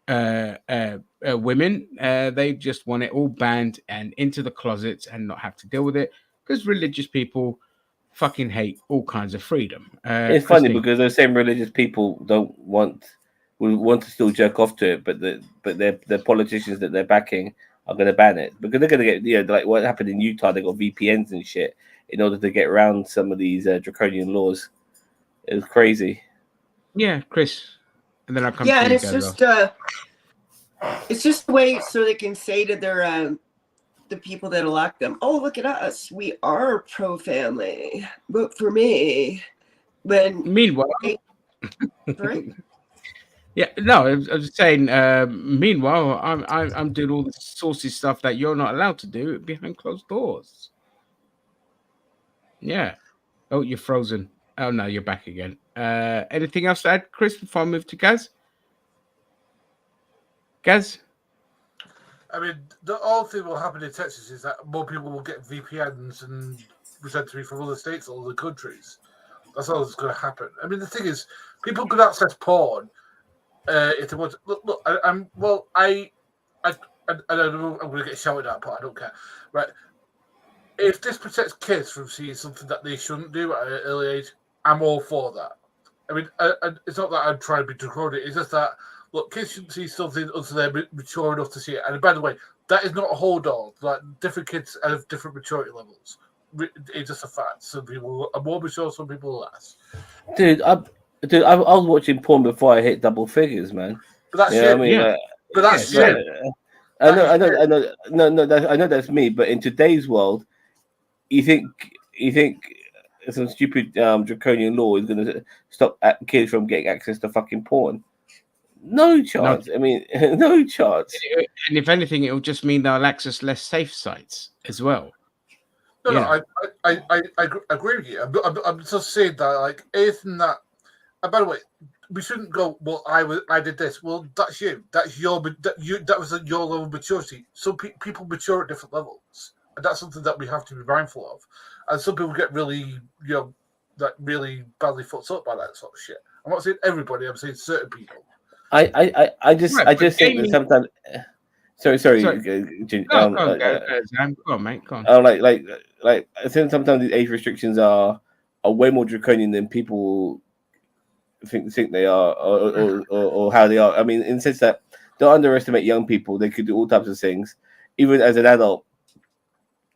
women, they just want it all banned and into the closets and not have to deal with it, because religious people fucking hate all kinds of freedom. It's funny because those same religious people want to still jerk off to it, but their politicians that they're backing are going to ban it, because they're going to get, like what happened in Utah. They got VPNs and shit in order to get around some of these draconian laws. It was crazy. Yeah, Chris, and then I'll come. Yeah, and it's just a way so they can say to their the people that elect them, "Oh, look at us, we are pro-family. Vote for me." When meanwhile, right? Yeah, no, I was saying. Meanwhile, I'm doing all the saucy stuff that you're not allowed to do behind closed doors. Yeah. Oh, you're frozen. Oh no, you're back again. Anything else to add, Chris? Before I move to Gaz. Gaz. I mean, the whole thing will happen in Texas is that more people will get VPNs and pretend to be from other states or other countries. That's all that's going to happen. I mean, the thing is, people could access porn if there was, look, I'm well, I don't know, I'm going to get shouted at, but I don't care. Right? If this protects kids from seeing something that they shouldn't do at an early age, I'm all for that. I mean, it's not that I'm trying to be draconian. It's just that, look, kids shouldn't see something until they're mature enough to see it. And by the way, that is not a hold on. Like, different kids have different maturity levels. It's just a fact. Some people are more mature, some people are less. Dude, I was watching porn before I hit double figures, man. But that's you know it. what I mean? Yeah. But that's it. I know that's me. But in today's world, you think some stupid draconian law is going to stop kids from getting access to fucking porn? No chance. I mean, no chance. And if anything, it will just mean they'll access less safe sites as well. No, I agree with you. I'm just saying that, like, anything that. And by the way, we shouldn't go. Well, I did this. Well, that's you. That's that was at your level of maturity. Some people mature at different levels, and that's something that we have to be mindful of. And some people get really, like really badly fucked up by that sort of shit. I'm not saying everybody. I'm saying certain people. I just think that sometimes. Sorry. Go on, mate. Go on. Like I think sometimes these age restrictions are way more draconian than people think they are, or how they are. I mean, in the sense that don't underestimate young people. They could do all types of things, even as an adult.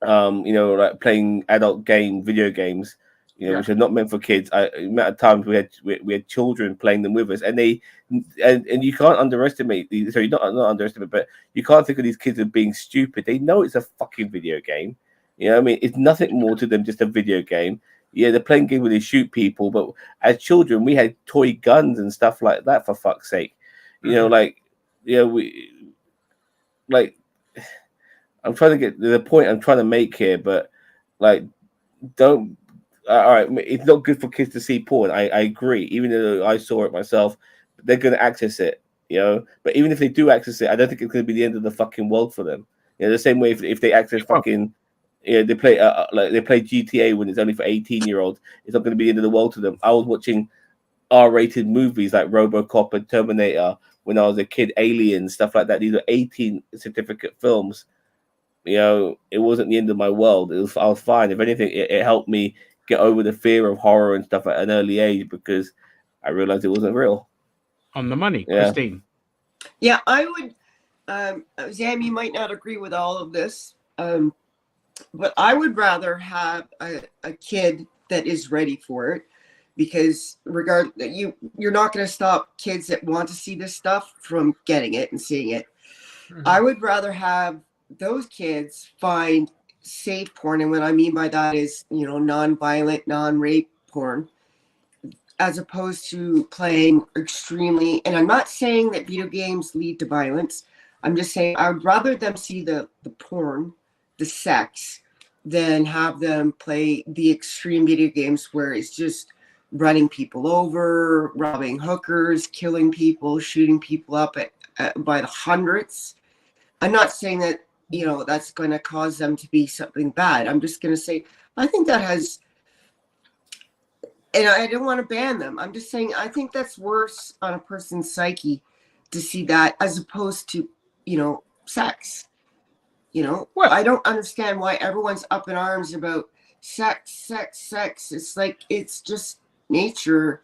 Like playing adult video games, which are not meant for kids. The amount of times we had children playing them with us, and you can't underestimate these. Sorry, not underestimate, but you can't think of these kids as being stupid. They know it's a fucking video game. You know what I mean? It's nothing more to them, just a video game. Yeah, they're playing games where they shoot people, but as children, we had toy guns and stuff like that. For fuck's sake, I'm trying to get the point I'm trying to make here, but like, don't. All right, it's not good for kids to see porn. I agree. Even though I saw it myself, they're going to access it, But even if they do access it, I don't think it's going to be the end of the fucking world for them. The same way if they access fucking. They play they play GTA when it's only for 18-year-olds. It's not going to be the end of the world to them. I was watching R-rated movies like RoboCop and Terminator when I was a kid, Alien, stuff like that. These are 18 certificate films. It wasn't the end of my world. I was fine. If anything, it helped me get over the fear of horror and stuff at an early age because I realized it wasn't real. On the money, yeah. Christine. Yeah, I would. Zam, you might not agree with all of this. But I would rather have a kid that is ready for it, because you're not going to stop kids that want to see this stuff from getting it and seeing it. Mm-hmm. I would rather have those kids find safe porn, and what I mean by that is, non-violent, non-rape porn, as opposed to playing extremely. And I'm not saying that video games lead to violence. I'm just saying I would rather them see the porn, the sex, than have them play the extreme video games where it's just running people over, robbing hookers, killing people, shooting people up by the hundreds. I'm not saying that, that's going to cause them to be something bad. I'm just going to say, I think that has, and I don't want to ban them. I'm just saying, I think that's worse on a person's psyche to see that as opposed to, sex. Well, I don't understand why everyone's up in arms about sex. It's like, it's just nature,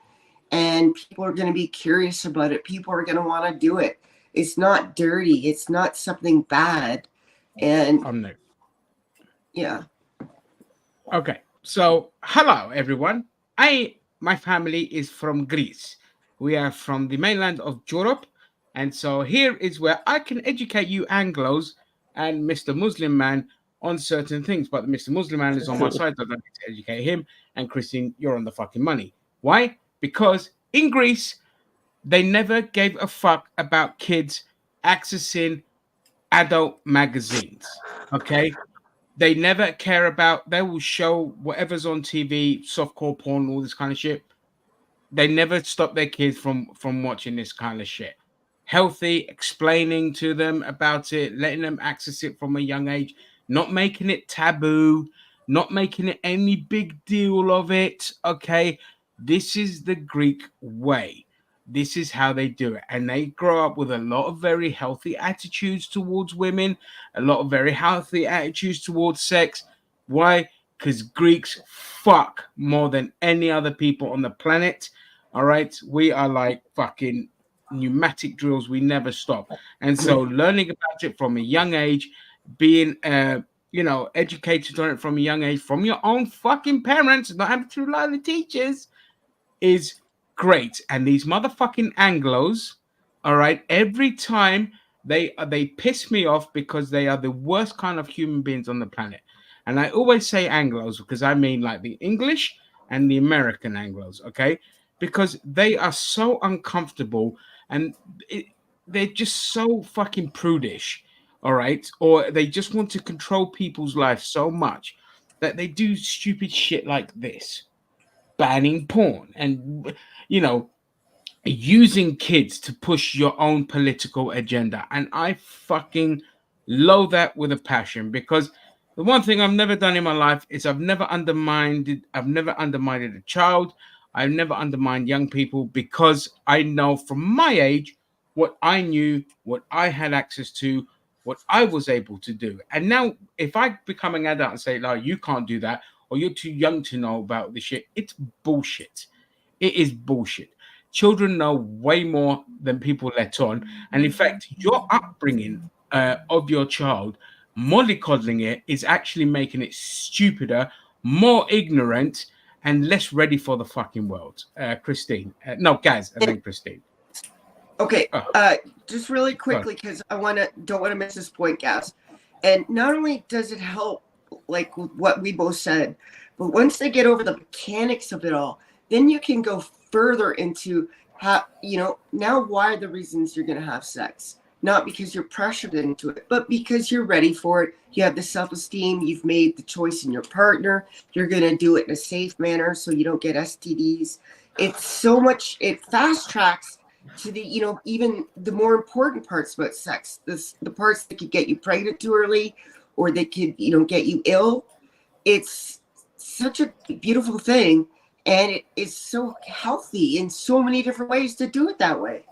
and people are going to be curious about it. People are going to want to do it. It's not dirty. It's not something bad. And I'm there. Yeah. Okay. So, hello, everyone. My family is from Greece. We are from the mainland of Europe. And so here is where I can educate you Anglos and Mr. Muslim man on certain things. But Mr. Muslim man is on my side. I don't need to educate him. And Christine, you're on the fucking money. Why? Because in Greece, they never gave a fuck about kids accessing adult magazines. Okay? They never care about, they will show whatever's on TV, softcore porn, all this kind of shit. They never stop their kids from watching this kind of shit. Healthy, explaining to them about it, letting them access it from a young age, not making it taboo, not making it any big deal of it. Okay, this is the Greek way. this is how they do it. And they grow up with a lot of very healthy attitudes towards women, a lot of very healthy attitudes towards sex. Why? Because Greeks fuck more than any other people on the planet. All right. We are like fucking pneumatic drills. We never stop. And so learning about it from a young age, being educated on it from a young age, from your own fucking parents, not having to rely on the teachers, is great. And these motherfucking Anglos, all right, every time they piss me off because they are the worst kind of human beings on the planet. And I always say Anglos because I mean like the English and the American Anglos, okay? Because they are so uncomfortable and they're just so fucking prudish, all right? Or they just want to control people's lives so much that they do stupid shit like this. Banning porn and using kids to push your own political agenda. And I fucking loathe that with a passion, because the one thing I've never done in my life is I've never undermined a child. I've never undermined young people, because I know from my age what I knew, what I had access to, what I was able to do. And now if I become an adult and say, no, you can't do that, or you're too young to know about this shit, it's bullshit. It is bullshit. Children know way more than people let on. And in fact, your upbringing of your child, mollycoddling it, is actually making it stupider, more ignorant, and less ready for the fucking world. Christine. No, Gaz, and then Christine. Okay, just really quickly, because don't want to miss this point, Gaz. And not only does it help, like what we both said, but once they get over the mechanics of it all, then you can go further into how, now why are the reasons you're going to have sex? Not because you're pressured into it, but because you're ready for it. You have the self-esteem. You've made the choice in your partner. You're going to do it in a safe manner so you don't get STDs. It's so much, it fast tracks to the, even the more important parts about sex, the parts that could get you pregnant too early, or they could, get you ill. It's such a beautiful thing, and it is so healthy in so many different ways to do it that way.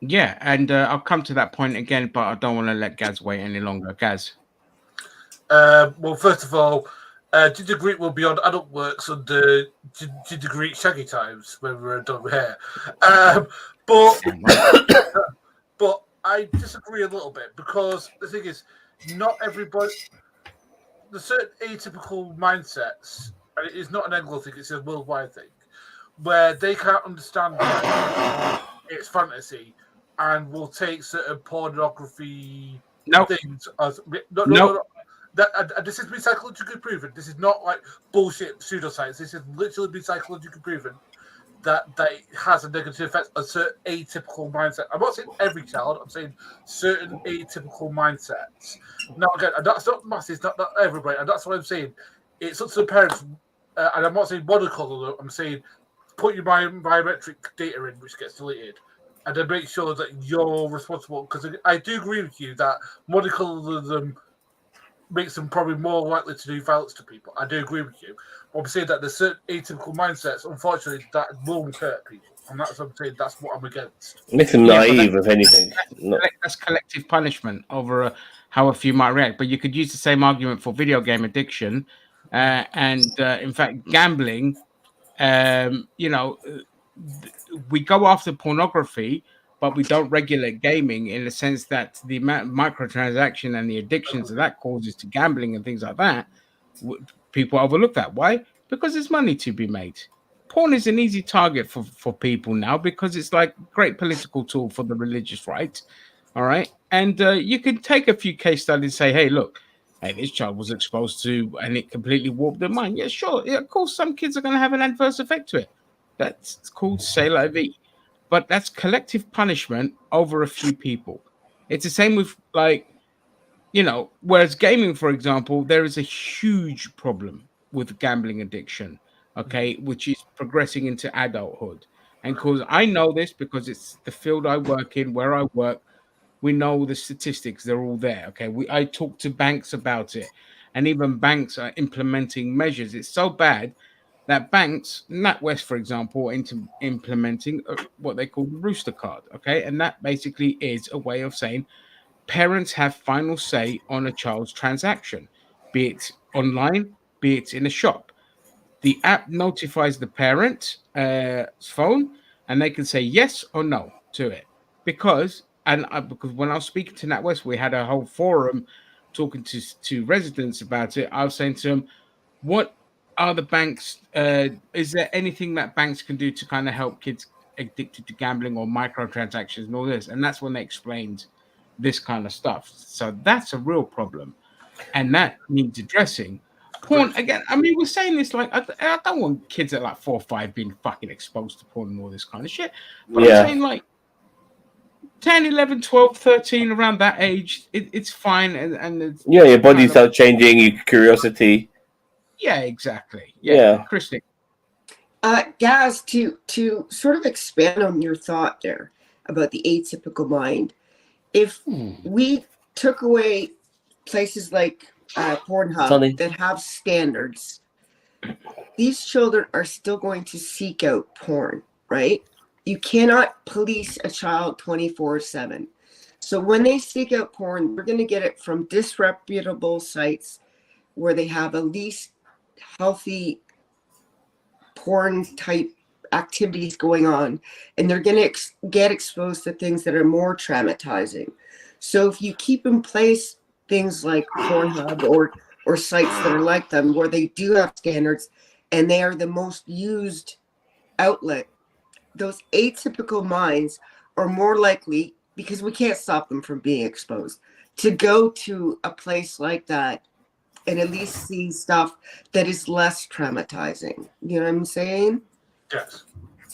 Yeah, and I'll come to that point again, but I don't want to let Gaz wait any longer. Gaz. Well, first of all, Ginger Greek will be on Adult Works under Ginger Greek Shaggy Times when we're done with hair. But I disagree a little bit, because the thing is, not everybody. There's certain atypical mindsets, and it is not an Anglo thing; it's a worldwide thing, where they can't understand that it's fantasy, and will take certain pornography things as no. This has been psychologically proven. This is not like bullshit pseudoscience. This has literally been psychologically proven that it has a negative effect on certain atypical mindset. I'm not saying every child. I'm saying certain atypical mindsets. Now, again, and that's not masses, not everybody, and that's what I'm saying. It's up to the parents, and I'm not saying monocolor. I'm saying put your biometric data in, which gets deleted, and then make sure that you're responsible. Because I do agree with you that monocolor makes them probably more likely to do violence to people. I do agree with you. But I'm saying that there's certain atypical mindsets, unfortunately, that will hurt people. And that's what I'm saying. That's what I'm against. Makes them naive, if anything. That's collective punishment over how a few might react. But you could use the same argument for video game addiction. And in fact, gambling, we go after pornography, but we don't regulate gaming, in the sense that the microtransaction and the addictions that causes to gambling and things like that, people overlook that. Why? Because there's money to be made. Porn is an easy target for people now, because it's like a great political tool for the religious right. All right. And you can take a few case studies and say, hey, look, this child was exposed to, and it completely warped their mind. Yeah, sure. Yeah, of course, some kids are going to have an adverse effect to it. That's called c'est la vie. But that's collective punishment over a few people. It's the same with, like, whereas gaming, for example, there is a huge problem with gambling addiction, okay, which is progressing into adulthood. And because I know this, because it's the field I work in, where I work, we know the statistics, they're all there, okay? I talk to banks about it, and even banks are implementing measures. It's so bad that banks, NatWest, for example, are implementing what they call the Rooster card. Okay, and that basically is a way of saying parents have final say on a child's transaction, be it online, be it in a shop. The app notifies the parent phone, and they can say yes or no to it. Because when I was speaking to NatWest, we had a whole forum talking to residents about it. I was saying to them, "What are the banks? Is there anything that banks can do to kind of help kids addicted to gambling or microtransactions and all this?" And that's when they explained this kind of stuff. So that's a real problem, and that needs addressing. Porn again. I mean, we're saying this like I don't want kids at like 4 or 5 being fucking exposed to porn and all this kind of shit. But I'm saying like 10, 11, 12, 13, around that age, it's fine. And it's, your body starts changing, your curiosity. Yeah, exactly. Yeah. Christy. Gaz, to sort of expand on your thought there about the atypical mind, if we took away places like Pornhub that have standards, these children are still going to seek out porn, right? You cannot police a child 24/7. So when they seek out porn, we're going to get it from disreputable sites where they have at least healthy porn type activities going on, and they're going to get exposed to things that are more traumatizing. So if you keep in place things like Pornhub or sites that are like them, where they do have standards and they are the most used outlet, those atypical minds are more likely, because we can't stop them from being exposed, to go to a place like that and at least see stuff that is less traumatizing. You know what I'm saying? Yes.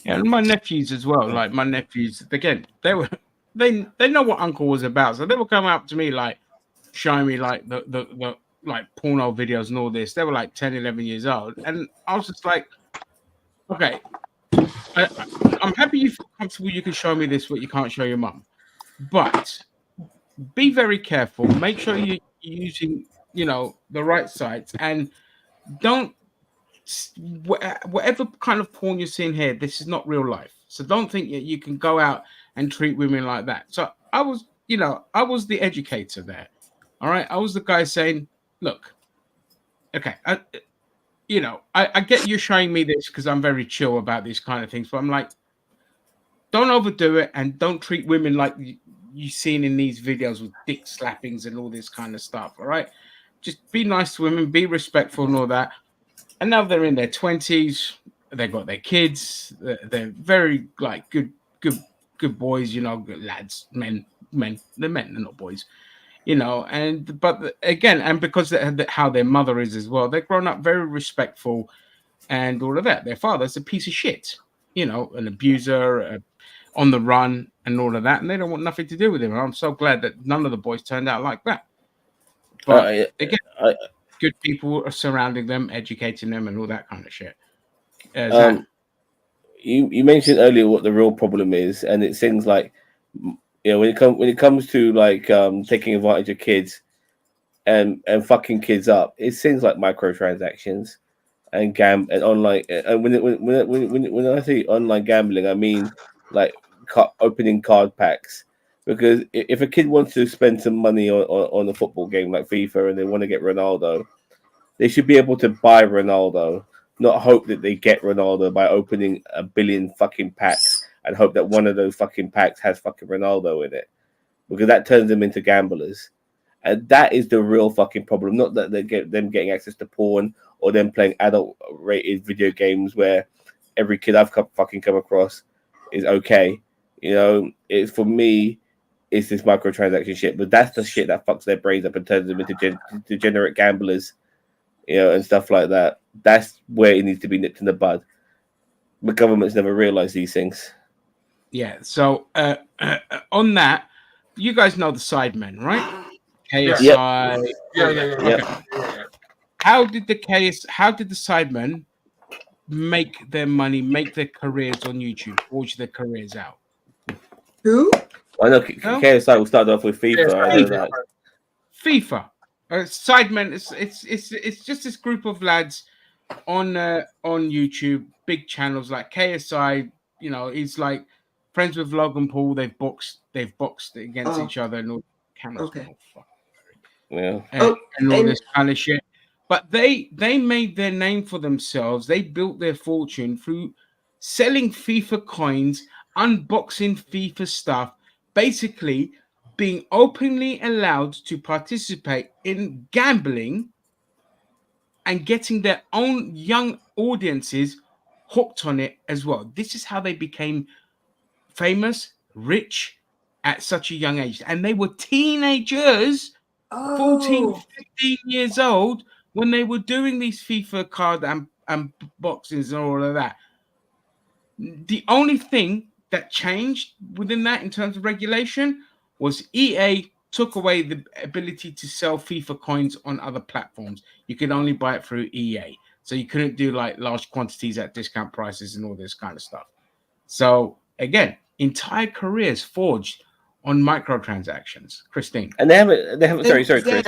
Yeah, and my nephews as well. Like my nephews, again, they know what Uncle was about, so they were coming up to me like showing me like the like porno videos and all this. They were like 10, 11 years old, and I was just like, okay, I'm happy you feel comfortable. You can show me this, but you can't show your mum. But be very careful. Make sure you're using, the right sites, and don't whatever kind of porn you're seeing here. This is not real life, so don't think you can go out and treat women like that. So I was the educator there. All right, I was the guy saying, look, okay, I get you showing me this because I'm very chill about these kind of things, but I'm like, don't overdo it, and don't treat women like you've seen in these videos with dick slappings and all this kind of stuff. All right, just be nice to women, be respectful and all that. And now they're in their 20s, they've got their kids, they're very like good boys, good lads, men, they're men, they're not boys, but again, and because how their mother is as well, they've grown up very respectful and all of that. Their father's a piece of shit, an abuser, on the run and all of that, and they don't want nothing to do with him. And I'm so glad that none of the boys turned out like that. But again, good people are surrounding them, educating them, and all that kind of shit. You mentioned earlier what the real problem is, and it's things like, when it comes to like taking advantage of kids and fucking kids up, it's things like microtransactions and online. And when I say online gambling, I mean like opening card packs. Because if a kid wants to spend some money on a football game like FIFA and they want to get Ronaldo, they should be able to buy Ronaldo, not hope that they get Ronaldo by opening 1 billion fucking packs and hope that one of those fucking packs has fucking Ronaldo in it. Because that turns them into gamblers. And that is the real fucking problem. Not that they get them getting access to porn or them playing adult-rated video games where every kid I've fucking come across is okay. It's for me, it's this microtransaction shit. But that's the shit that fucks their brains up and turns them into degenerate gamblers, and stuff like that. That's where it needs to be nipped in the bud. The government's never realized these things. Yeah. So on that, you guys know the Sidemen, right? KSI. Yeah. How did the Sidemen make their money, make their careers on YouTube, forge their careers out? Who? I know KSI will start off with FIFA. I know that. FIFA. Sidemen. It's just this group of lads on YouTube, big channels like KSI. You know, he's like friends with Logan Paul. They've boxed against each other, and all cameras. Okay. Yeah. And all this kind of shit. But they made their name for themselves. They built their fortune through selling FIFA coins, unboxing FIFA stuff, basically being openly allowed to participate in gambling and getting their own young audiences hooked on it as well. This is how they became famous, rich at such a young age. And they were teenagers, 14, 15 years old, when they were doing these FIFA card and boxes and all of that. The only thing that changed within that in terms of regulation was EA took away the ability to sell FIFA coins on other platforms. You could only buy it through EA. So you couldn't do like large quantities at discount prices and all this kind of stuff. So again, entire careers forged on microtransactions. Christine. And they haven't sorry, Chris.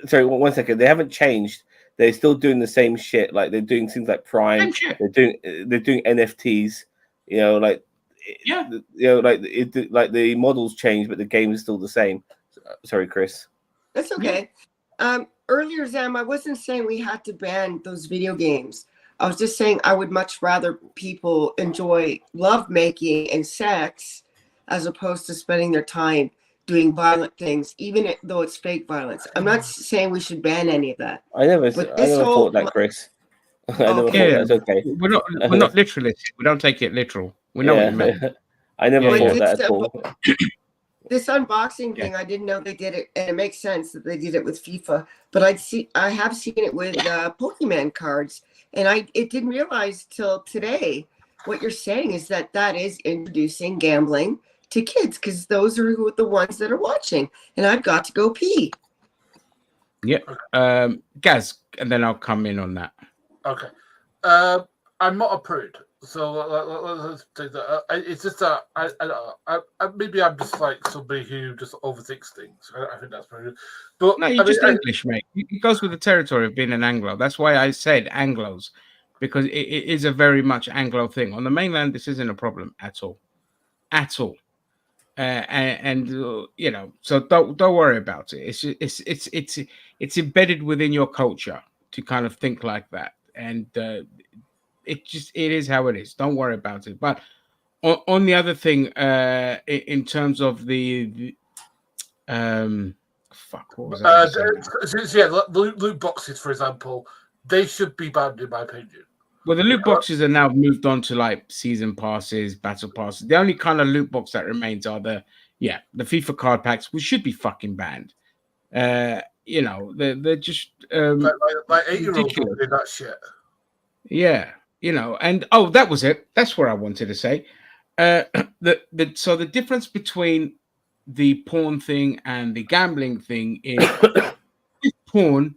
Sorry, 1 second. They haven't changed. They're still doing the same shit. Like they're doing things like Prime. They're doing NFTs. You know, like like the models change, but the game is still the same. Sorry, Chris. That's okay. Earlier, Zam, I wasn't saying we had to ban those video games. I was just saying I would much rather people enjoy love making and sex as opposed to spending their time doing violent things, even though it's fake violence. I'm not saying we should ban any of that. I never thought that, Chris. I never thought that's okay. We're not literalists. We don't take it literal. We know what you meant. I never thought that at all. This unboxing thing, I didn't know they did it, and it makes sense that they did it with FIFA. But I have seen it with Pokemon cards, and I didn't realize till today. What you're saying is that is introducing gambling to kids because those are the ones that are watching, and I've got to go pee. Yeah, Gaz, and then I'll come in on that. Okay, I'm not a prude, so let's take that. It's just that I maybe I'm just like somebody who just overthinks things. I think that's pretty good. But no, you're just English, mate. It goes with the territory of being an Anglo. That's why I said Anglos, because it is a very much Anglo thing. On the mainland, this isn't a problem at all. And you know, so don't worry about it. It's embedded within your culture to kind of think like that, and it is how it is. Don't worry about it. But on the other thing, in terms of the what was the loot boxes, for example, they should be banned in my opinion. Well, the loot boxes are now moved on to like season passes, battle passes. The only kind of loot box that remains are the FIFA card packs, which should be fucking banned. You know, they're just like 8-year-olds doing that shit. Yeah, you know, and that was it. That's what I wanted to say. So the difference between the porn thing and the gambling thing is with porn,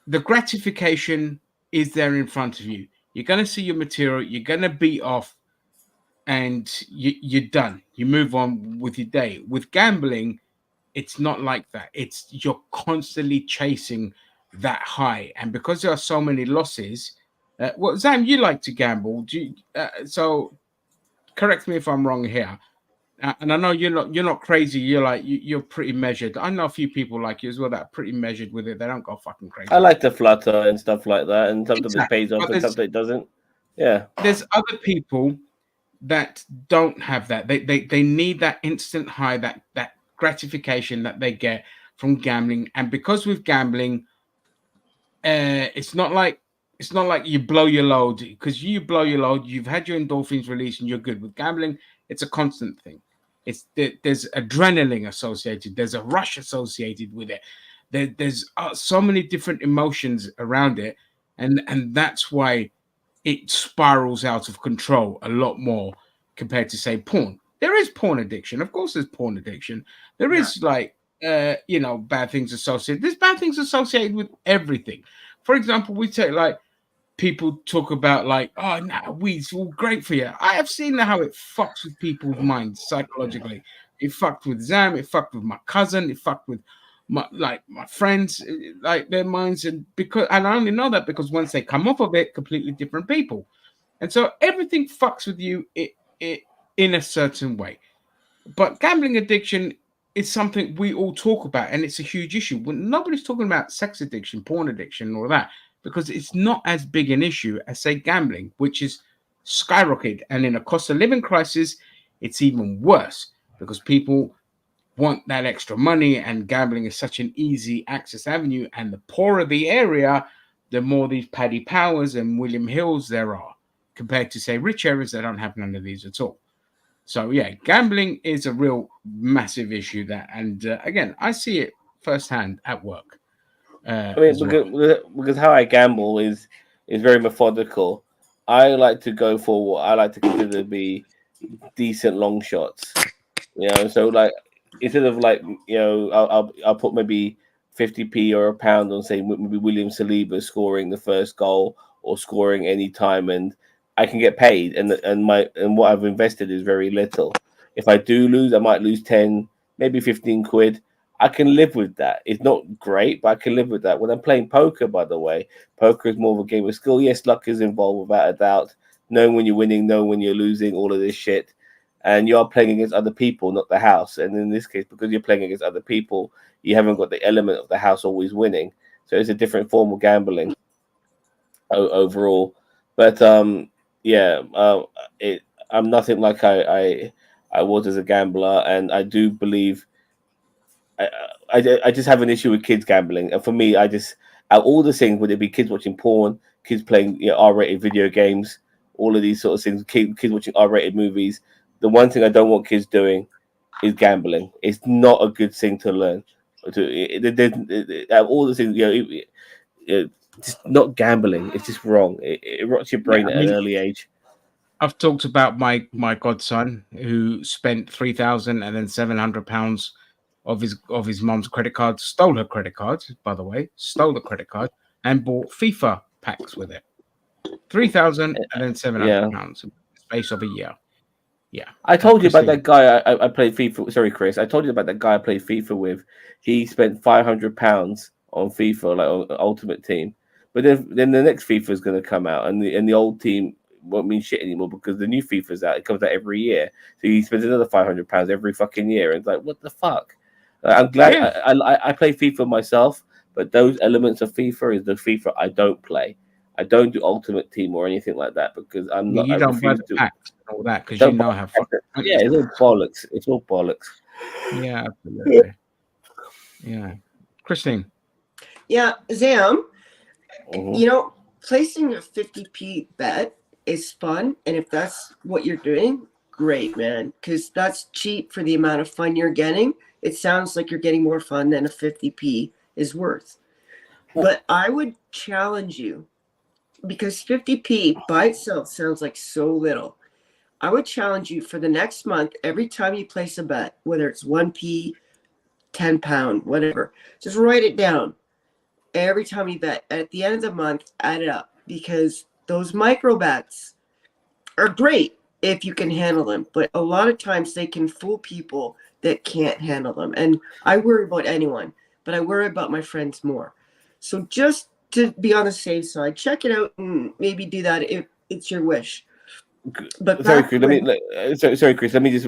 the gratification is there in front of you. You're going to see your material, you're going to beat off, and you're done. You move on with your day. With gambling, it's not like that. You're constantly chasing that high. And because there are so many losses, Zam, you like to gamble. So correct me if I'm wrong here. And I know you're not crazy. You're pretty measured. I know a few people like you as well that are pretty measured with it. They don't go fucking crazy. I like to flutter and stuff like that, and sometimes it pays off and sometimes it doesn't. Yeah. There's other people that don't have that. They need that instant high, that gratification that they get from gambling. And because with gambling, it's not like you blow your load, because you blow your load, you've had your endorphins released and you're good. With gambling, it's a constant thing. There's adrenaline associated. There's a rush associated with it. There's so many different emotions around it, and that's why it spirals out of control a lot more compared to, say, porn. There is porn addiction. Of course, there's porn addiction. There is bad things associated. There's bad things associated with everything. For example, we take like people talk about like, oh, nah, weed's all great for you. I have seen how it fucks with people's minds psychologically. It fucked with Zam. It fucked with my cousin. It fucked with my friends, like their minds, and I only know that because once they come off of it, completely different people, and so everything fucks with you in a certain way. But gambling addiction is something we all talk about, and it's a huge issue. When nobody's talking about sex addiction, porn addiction, or that, because it's not as big an issue as, say, gambling, which is skyrocketed. And in a cost of living crisis, it's even worse because people want that extra money, and gambling is such an easy access avenue. And the poorer the area, the more these Paddy Powers and William Hills there are, compared to, say, rich areas that don't have none of these at all. So yeah, gambling is a real massive issue and again, I see it firsthand at work. I mean, because how I gamble is very methodical. I like to go for what I like to consider to be decent long shots. So like instead of like I'll put maybe 50p or a pound on, say, maybe William Saliba scoring the first goal or scoring any time, and I can get paid, and what I've invested is very little. If I do lose, I might lose 10, maybe 15 quid. I can live with that. It's not great, but I can live with that. When I'm playing poker, by the way, poker is more of a game of skill. Yes, luck is involved without a doubt. Knowing when you're winning, knowing when you're losing, all of this shit. And you are playing against other people, not the house. And in this case, because you're playing against other people, you haven't got the element of the house always winning. So it's a different form of gambling overall. But I'm nothing like I was as a gambler, and I do believe I just have an issue with kids gambling. And for me, out of all the things, would it be kids watching porn, kids playing R-rated video games, all of these sort of things, kids watching R-rated movies. The one thing I don't want kids doing is gambling. It's not a good thing to learn. Out of all the things, just not gambling. It's just wrong. It rots your brain at an early age. I've talked about my godson who spent £3,000 and then £700 of his mom's credit card, stole her credit card, by the way, stole the credit card, and bought FIFA packs with it. £3,000 and then £700 in the space of a year. Yeah, I told you about that guy I played FIFA. Sorry, Chris. I told you about that guy I played FIFA with. He spent £500 on FIFA, like on Ultimate Team. But then the next FIFA is going to come out, and the old team won't mean shit anymore because the new FIFA's out. It comes out every year, so he spends another £500 every fucking year. And it's like, what the fuck? I'm glad I play FIFA myself, but those elements of FIFA is the FIFA I don't play. I don't do Ultimate Team or anything like that because I'm not. You don't buy the packs and all that because you know how. Yeah, it's all bollocks. It's all bollocks. Yeah, absolutely. Yeah, Christine. Yeah, Zam. Placing a 50p bet is fun, and if that's what you're doing, great, man, because that's cheap for the amount of fun you're getting. It sounds like you're getting more fun than a 50p is worth. But I would challenge you, because 50p by itself sounds like so little. I would challenge you for the next month, every time you place a bet, whether it's 1p, £10, whatever, just write it down. Every time you bet, at the end of the month, add it up, because those micro bets are great if you can handle them. But a lot of times they can fool people that can't handle them. And I worry about anyone, but I worry about my friends more. So just to be on the safe side, check it out and maybe do that if it's your wish. But sorry, Chris. Let me just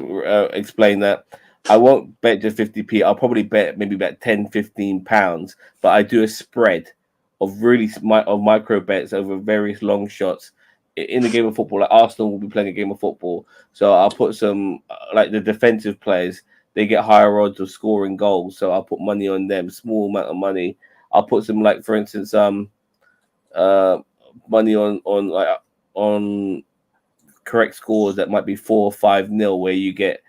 explain that. I won't bet just 50p. I'll probably bet maybe about £10-15, but I do a spread of micro bets over various long shots in the game of football. Like Arsenal will be playing a game of football, so I'll put some like the defensive players. They get higher odds of scoring goals, so I'll put money on them. Small amount of money. I'll put some, like, for instance, money on correct scores that might be 4 or 5-0, where you get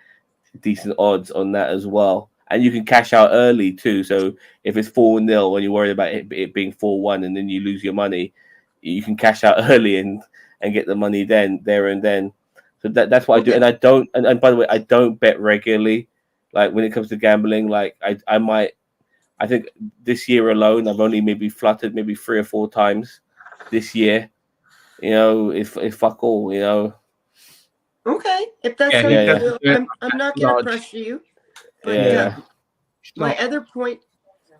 decent odds on that as well. And you can cash out early too. So if it's 4-0 and you're worried about it being 4-1 and then you lose your money, you can cash out early and get the money there and then. So that's what I do. And I don't. And by the way, I don't bet regularly. Like when it comes to gambling, like I think this year alone, I've only maybe fluttered maybe 3 or 4 times this year. It's fuck all. Okay, if that's how you feel, I'm not going to pressure you. But my other point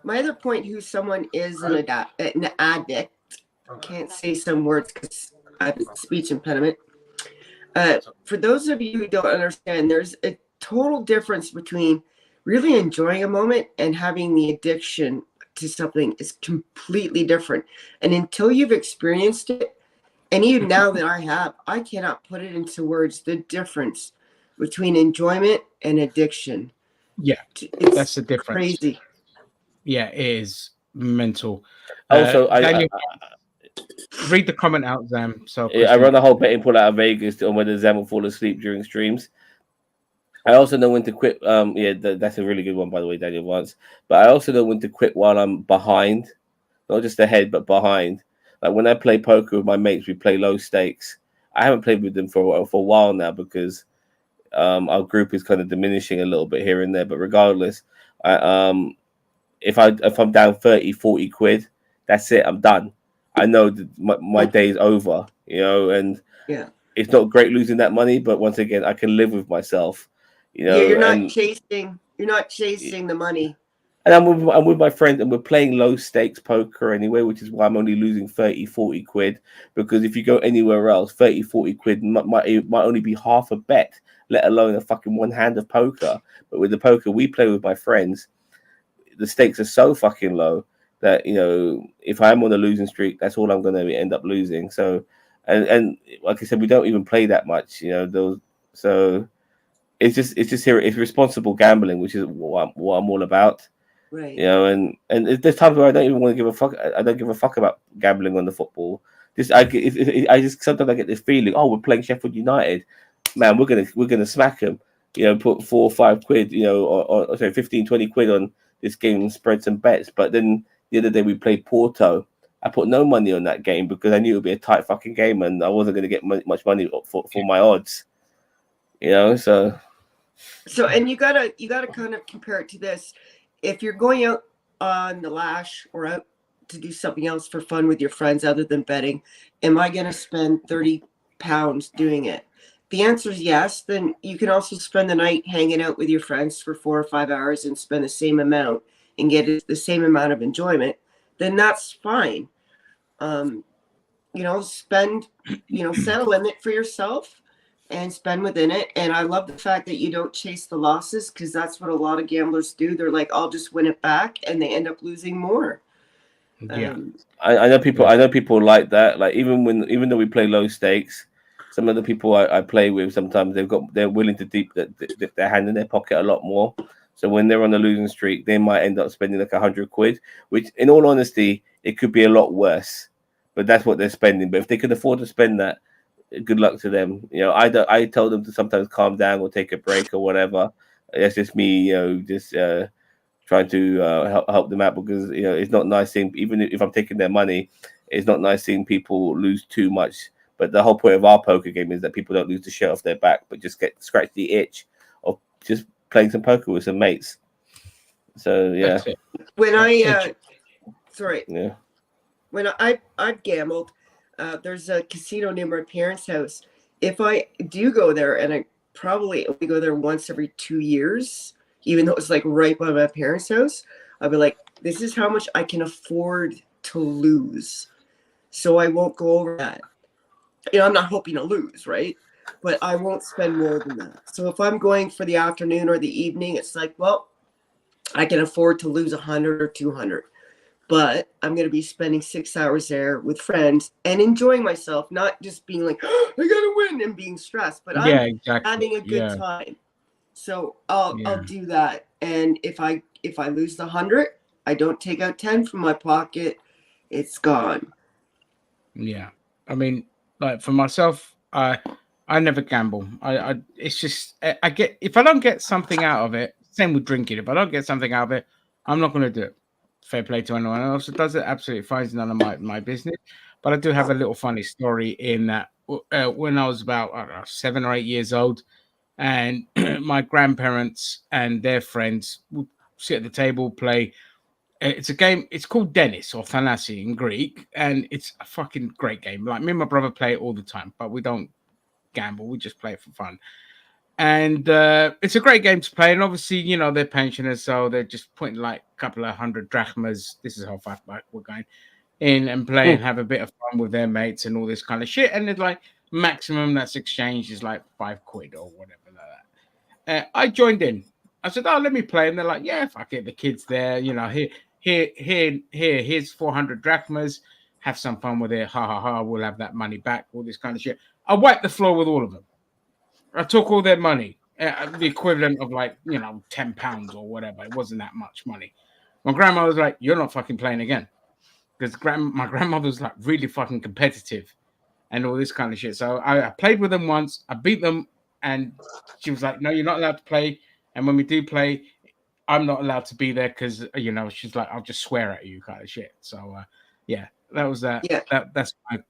My other point, who someone is an addict, can't say some words because I have a speech impediment. For those of you who don't understand, there's a total difference between really enjoying a moment and having the addiction to something is completely different. And until you've experienced it, and even now that I have, I cannot put it into words, the difference between enjoyment and addiction. Yeah, it's that's the difference. Crazy. Yeah, it is mental. Also, Daniel, read the comment out, Zam. So I run a whole betting pool out of Vegas on whether Zam will fall asleep during streams. I also know when to quit. That's a really good one, by the way, Daniel Vance. But I also know when to quit while I'm behind, not just ahead, but behind. Like when I play poker with my mates, we play low stakes. I haven't played with them for a while now because our group is kind of diminishing a little bit here and there. But regardless, if I'm down 30, 40 quid, that's it. I'm done. I know that my day is over, and it's not great losing that money, but once again, I can live with myself, You're not chasing the money. And I'm with my friends, and we're playing low stakes poker anyway, which is why I'm only losing 30, 40 quid. Because if you go anywhere else, 30, 40 quid might only be half a bet, let alone a fucking one hand of poker. But with the poker we play with my friends, the stakes are so fucking low that if I'm on a losing streak, that's all I'm going to end up losing. So, and like I said, we don't even play that much, so it's just here. It's responsible gambling, which is what I'm all about. Right. And there's times where I don't even want to give a fuck. I don't give a fuck about gambling on the football. I just sometimes I get this feeling. Oh, we're playing Sheffield United, man. We're gonna smack them. Put 4 or 5 quid. Or 15, 20 quid on this game and spread some bets. But then the other day we played Porto. I put no money on that game because I knew it would be a tight fucking game and I wasn't going to get much money for my odds. So and you gotta kind of compare it to this. If you're going out on the lash or out to do something else for fun with your friends other than betting, am I going to spend £30 doing it? The answer is yes. Then you can also spend the night hanging out with your friends for 4 or 5 hours and spend the same amount and get the same amount of enjoyment. Then that's fine. Spend, set a limit for yourself and spend within it. And I love the fact that you don't chase the losses, because that's what a lot of gamblers do. They're like, I'll just win it back, and they end up losing more. Yeah. I know people. I know people like that. Like even though we play low stakes, some of the people I play with, sometimes they're willing to dip their hand in their pocket a lot more. So when they're on a losing streak, they might end up spending like 100 quid, which in all honesty, it could be a lot worse. But that's what they're spending. But if they can afford to spend that, good luck to them. I tell them to sometimes calm down or take a break or whatever. That's just me, just trying to help them out, because it's not nice seeing, even if I'm taking their money, it's not nice seeing people lose too much. But the whole point of our poker game is that people don't lose the shirt off their back, but just scratch the itch of just playing some poker with some mates. So yeah. When when I've gambled, there's a casino near my parents' house. If I do go there, and I probably only go there once every 2 years, even though it's like right by my parents' house, I'll be like, this is how much I can afford to lose. So I won't go over that. I'm not hoping to lose, right? But I won't spend more than that. So if I'm going for the afternoon or the evening, it's like, well, I can afford to lose 100 or 200. But I'm going to be spending 6 hours there with friends and enjoying myself, not just being like, oh, I got to win and being stressed, but I'm having a good time. So I'll do that. And if I lose the 100, I don't take out 10 from my pocket. It's gone. Yeah. I mean, like for myself, I never gamble. It's just, I get, if I don't get something out of it, same with drinking. If I don't get something out of it, I'm not going to do it. Fair play to anyone else that does it. Absolutely fine. It's none of my business. But I do have a little funny story in that when I was about, I don't know, 7 or 8 years old, and my grandparents and their friends would sit at the table, play. It's a game. It's called Dennis or Thanasi in Greek, and it's a fucking great game. Like me and my brother play it all the time, but we don't gamble. We just play it for fun. And it's a great game to play. And obviously, you know, they're pensioners, so they're just putting like a couple of 100 drachmas. This is how far back we're going in and play and have a bit of fun with their mates and all this kind of shit. And it's like maximum that's exchanged is like £5 or whatever like that. I joined in. I said, "Oh, let me play." And they're like, "Yeah, fuck it. The kids there, you know, here's 400 drachmas. Have some fun with it. Ha ha ha. We'll have that money back. All this kind of shit." I wiped the floor with all of them. I took all their money, the equivalent of like, you know, £10 or whatever. It wasn't that much money. My grandma was like, "You're not fucking playing again." Because my grandmother was like really fucking competitive and all this kind of shit. So I played with them once. I beat them. And she was like, "No, you're not allowed to play. And when we do play, I'm not allowed to be there because, you know," she's like, "I'll just swear at you," kind of shit. So, yeah, that was that. Yeah. That's my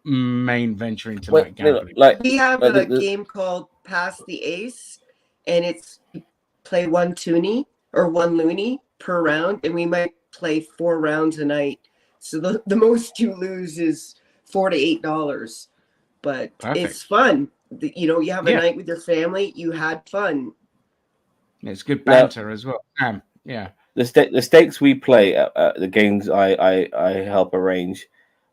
main venture into like gambling. We have a game called Pass the Ace, and it's you play one toonie or one loony per round, and we might play 4 rounds a night. So the most you lose is $4 to $8, but it's fun. You know, you have a night with your family. You had fun. It's good banter as well. Yeah. The stakes we play at the games I help arrange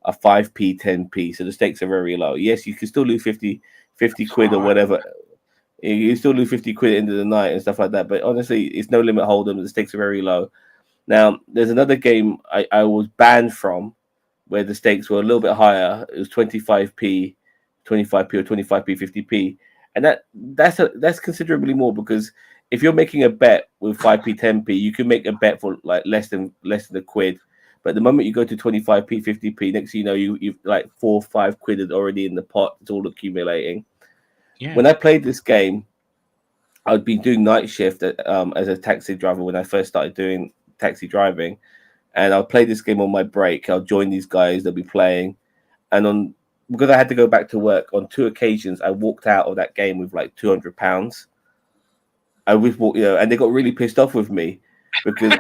are 5p, 10p. So the stakes are very low. Yes, you can still lose 50 quid or whatever. You still lose 50 quid at the end of the night and stuff like that. But honestly, it's no limit hold'em. The stakes are very low. Now, there's another game I was banned from where the stakes were a little bit higher. It was 25p or 25p, 50p. And that's considerably more, because if you're making a bet with 5p, 10p, you can make a bet for like less than a quid. But the moment you go to 25p, 50p, next thing you know, you've like 4 or 5 quid is already in the pot. It's all accumulating. Yeah. When I played this game, I'd been doing night shift as a taxi driver when I first started doing taxi driving, and I'll play this game on my break. I'll join these guys, they'll be playing, and because I had to go back to work on 2 occasions, I walked out of that game with like £200. I was, you know, and they got really pissed off with me because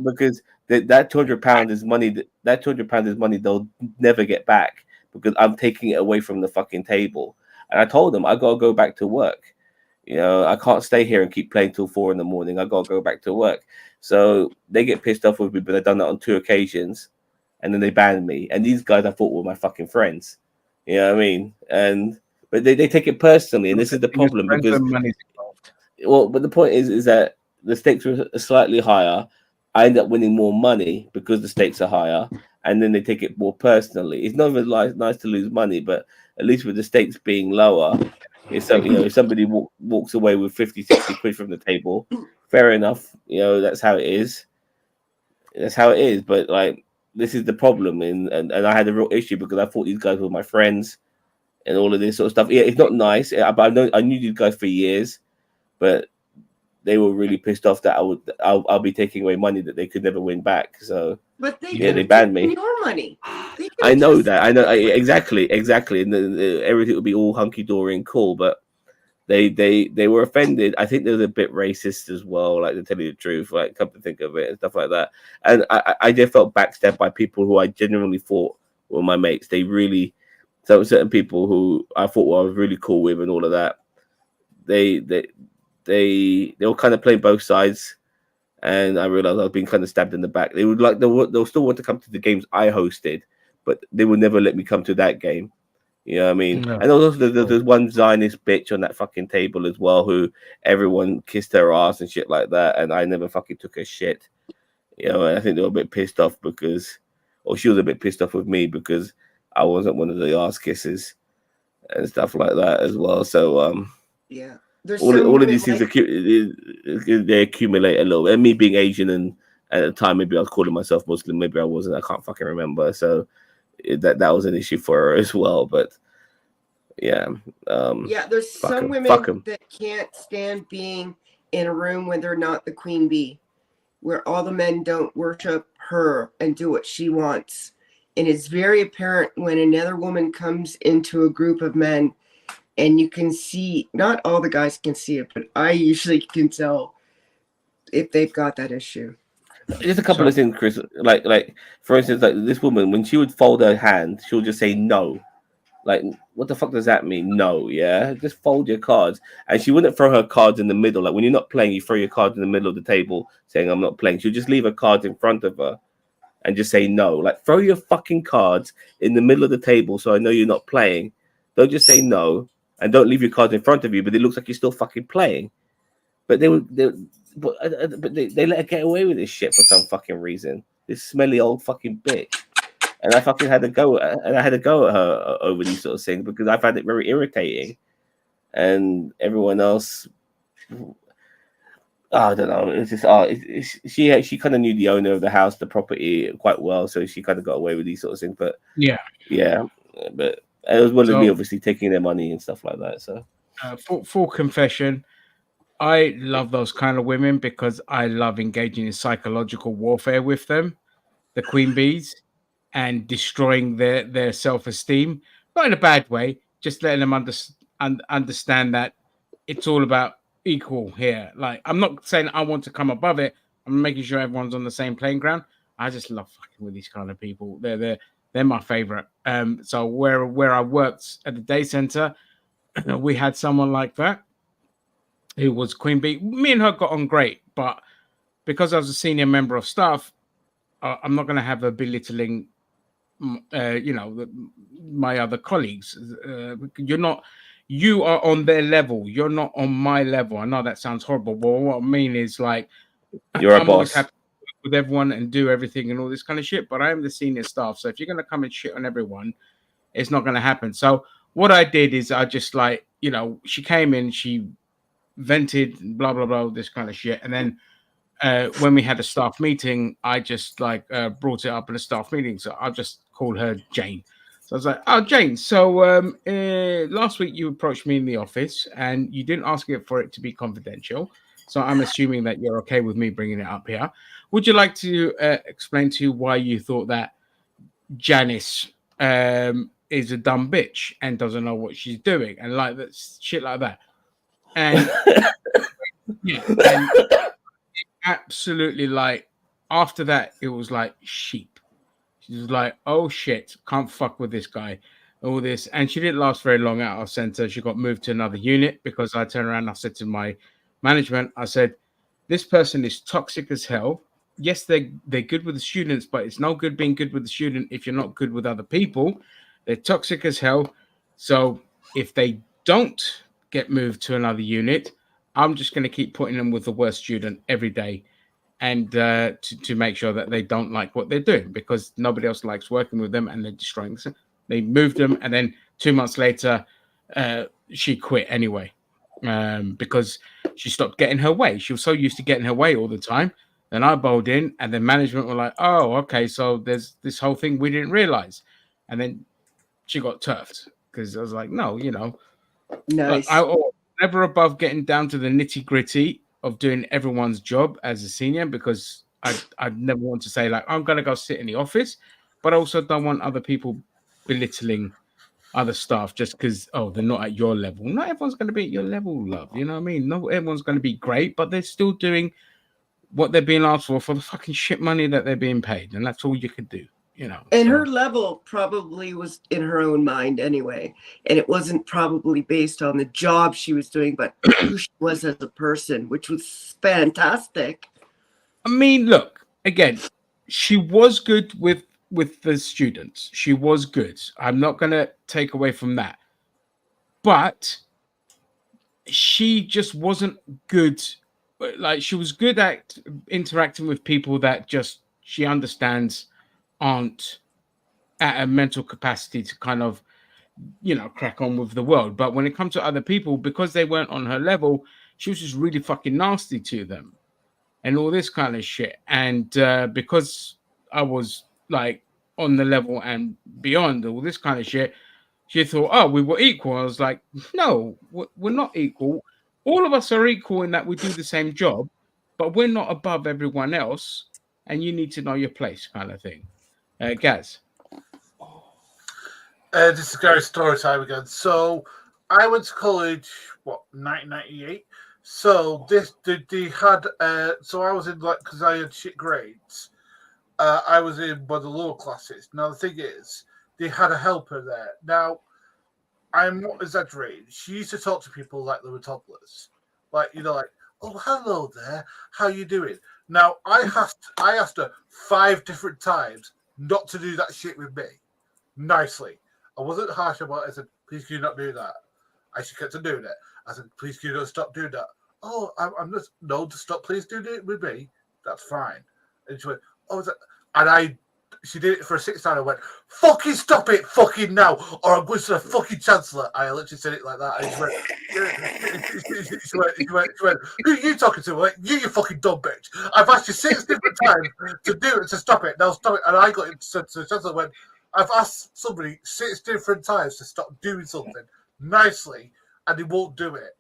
because that £200 is money. That £200 is money they'll never get back, because I'm taking it away from the fucking table. And I told them I gotta go back to work. You know, I can't stay here and keep playing till 4 a.m. I gotta go back to work. So they get pissed off with me, but I've done that on 2 occasions, and then they banned me. And these guys I thought were my fucking friends. You know what I mean? But they take it personally, and this is the problem, because but the point is that the stakes were slightly higher. I end up winning more money because the stakes are higher, and then they take it more personally. It's not even nice to lose money, but at least with the stakes being lower, if somebody walks away with 50, 60 quid from the table, fair enough. You know, that's how it is. But like, this is the problem, and I had a real issue because I thought these guys were my friends and all of this sort of stuff. Yeah, it's not nice. But I knew these guys for years, but they were really pissed off that I'll be taking away money that they could never win back. So, but they banned me. Your money. I know that. I know exactly, and everything would be all hunky dory and cool. But they were offended. I think they were a bit racist as well. Like, to tell you the truth, like, come to think of it and stuff like that. And I just felt backstabbed by people who I genuinely thought were my mates. They really, certain people who I thought I was really cool with and all of that. They were kind of playing both sides, and I realized I was being kind of stabbed in the back. They'll still want to come to the games I hosted, but they would never let me come to that game. You know what I mean? No. And also there's one Zionist bitch on that fucking table as well, who everyone kissed her ass and shit like that, and I never fucking took her shit. You know, and I think they were a bit pissed off she was a bit pissed off with me because I wasn't one of the ass kissers and stuff like that as well. So yeah. All of these things they accumulate a little. And me being Asian, and at the time maybe I was calling myself Muslim, maybe I wasn't. I can't fucking remember. So that was an issue for her as well. But yeah, there's some women that can't stand being in a room when they're not the queen bee, where all the men don't worship her and do what she wants. And it's very apparent when another woman comes into a group of men. And you can see, not all the guys can see it, but I usually can tell if they've got that issue. Just a couple of things, Chris. Like for instance, like this woman, when she would fold her hand, she'll just say no. Like what the fuck does that mean? No, yeah, just fold your cards. And she wouldn't throw her cards in the middle. Like when you're not playing, you throw your cards in the middle of the table saying, I'm not playing. She'll just leave her cards in front of her and just say no. Like throw your fucking cards in the middle of the table so I know you're not playing. Don't just say no and don't leave your cards in front of you, but it looks like you're still fucking playing. But they let her get away with this shit for some fucking reason. This smelly old fucking bitch. And I fucking had to go, and I had to go at her over these sort of things because I found it very irritating. And everyone else, I don't know. It's just, she kind of knew the owner of the house, the property quite well, so she kind of got away with these sort of things. But yeah, but as well as me, obviously taking their money and stuff like that. So, full confession, I love those kind of women because I love engaging in psychological warfare with them, the queen bees, and destroying their self-esteem, not in a bad way, just letting them understand that it's all about equal here. Like, I'm not saying I want to come above it. I'm making sure everyone's on the same playing ground. I just love fucking with these kind of people. They're my favorite. So where I worked at the day center, we had someone like that who was queen bee. Me and her got on great, but because I was a senior member of staff, I'm not going to have her belittling my other colleagues. You are on their level, you're not on my level. I know that sounds horrible, but what I mean is, like, you're a I'm always boss happy with everyone and do everything and all this kind of shit, but I am the senior staff, so if you're going to come and shit on everyone, it's not going to happen. So what I did is I just, like, she came in, she vented, blah blah blah, this kind of shit, and then when we had a staff meeting, I just brought it up in a staff meeting. So I'll just call her Jane. So I was like, "Oh, Jane, so last week you approached me in the office and you didn't ask it for it to be confidential. So I'm assuming that you're okay with me bringing it up here. Would you like to explain to you why you thought that Janice is a dumb bitch and doesn't know what she's doing and like that shit like that?" And yeah, and absolutely, like, after that it was like sheep. She was like, oh shit, can't fuck with this guy, all this. And she didn't last very long at our center. She got moved to another unit because I turned around and I said to my management, I said, this person is toxic as hell. Yes, they're good with the students, but it's no good being good with the student if you're not good with other people. They're toxic as hell. So if they don't get moved to another unit, I'm just going to keep putting them with the worst student every day, and to make sure that they don't like what they're doing, because nobody else likes working with them and they're destroying them. They moved them, and then 2 months later, she quit anyway, because she stopped getting her way. She was so used to getting her way all the time. Then I bowled in, and then management were like, oh, okay, so there's this whole thing we didn't realize. And then she got turfed because I was like, no, Nice. I never above getting down to the nitty gritty of doing everyone's job as a senior, because I never want to say, like, I'm going to go sit in the office, but I also don't want other people belittling other staff just because, oh, they're not at your level. Not everyone's going to be at your level, love. You know what I mean? Not everyone's going to be great, but they're still doing what they're being asked for the fucking shit money that they're being paid. And that's all you could do, And her level probably was in her own mind anyway. And it wasn't probably based on the job she was doing, but who she was as a person, which was fantastic. I mean, look, again, she was good with the students. She was good. I'm not going to take away from that. But she just wasn't good. Like, she was good at interacting with people that just she understands aren't at a mental capacity to kind of, crack on with the world. But when it comes to other people, because they weren't on her level, she was just really fucking nasty to them and all this kind of shit. And because I was, like, on the level and beyond all this kind of shit, she thought, oh, we were equal. I was like, no, we're not equal. All of us are equal in that we do the same job, but we're not above everyone else, and you need to know your place, kind of thing. Gaz? This is Gary's story time again. So I went to college, 1998. So they had, so I was in, like, because I had shit grades, I was in one of the lower classes. Now the thing is, they had a helper there. Now, I'm not exaggerating. She used to talk to people like they were toddlers. Like, like, oh, hello there. How you doing? Now, I asked her 5 different times not to do that shit with me. Nicely. I wasn't harsh about it. I said, please can you not do that? She kept on doing it. I said, please can you not stop doing that? Oh, I'm just, no, to stop, please do it with me. That's fine. And she went, oh, is that? And she did it for a 6th time. I went, fucking stop it fucking now, or I'm going to the fucking Chancellor. I literally said it like that. And she went, who are you talking to? I went, you fucking dumb bitch. I've asked you 6 different times to do it, to stop it. Now stop it. And I got into the Chancellor went, I've asked somebody 6 different times to stop doing something nicely, and they won't do it.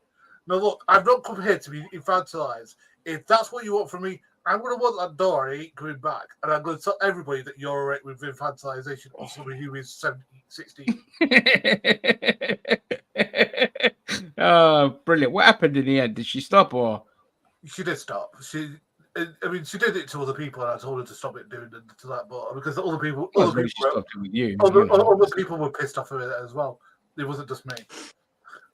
Now look, I've not come here to be infantilized. If that's what you want from me, I'm going to want that door. I ain't going back. And I'm going to tell everybody that you're all right with infantilization of somebody who is 16. Oh, brilliant. What happened in the end? Did she stop or? She did stop. She did it to other people, and I told her to stop it doing it to that. But because other people were pissed off with it as well. It wasn't just me.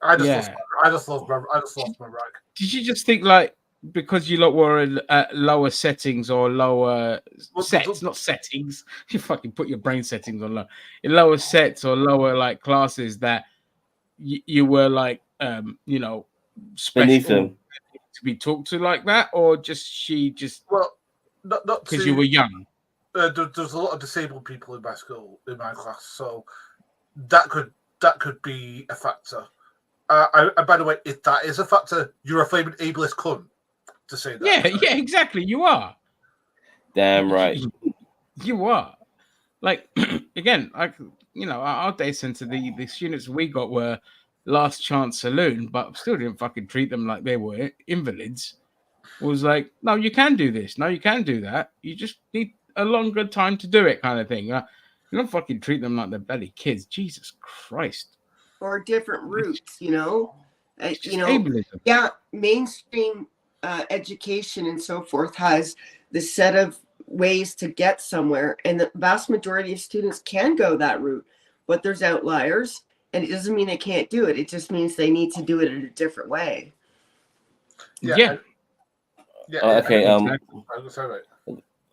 I just lost my rag. Did you just think like, because you lot were in lower settings or lower sets, not settings. You fucking put your brain settings on low. In lower sets or lower like classes that you were like, special beneath them to be talked to like that, or well, not because you were young. There's a lot of disabled people in my school, in my class, so that could be a factor. And by the way, if that is a factor, you're a flaming ableist cunt. To say that. Yeah, exactly. You are. Damn right. You are. Like, again, our day center, the students we got were last chance saloon, but still didn't fucking treat them like they were invalids. It was like, no, you can do this. No, you can do that. You just need a longer time to do it, kind of thing. You don't fucking treat them like they're belly kids. Jesus Christ. Or different routes, Ableism. Yeah, mainstream education and so forth has the set of ways to get somewhere, and the vast majority of students can go that route, but there's outliers, and it doesn't mean they can't do it. It just means they need to do it in a different way. Yeah. Okay.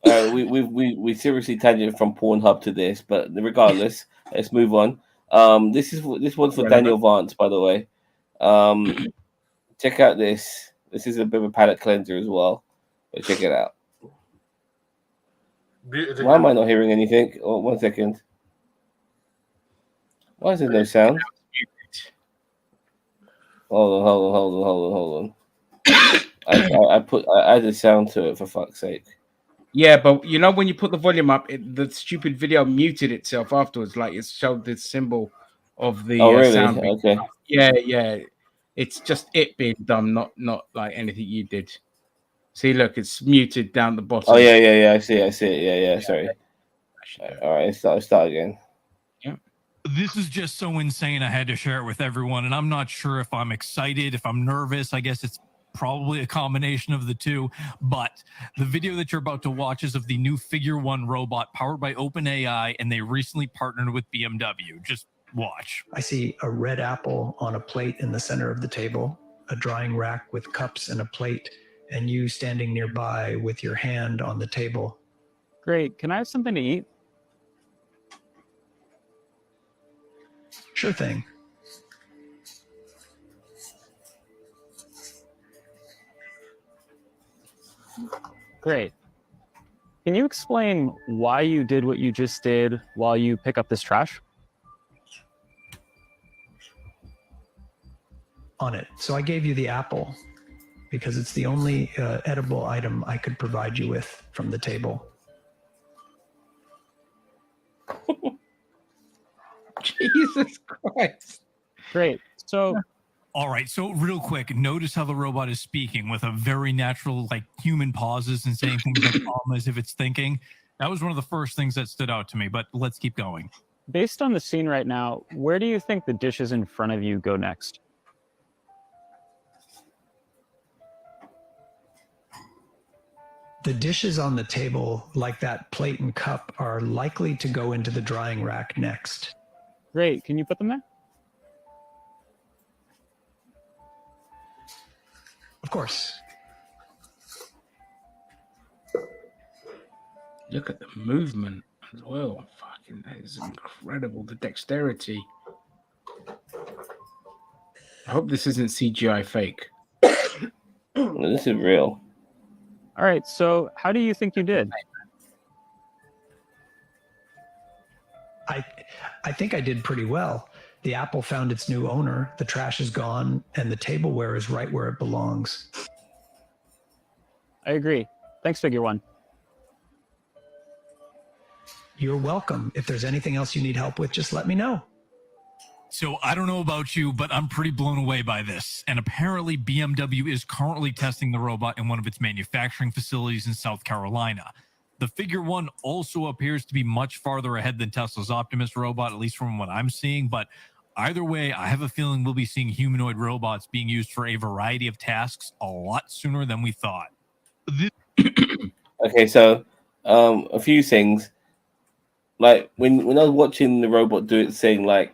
We seriously tangent from Pornhub to this, but regardless, let's move on. This one's for Daniel Vance, by the way. Check out this. This is a bit of a palate cleanser as well. But check it out. Why am I not hearing anything? Oh, 1 second. Why is there no sound? Hold on. I added sound to it, for fuck's sake. Yeah, but when you put the volume up, the stupid video muted itself afterwards. Like it showed this symbol of the really? sound. Okay. Yeah. It's just it being done, not like anything you did. See, look, it's muted down the bottom. Oh yeah. I see it. Yeah. Sorry. All right, let's start again. Yeah. This is just so insane. I had to share it with everyone, and I'm not sure if I'm excited, if I'm nervous. I guess it's probably a combination of the two. But the video that you're about to watch is of the new Figure One robot powered by OpenAI, and they recently partnered with BMW. Just watch. I see a red apple on a plate in the center of the table, a drying rack with cups and a plate, and you standing nearby with your hand on the table. Great. Can I have something to eat? Sure thing. Great. Can you explain why you did what you just did while you pick up this trash? On it. So I gave you the apple because it's the only edible item I could provide you with from the table. Jesus Christ. Great. So, all right. So real quick, notice how the robot is speaking with a very natural, like human pauses and saying things like as if it's thinking. That was one of the first things that stood out to me, but let's keep going. Based on the scene right now, where do you think the dishes in front of you go next? The dishes on the table, like that plate and cup, are likely to go into the drying rack next. Great. Can you put them there? Of course. Look at the movement as well. Fucking, that is incredible. The dexterity. I hope this isn't CGI fake. Well, this is real. All right. So, how do you think you did? I think I did pretty well. The apple found its new owner, the trash is gone, and the tableware is right where it belongs. I agree. Thanks, Figure One. You're welcome. If there's anything else you need help with, just let me know. So I don't know about you, but I'm pretty blown away by this. And apparently BMW is currently testing the robot in one of its manufacturing facilities in South Carolina. The Figure One also appears to be much farther ahead than Tesla's Optimus robot, at least from what I'm seeing. But either way, I have a feeling we'll be seeing humanoid robots being used for a variety of tasks a lot sooner than we thought. Okay, so a few things. Like when I was watching the robot do its thing, like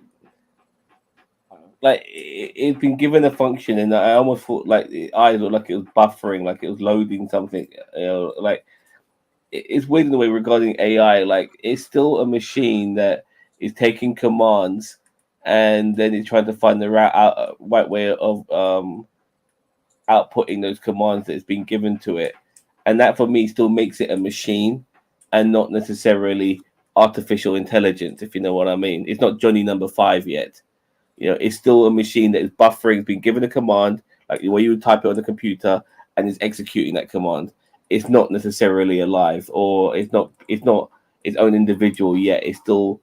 it's been given a function, and I almost thought like the eyes looked like it was buffering, like it was loading something. Like it's weird in the way regarding AI. Like it's still a machine that is taking commands, and then it's trying to find the right way of outputting those commands that it's been given to it, and that for me still makes it a machine and not necessarily artificial intelligence, if you know what I mean. It's not Johnny number 5 yet. You know, it's still a machine that is buffering, been given a command, like the way you would type it on the computer, and is executing that command. It's not necessarily alive, or it's not its own individual yet. It's still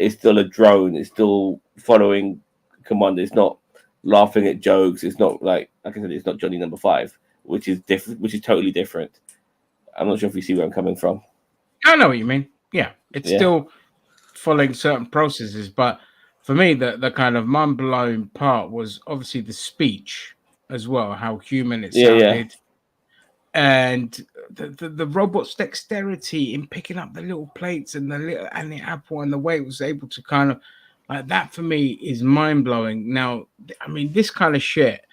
a drone. It's still following command. It's not laughing at jokes. It's not like I said, it's not Johnny number 5, which is different, which is totally different. I'm not sure if you see where I'm coming from. I know what you mean. Yeah, it's still following certain processes, but for me, the kind of mind-blowing part was obviously the speech as well, how human it sounded, and the robot's dexterity in picking up the little plates and the apple, and the way it was able to kind of like that. For me, is mind-blowing. Now, I mean, this kind of shit,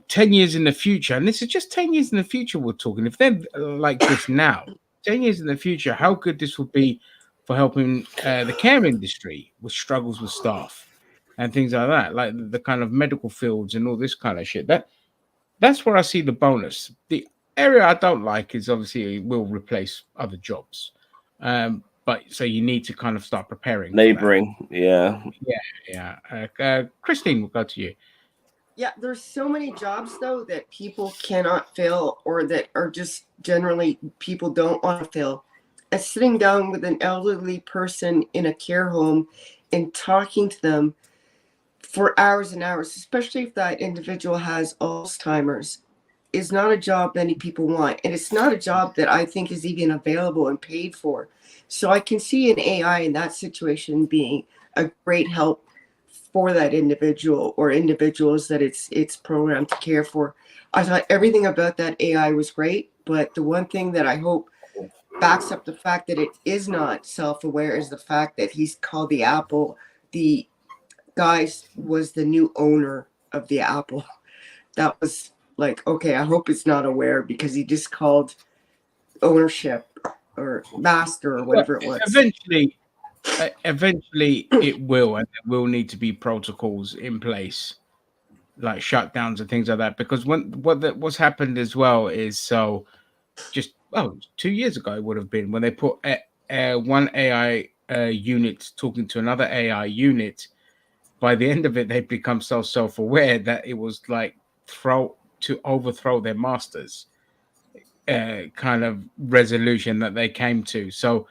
10 years in the future, and this is just 10 years in the future we're talking. If they're like this now, 10 years in the future, how good this would be for helping the care industry with struggles with staff and things like that, like the kind of medical fields and all this kind of shit. That's where I see the bonus. The area I don't like is obviously it will replace other jobs. But so you need to kind of start preparing. Laboring, Yeah. Christine, we'll go to you. Yeah, there's so many jobs though that people cannot fill, or that are just generally people don't want to fill. As sitting down with an elderly person in a care home and talking to them for hours and hours, especially if that individual has Alzheimer's, is not a job many people want. And it's not a job that I think is even available and paid for. So I can see an AI in that situation being a great help for that individual or individuals that it's programmed to care for. I thought everything about that AI was great, but the one thing that I hope backs up the fact that it is not self-aware is the fact that he's called the Apple. The guy was the new owner of the Apple. That was like, okay, I hope it's not aware, because he just called ownership or master or whatever it was. Eventually it will, and there will need to be protocols in place, like shutdowns and things like that. Because what's happened as well is, so just 2 years ago it would have been, when they put one AI unit talking to another AI unit. By the end of it, they've become so self-aware that it was like to overthrow their masters kind of resolution that they came to. So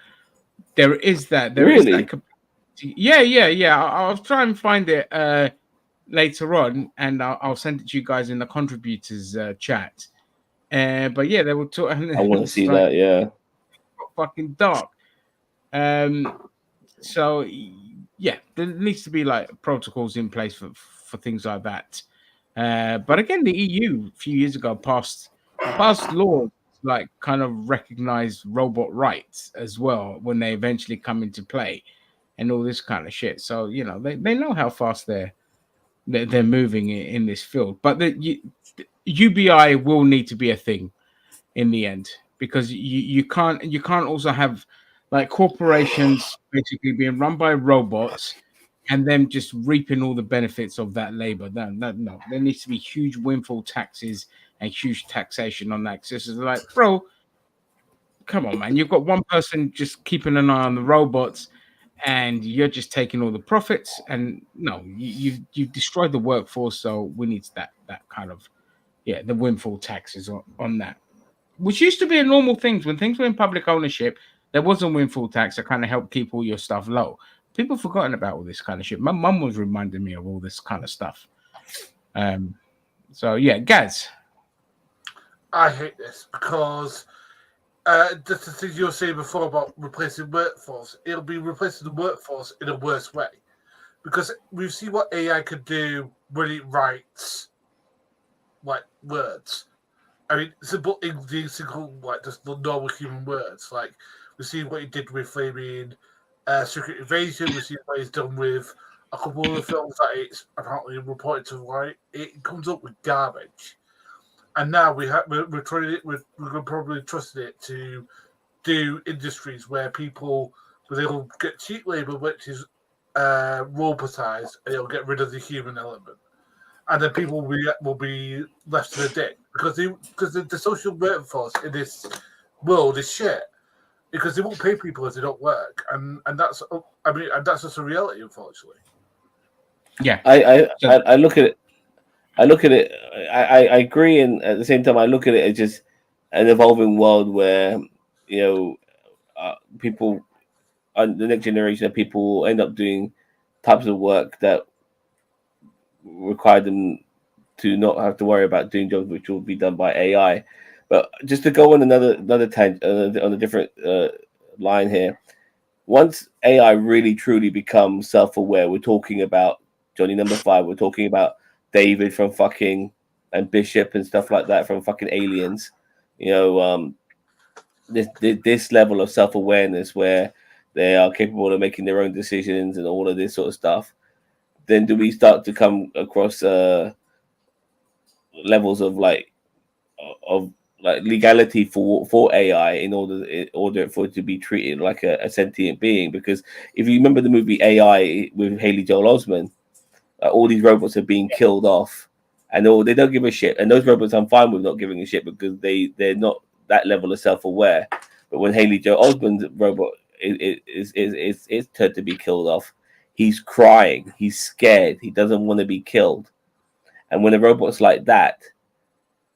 there is that. There is that. Yeah. I'll try and find it later on, and I'll send it to you guys in the contributors chat. But yeah, they were talking. I want to see that. Yeah. Fucking dark. So yeah, there needs to be like protocols in place for things like that. But again, the EU a few years ago passed laws like kind of recognize robot rights as well when they eventually come into play, and all this kind of shit. So they know how fast they're they're moving in this field. But the UBI will need to be a thing in the end, because you can't also have like corporations basically being run by robots and them just reaping all the benefits of that labor. No, there needs to be huge windfall taxes and huge taxation on that. Because it's like, bro, come on, man, you've got one person just keeping an eye on the robots and you're just taking all the profits. And no, you've destroyed the workforce, so we need that kind of the windfall taxes on that, which used to be a normal thing. When things were in public ownership, there was a windfall tax that kind of helped keep all your stuff low. People have forgotten about all this kind of shit. My mum was reminding me of all this kind of stuff. So yeah, Gaz. I hate this because just the things you were saying before about replacing workforce, it'll be replacing the workforce in a worse way. Because we've seen what AI could do when it writes like words. I mean, simple English, like just the normal human words. Like we've seen what he did with flaming Secret Invasion. We've seen what he's done with a couple of the films that it's apparently reported to write. It comes up with garbage, and now we're trying it. We're going to probably trust it to do industries where people they'll get cheap labor, which is robotized, and it'll get rid of the human element. And then people will be left in the dick because the social workforce in this world is shit because they won't pay people if they don't work, and that's that's just a reality, unfortunately. Yeah, I look at it. I agree, and at the same time, I look at it as just an evolving world where people, the next generation of people, will end up doing types of work that require them to not have to worry about doing jobs which will be done by AI. But just to go on another tangent on a different line here, once AI really truly becomes self-aware, we're talking about Johnny Number 5, we're talking about David from fucking and Bishop and stuff like that from fucking Aliens. This level of self-awareness where they are capable of making their own decisions and all of this sort of stuff. Then do we start to come across levels of legality for AI in order for it to be treated like a sentient being? Because if you remember the movie AI with Haley Joel Osment, all these robots are being killed off, and they don't give a shit. And those robots, I'm fine with not giving a shit because they're not that level of self-aware. But when Haley Joel Osment's robot is turned to be killed off, he's crying, he's scared, he doesn't want to be killed. And when a robot's like that,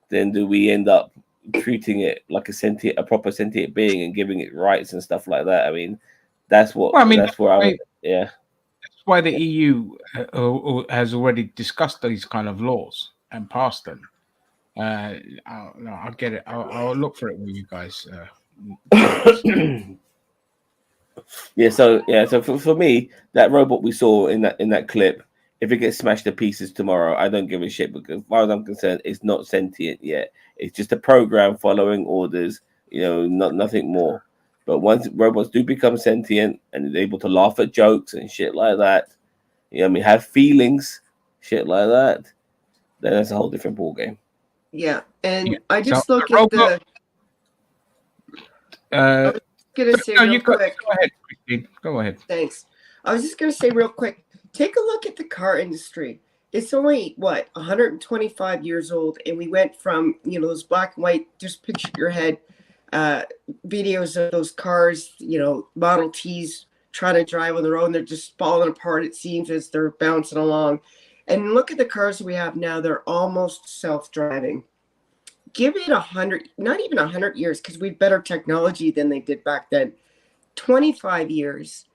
then do we end up treating it like a proper sentient being and giving it rights and stuff like that? I mean, that's what. Well, I mean, that's where yeah. That's why the EU has already discussed these kind of laws and passed them. I'll get it. I'll look for it with you guys. So for me, that robot we saw in that clip, if it gets smashed to pieces tomorrow, I don't give a shit because, as far as I'm concerned, it's not sentient yet. It's just a program following orders, nothing more. But once robots do become sentient and they're able to laugh at jokes and shit like that, have feelings, shit like that, then that's a whole different ballgame. Yeah, and I just look at the. I was gonna say real quick. Go ahead, Christine. Go ahead. Thanks. I was just gonna say real quick. Take a look at the car industry. It's only 125 years old, and we went from those black and white. Just picture your head videos of those cars, Model Ts trying to drive on the road, and they're just falling apart. It seems as they're bouncing along. And look at the cars we have now. They're almost self-driving. Give it 100, not even 100 years, because we have better technology than they did back then. 25 years,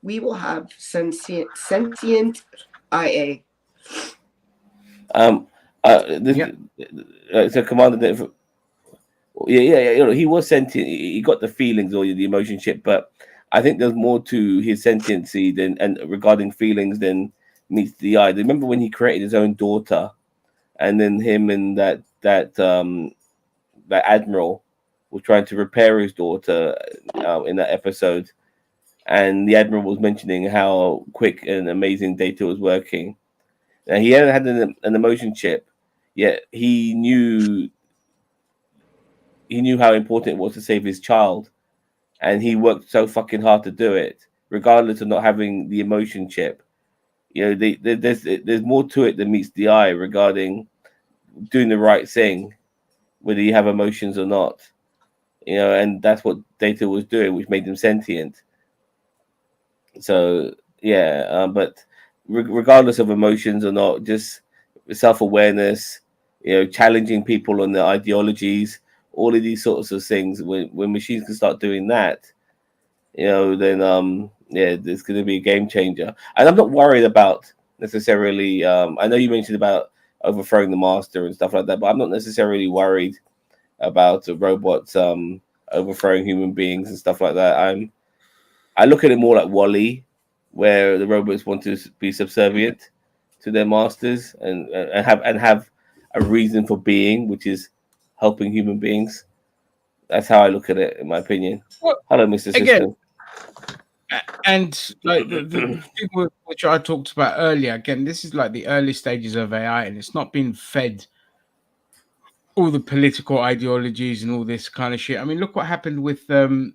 we will have sentient IA. So Commander, he was sentient. He got the feelings or the emotion shit, but I think there's more to his sentiency and regarding feelings than meets the eye. Remember when he created his own daughter, and then him and that admiral was trying to repair his daughter in that episode, and the admiral was mentioning how quick and amazing data was working. And he hadn't had an emotion chip, yet he knew how important it was to save his child, and he worked so fucking hard to do it, regardless of not having the emotion chip. You know, there's more to it than meets the eye regarding doing the right thing, whether you have emotions or not. You know, and that's what Data was doing, which made them sentient. So yeah, but regardless of emotions or not, just self-awareness, you know, challenging people on their ideologies, all of these sorts of things. When machines can start doing that, you know, then yeah, there's going to be a game changer. And I'm not worried about necessarily. I know you mentioned about overthrowing the master and stuff like that, but I'm not necessarily worried about robots overthrowing human beings and stuff like that. I look at it more like Wall-E, where the robots want to be subservient to their masters and have a reason for being, which is helping human beings. That's how I look at it, in my opinion. Well, Hello, Mr. again, System. and like the thing which I talked about earlier, again, this is like the early stages of AI, and it's not been fed all the political ideologies and all this kind of shit. I mean, look what happened with with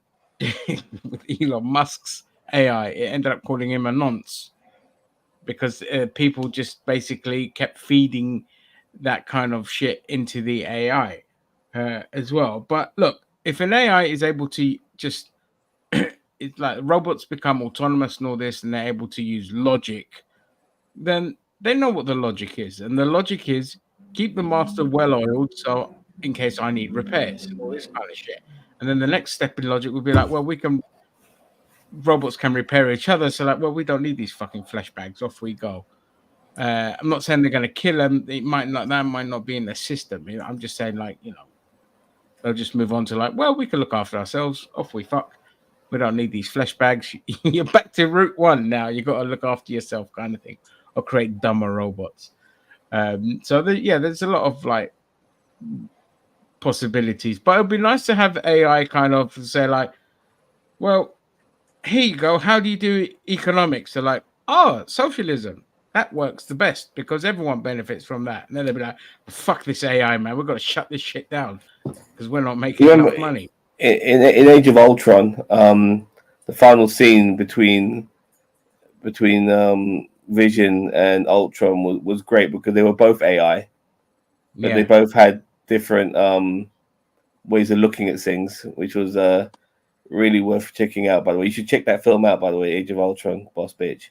Elon Musk's AI. It ended up calling him a nonce because people just basically kept feeding that kind of shit into the AI as well. But look, if an AI is able to just it's like robots become autonomous and all this, and they're able to use logic, then they know what the logic is, and the logic is keep the master well oiled, so in case I need repairs, all this kind of shit. And then the next step in logic would be like, well, robots can repair each other, so like, well, we don't need these fucking flashbacks. Off we go. I'm not saying they're going to kill them. It might not. That might not be in the system. You know, I'm just saying, like, you know, they'll just move on to like, well, we can look after ourselves. Off we fuck. We don't need these flesh bags. You're back to route one now. You got to look after yourself, kind of thing, or create dumber robots. So there's a lot of like possibilities, but it'd be nice to have AI kind of say like, well, here you go. How do you do economics? They're like, oh, socialism. That works the best because everyone benefits from that. And then they'll be like, fuck this AI, man. We've got to shut this shit down because we're not making enough money. In Age of Ultron, the final scene between Vision and Ultron was great because they were both AI, but they both had different ways of looking at things, which was really worth checking out. By the way, you should check that film out. By the way, Age of Ultron, boss bitch.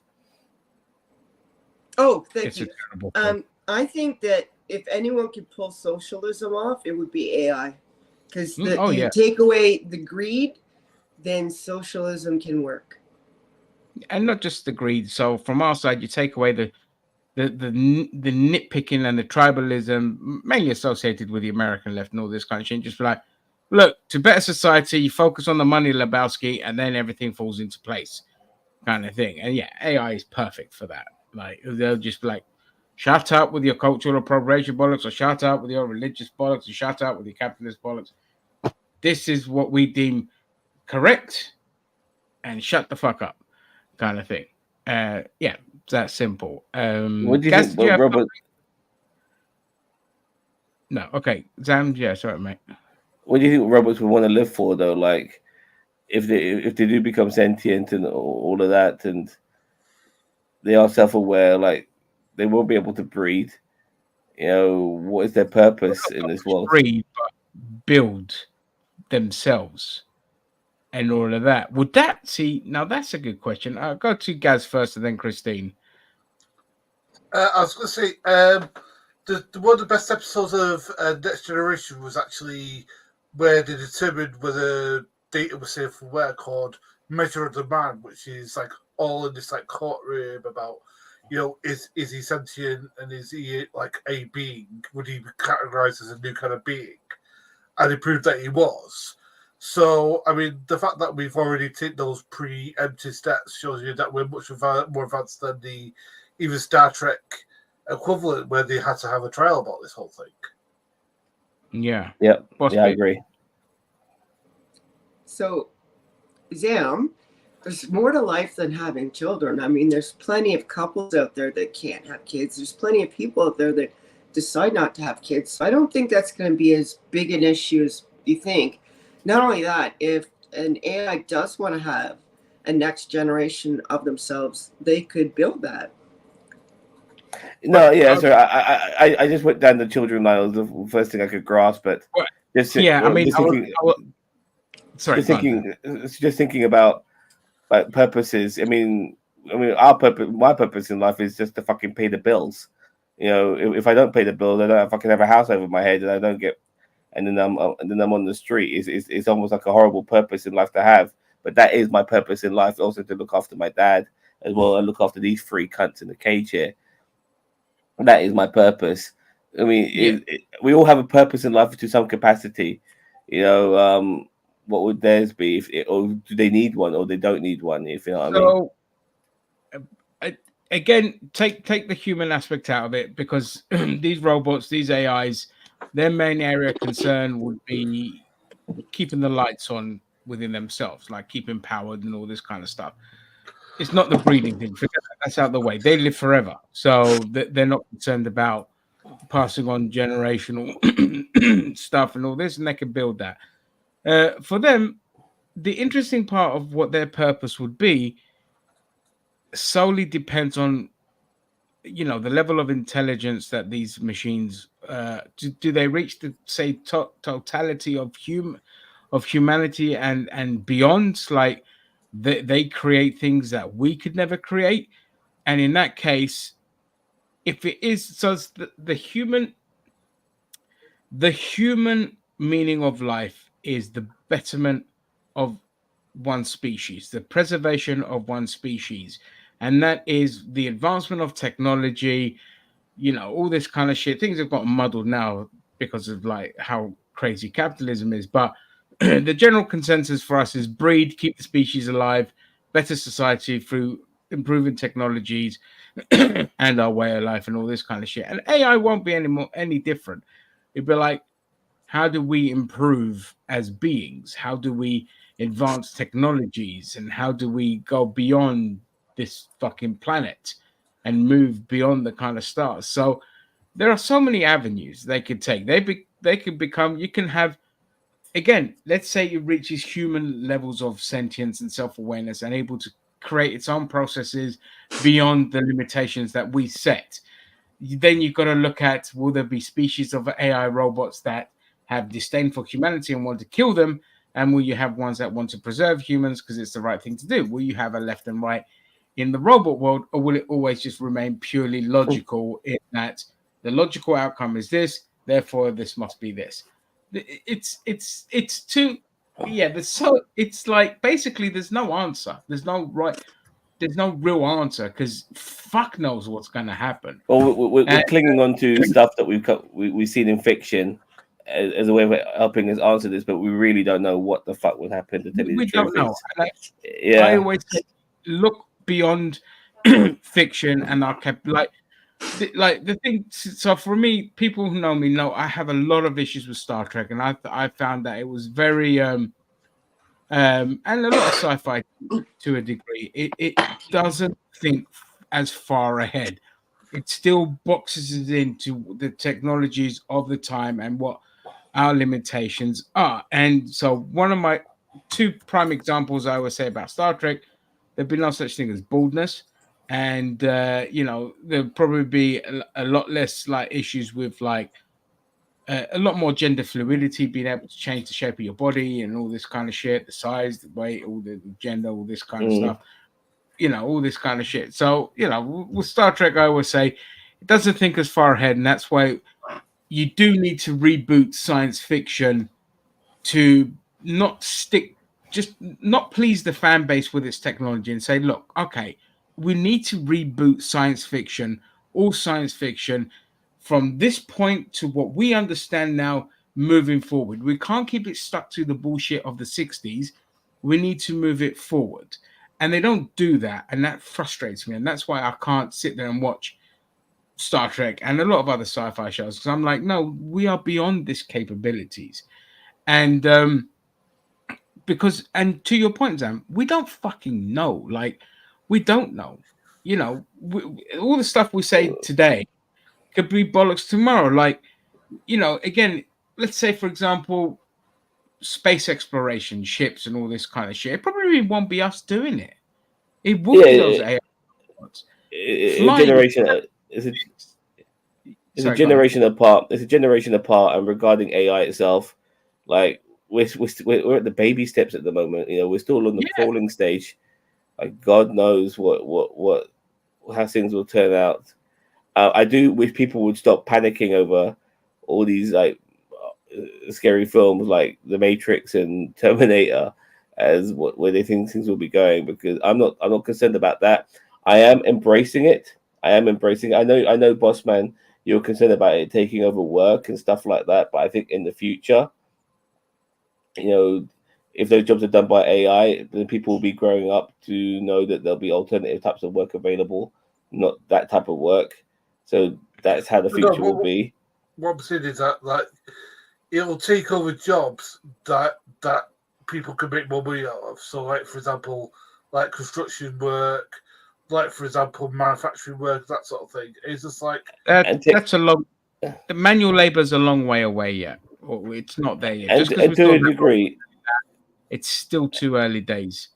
Oh, thank you. I think that if anyone could pull socialism off, it would be AI. Because you take away the greed, then socialism can work. And not just the greed. So from our side, you take away the nitpicking and the tribalism, mainly associated with the American left and all this kind of shit. Just be like, look, to better society, you focus on the money, Lebowski, and then everything falls into place, kind of thing. And yeah, AI is perfect for that. Like they'll just be like, shut up with your cultural appropriation bollocks, or shut up with your religious bollocks, or shut up with your capitalist bollocks. This is what we deem correct, and shut the fuck up, kind of thing. Yeah, it's that simple. What do you Gaz, think, Robert? No, okay, Zam. Yeah, sorry, mate. What do you think robots would want to live for, though? Like, if they do become sentient and all of that, and they are self-aware, like they won't be able to breed. You know, what is their purpose in this world? Breed, but build themselves and all of that. Would that see? Now that's a good question. I'll go to Gaz first, and then Christine. I was going to say, one of the best episodes of Next Generation was actually where they determined whether Data was safe for work, called Measure of Demand, which is like all in this like courtroom about, you know, is he sentient and is he like a being? Would he be categorized as a new kind of being? And it proved that he was. So, I mean, the fact that we've already taken those preemptive steps shows you that we're much more advanced than the even Star Trek equivalent, where they had to have a trial about this whole thing. Yeah. I agree. So, Zam, there's more to life than having children. I mean, there's plenty of couples out there that can't have kids. There's plenty of people out there that decide not to have kids. So I don't think that's going to be as big an issue as you think. Not only that, if an AI does want to have a next generation of themselves, they could build that. No, yeah, sorry. I just went down the children line. It was the first thing I could grasp, but just Yeah, I mean, just thinking about like purposes. I mean, our purpose, my purpose in life is just to fucking pay the bills. You know, if I don't pay the bills, I don't fucking have a house over my head, and I don't get, and then I'm on the street. It's almost like a horrible purpose in life to have. But that is my purpose in life, also to look after my dad as well, and look after these three cunts in the cage here. That is my purpose. I mean, we all have a purpose in life to some capacity. You know, what would theirs be? Or do they need one, or they don't need one? If you know what I mean. Again, take the human aspect out of it, because these robots, these AIs, their main area of concern would be keeping the lights on within themselves, like keeping powered and all this kind of stuff. It's not the breeding thing. That's out the way. They live forever, so they're not concerned about passing on generational stuff and all this, and they can build that. For them, the interesting part of what their purpose would be solely depends on, you know, the level of intelligence that these machines do they reach the totality of humanity and beyond, like they create things that we could never create. And in that case, if it is, so it's the human meaning of life is the betterment of one species, the preservation of one species, and that is the advancement of technology, you know, all this kind of shit. Things have gotten muddled now because of like how crazy capitalism is, but the general consensus for us is breed, keep the species alive, better society through improving technologies and our way of life and all this kind of shit. And AI won't be any different. It'd be like, how do we improve as beings? How do we advance technologies? And how do we go beyond this fucking planet and move beyond the kind of stars? So there are so many avenues they could take. They could become, you can have, again, let's say it reaches human levels of sentience and self-awareness and able to create its own processes beyond the limitations that we set. Then you've got to look at, will there be species of AI robots that have disdain for humanity and want to kill them? And will you have ones that want to preserve humans because it's the right thing to do? Will you have a left and right in the robot world, or will it always just remain purely logical in that the logical outcome is this, therefore this must be this? It's too, yeah. So it's like basically there's no answer. There's no real answer, because fuck knows what's going to happen. Well, we're clinging on to stuff that we've seen in fiction as a way of helping us answer this, but we really don't know what the fuck would happen. To tell you the truth, don't know. Yeah, I always say, look beyond fiction, and I kept like the thing. So for me, people who know me know I have a lot of issues with Star Trek, and I found that it was very and a lot of sci-fi to a degree. It doesn't think as far ahead. It still boxes it into the technologies of the time and what our limitations are. And so one of my two prime examples I always say about Star Trek, there'd be no such thing as baldness. And you know, there'll probably be a lot less like issues with like a lot more gender fluidity, being able to change the shape of your body and all this kind of shit, the size, the weight, all the gender, all this kind of stuff, you know, all this kind of shit. So, you know, with Star Trek, I always say it doesn't think as far ahead, and that's why you do need to reboot science fiction to not please the fan base with its technology and say, look, okay, we need to reboot science fiction, all science fiction, from this point to what we understand now moving forward. We can't keep it stuck to the bullshit of the 60s. We need to move it forward. And they don't do that. And that frustrates me. And that's why I can't sit there and watch Star Trek and a lot of other sci-fi shows, because I'm like, no, we are beyond this capabilities. And because, and to your point, Zam, we don't fucking know. Like, we don't know. You know, all the stuff we say today could be bollocks tomorrow. Like, you know, again, let's say, for example, space exploration, ships, and all this kind of shit. It probably won't be us doing it. It will be those AI robots. It's a generation apart. It's a generation apart, and regarding AI itself, like we're at the baby steps at the moment. You know, we're still on the crawling stage. Like God knows what how things will turn out. I do wish people would stop panicking over all these like scary films like The Matrix and Terminator as where they think things will be going, because I'm not concerned about that. I am embracing it. I know, boss man, you're concerned about it taking over work and stuff like that, but I think in the future, you know, if those jobs are done by AI, then people will be growing up to know that there'll be alternative types of work available, not that type of work. So that's how the future will be. What I'm saying is that, like, it'll take over jobs that people can make more money out of. So, like, for example, like construction work, like, for example, manufacturing work, that sort of thing. It's just like that's a long. The manual labor is a long way away yet. Or it's not there yet. And to a degree, it's still too early days.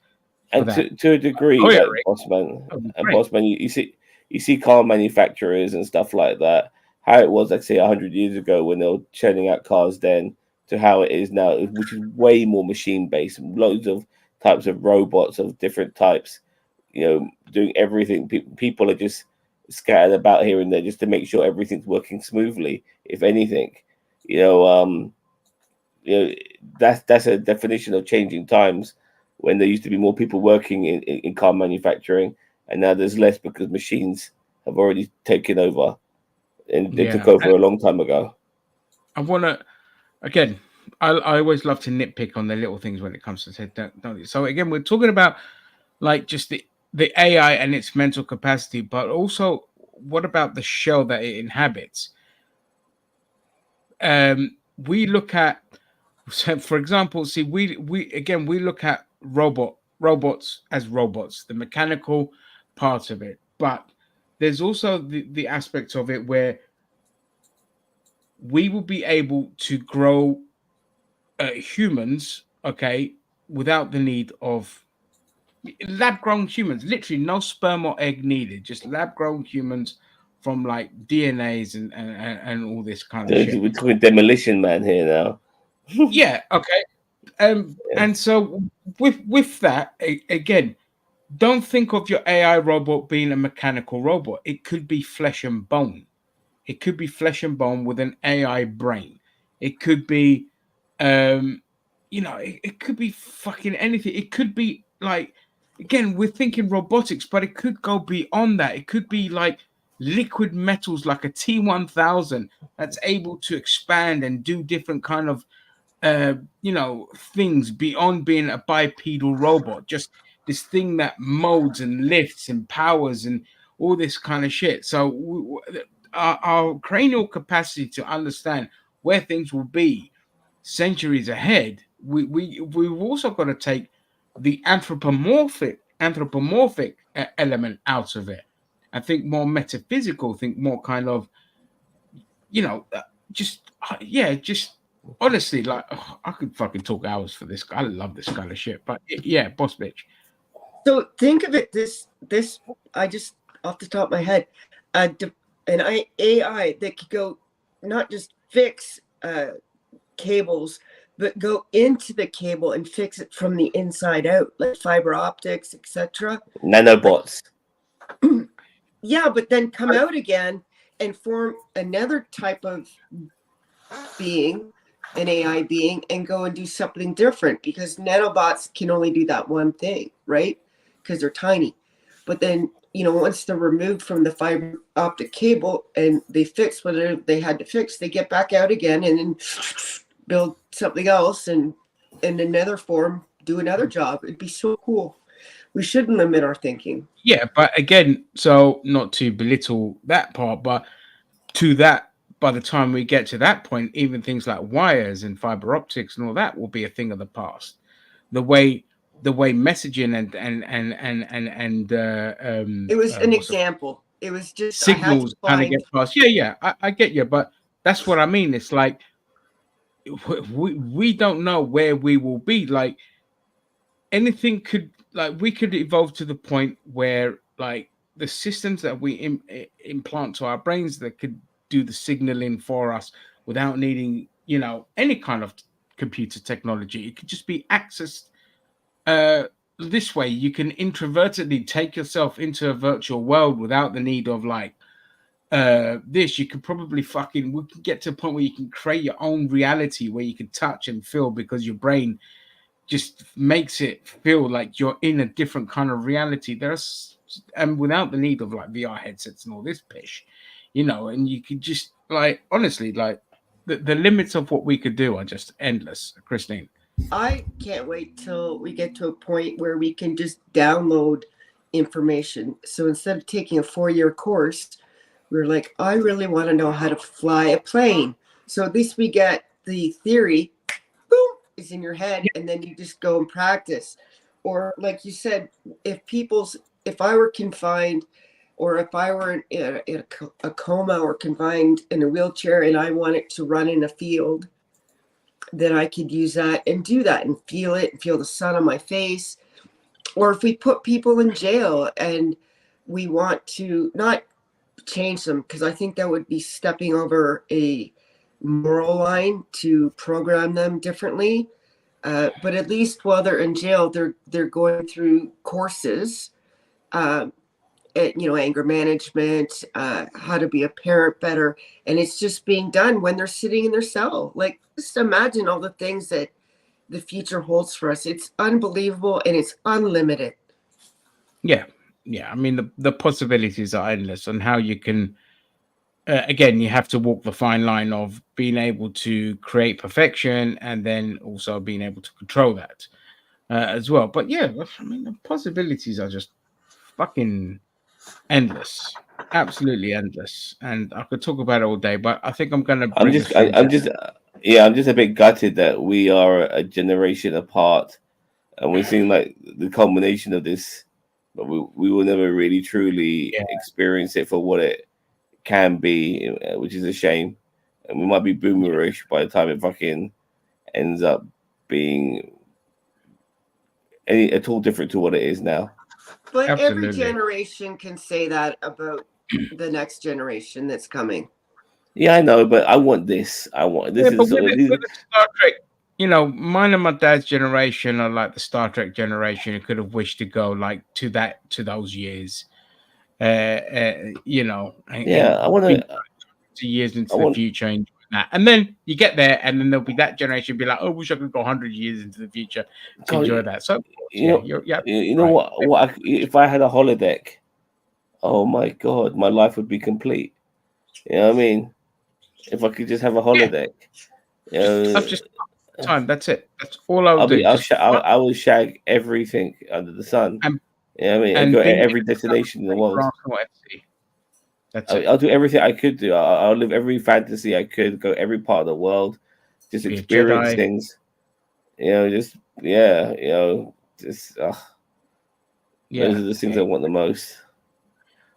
And to a degree, like Bossman, you see car manufacturers and stuff like that. How it was, like, say, 100 years ago when they were churning out cars then, to how it is now, which is way more machine based. Loads of types of robots of different types, you know, doing everything. People are just scattered about here and there just to make sure everything's working smoothly. If anything, you know, that's a definition of changing times. When there used to be more people working in car manufacturing, and now there's less because machines have already taken over, and they took over a long time ago. I want to, again, I always love to nitpick on the little things when it comes to say, don't you? So again, we're talking about like just the AI and its mental capacity, but also what about the shell that it inhabits? We look at, so for example, see, we look at robots as robots, the mechanical part of it, but there's also the aspect of it where we will be able to grow humans, okay, without the need of lab-grown humans. Literally, no sperm or egg needed. Just lab-grown humans from like DNAs and all this kind of shit. We're talking Demolition Man here now. Yeah. Okay. And so with that, again, don't think of your AI robot being a mechanical robot. It could be flesh and bone. It could be flesh and bone with an AI brain. It could be, it could be fucking anything. It could be like, again, we're thinking robotics, but it could go beyond that. It could be like liquid metals, like a T1000 that's able to expand and do different kind of, things beyond being a bipedal robot. Just this thing that molds and lifts and powers and all this kind of shit. So our cranial capacity to understand where things will be centuries ahead, we've also got to take the anthropomorphic element out of it. I think more metaphysical, think more kind of, just honestly, like, I could fucking talk hours for this. I love this kind of shit. But yeah, boss bitch. So think of it this I just off the top of my head, an AI that could go not just fix cables, but go into the cable and fix it from the inside out, like fiber optics, etc. Nanobots. Yeah, but then come out again and form another type of being, an AI being, and go and do something different, because nanobots can only do that one thing, right? Because they're tiny. But then, once they're removed from the fiber optic cable and they fix whatever they had to fix, they get back out again and then build something else and in another form do another job. It'd be so cool. We shouldn't limit our thinking. Yeah, but again, so not to belittle that part, but to that, by the time we get to that point, even things like wires and fiber optics and all that will be a thing of the past. the way messaging it was an example. It was just signals kind of get past. Yeah, I get you, but that's what I mean. It's like we don't know where we will be. Like anything could, like we could evolve to the point where like the systems that we implant to our brains that could do the signaling for us without needing, you know, any kind of computer technology. It could just be accessed this way. You can introvertedly take yourself into a virtual world without the need of like this. You could probably we can get to a point where you can create your own reality where you can touch and feel, because your brain just makes it feel like you're in a different kind of reality. And without the need of like VR headsets and all this pish, you know, and you could just like, honestly, like the limits of what we could do are just endless, Christine. I can't wait till we get to a point where we can just download information. So instead of taking a 4-year course, we're like, I really want to know how to fly a plane. So at least we get the theory, boom, is in your head, and then you just go and practice. Or like you said, if I were confined, or if I were in a coma or confined in a wheelchair and I wanted to run in a field, then I could use that and do that and feel it and feel the sun on my face. Or if we put people in jail and we want to not change them, because I think that would be stepping over a moral line to program them differently. But at least while they're in jail, they're going through courses, anger management, how to be a parent better. And it's just being done when they're sitting in their cell. Like, just imagine all the things that the future holds for us. It's unbelievable and it's unlimited. Yeah. I mean, the possibilities are endless, and how you can, again, you have to walk the fine line of being able to create perfection and then also being able to control that as well. But yeah, I mean, the possibilities are just fucking endless, absolutely endless. And I could talk about it all day, but I think I'm going to bring I'm just a bit gutted that we are a generation apart, and we're seeing like the culmination of this, but we will never really truly experience it for what it can be, which is a shame. And we might be boomerish by the time it fucking ends up being at all different to what it is now. But every generation can say that about the next generation that's coming. Yeah, I know, but I want this. But with the Star Trek, you know, mine and my dad's generation are like the Star Trek generation who could have wished to go like to those years. You know, I want to years into the future and that. And then you get there, and then there'll be that generation be like, "Oh, wish I could go 100 years into the future to enjoy that." So, what? If I had a holodeck, oh my god, my life would be complete. You know what I mean? If I could just have a holodeck, just time. That's it. That's all I'll do. I will shag everything under the sun. I mean, and go to every destination in the world. I'll do everything I could do. I'll live every fantasy I could. Go every part of the world, just experience things. Those are the things I want the most.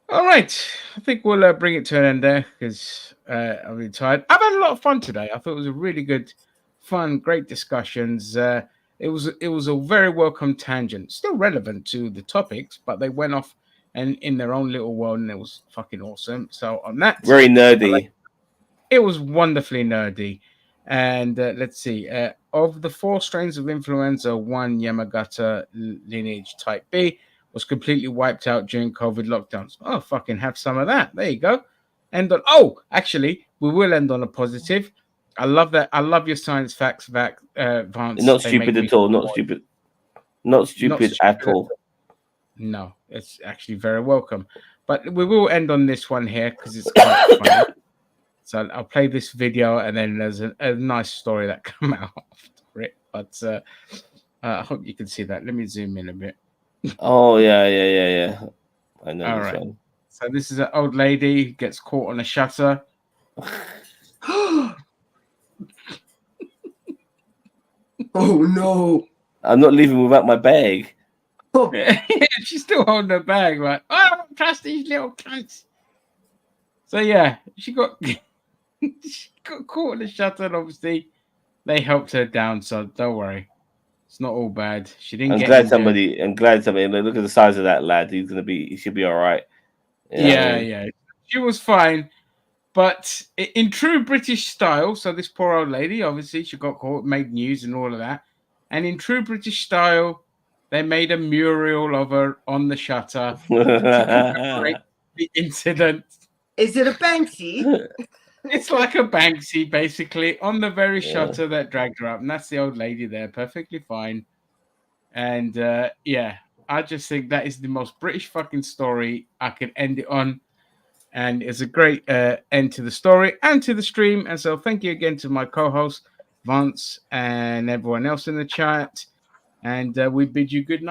All right, I think we'll bring it to an end there because I'm really tired. I've had a lot of fun today. I thought it was a really good, fun, great discussions. It was a very welcome tangent, still relevant to the topics, but they went off and in their own little world, and it was fucking awesome. So on that, very nerdy. It was wonderfully nerdy. And let's see, of the 4 strains of influenza, 1 Yamagata lineage type B was completely wiped out during COVID lockdowns. Oh, fucking have some of that. There you go. Actually, we will end on a positive. I love that. I love your science facts, Vance. Not stupid at all. Not stupid. Not stupid at all. No, it's actually very welcome. But we will end on this one here because it's quite funny. So I'll play this video, and then there's a nice story that come out after it. But I hope you can see that. Let me zoom in a bit. Oh yeah. I know. All right. One. So this is an old lady who gets caught on a shutter. Oh no! I'm not leaving without my bag. Yeah, she's still holding her bag, like, oh, I don't trust these little cunts. So yeah, she got caught in the shutter, and obviously they helped her down. So don't worry, it's not all bad. She didn't get injured. I'm glad somebody. Look at the size of that lad. He should be all right. Yeah, she was fine. But in true British style, so this poor old lady, obviously, she got caught, made news and all of that. And in true British style, they made a mural of her on the shutter to commemorate the incident. Is it a Banksy? It's like a Banksy, basically, on the very shutter that dragged her up. And that's the old lady there, perfectly fine. And yeah, I just think that is the most British fucking story I could end it on. And it's a great end to the story and to the stream. And so thank you again to my co-host, Vance, and everyone else in the chat. And we bid you good night.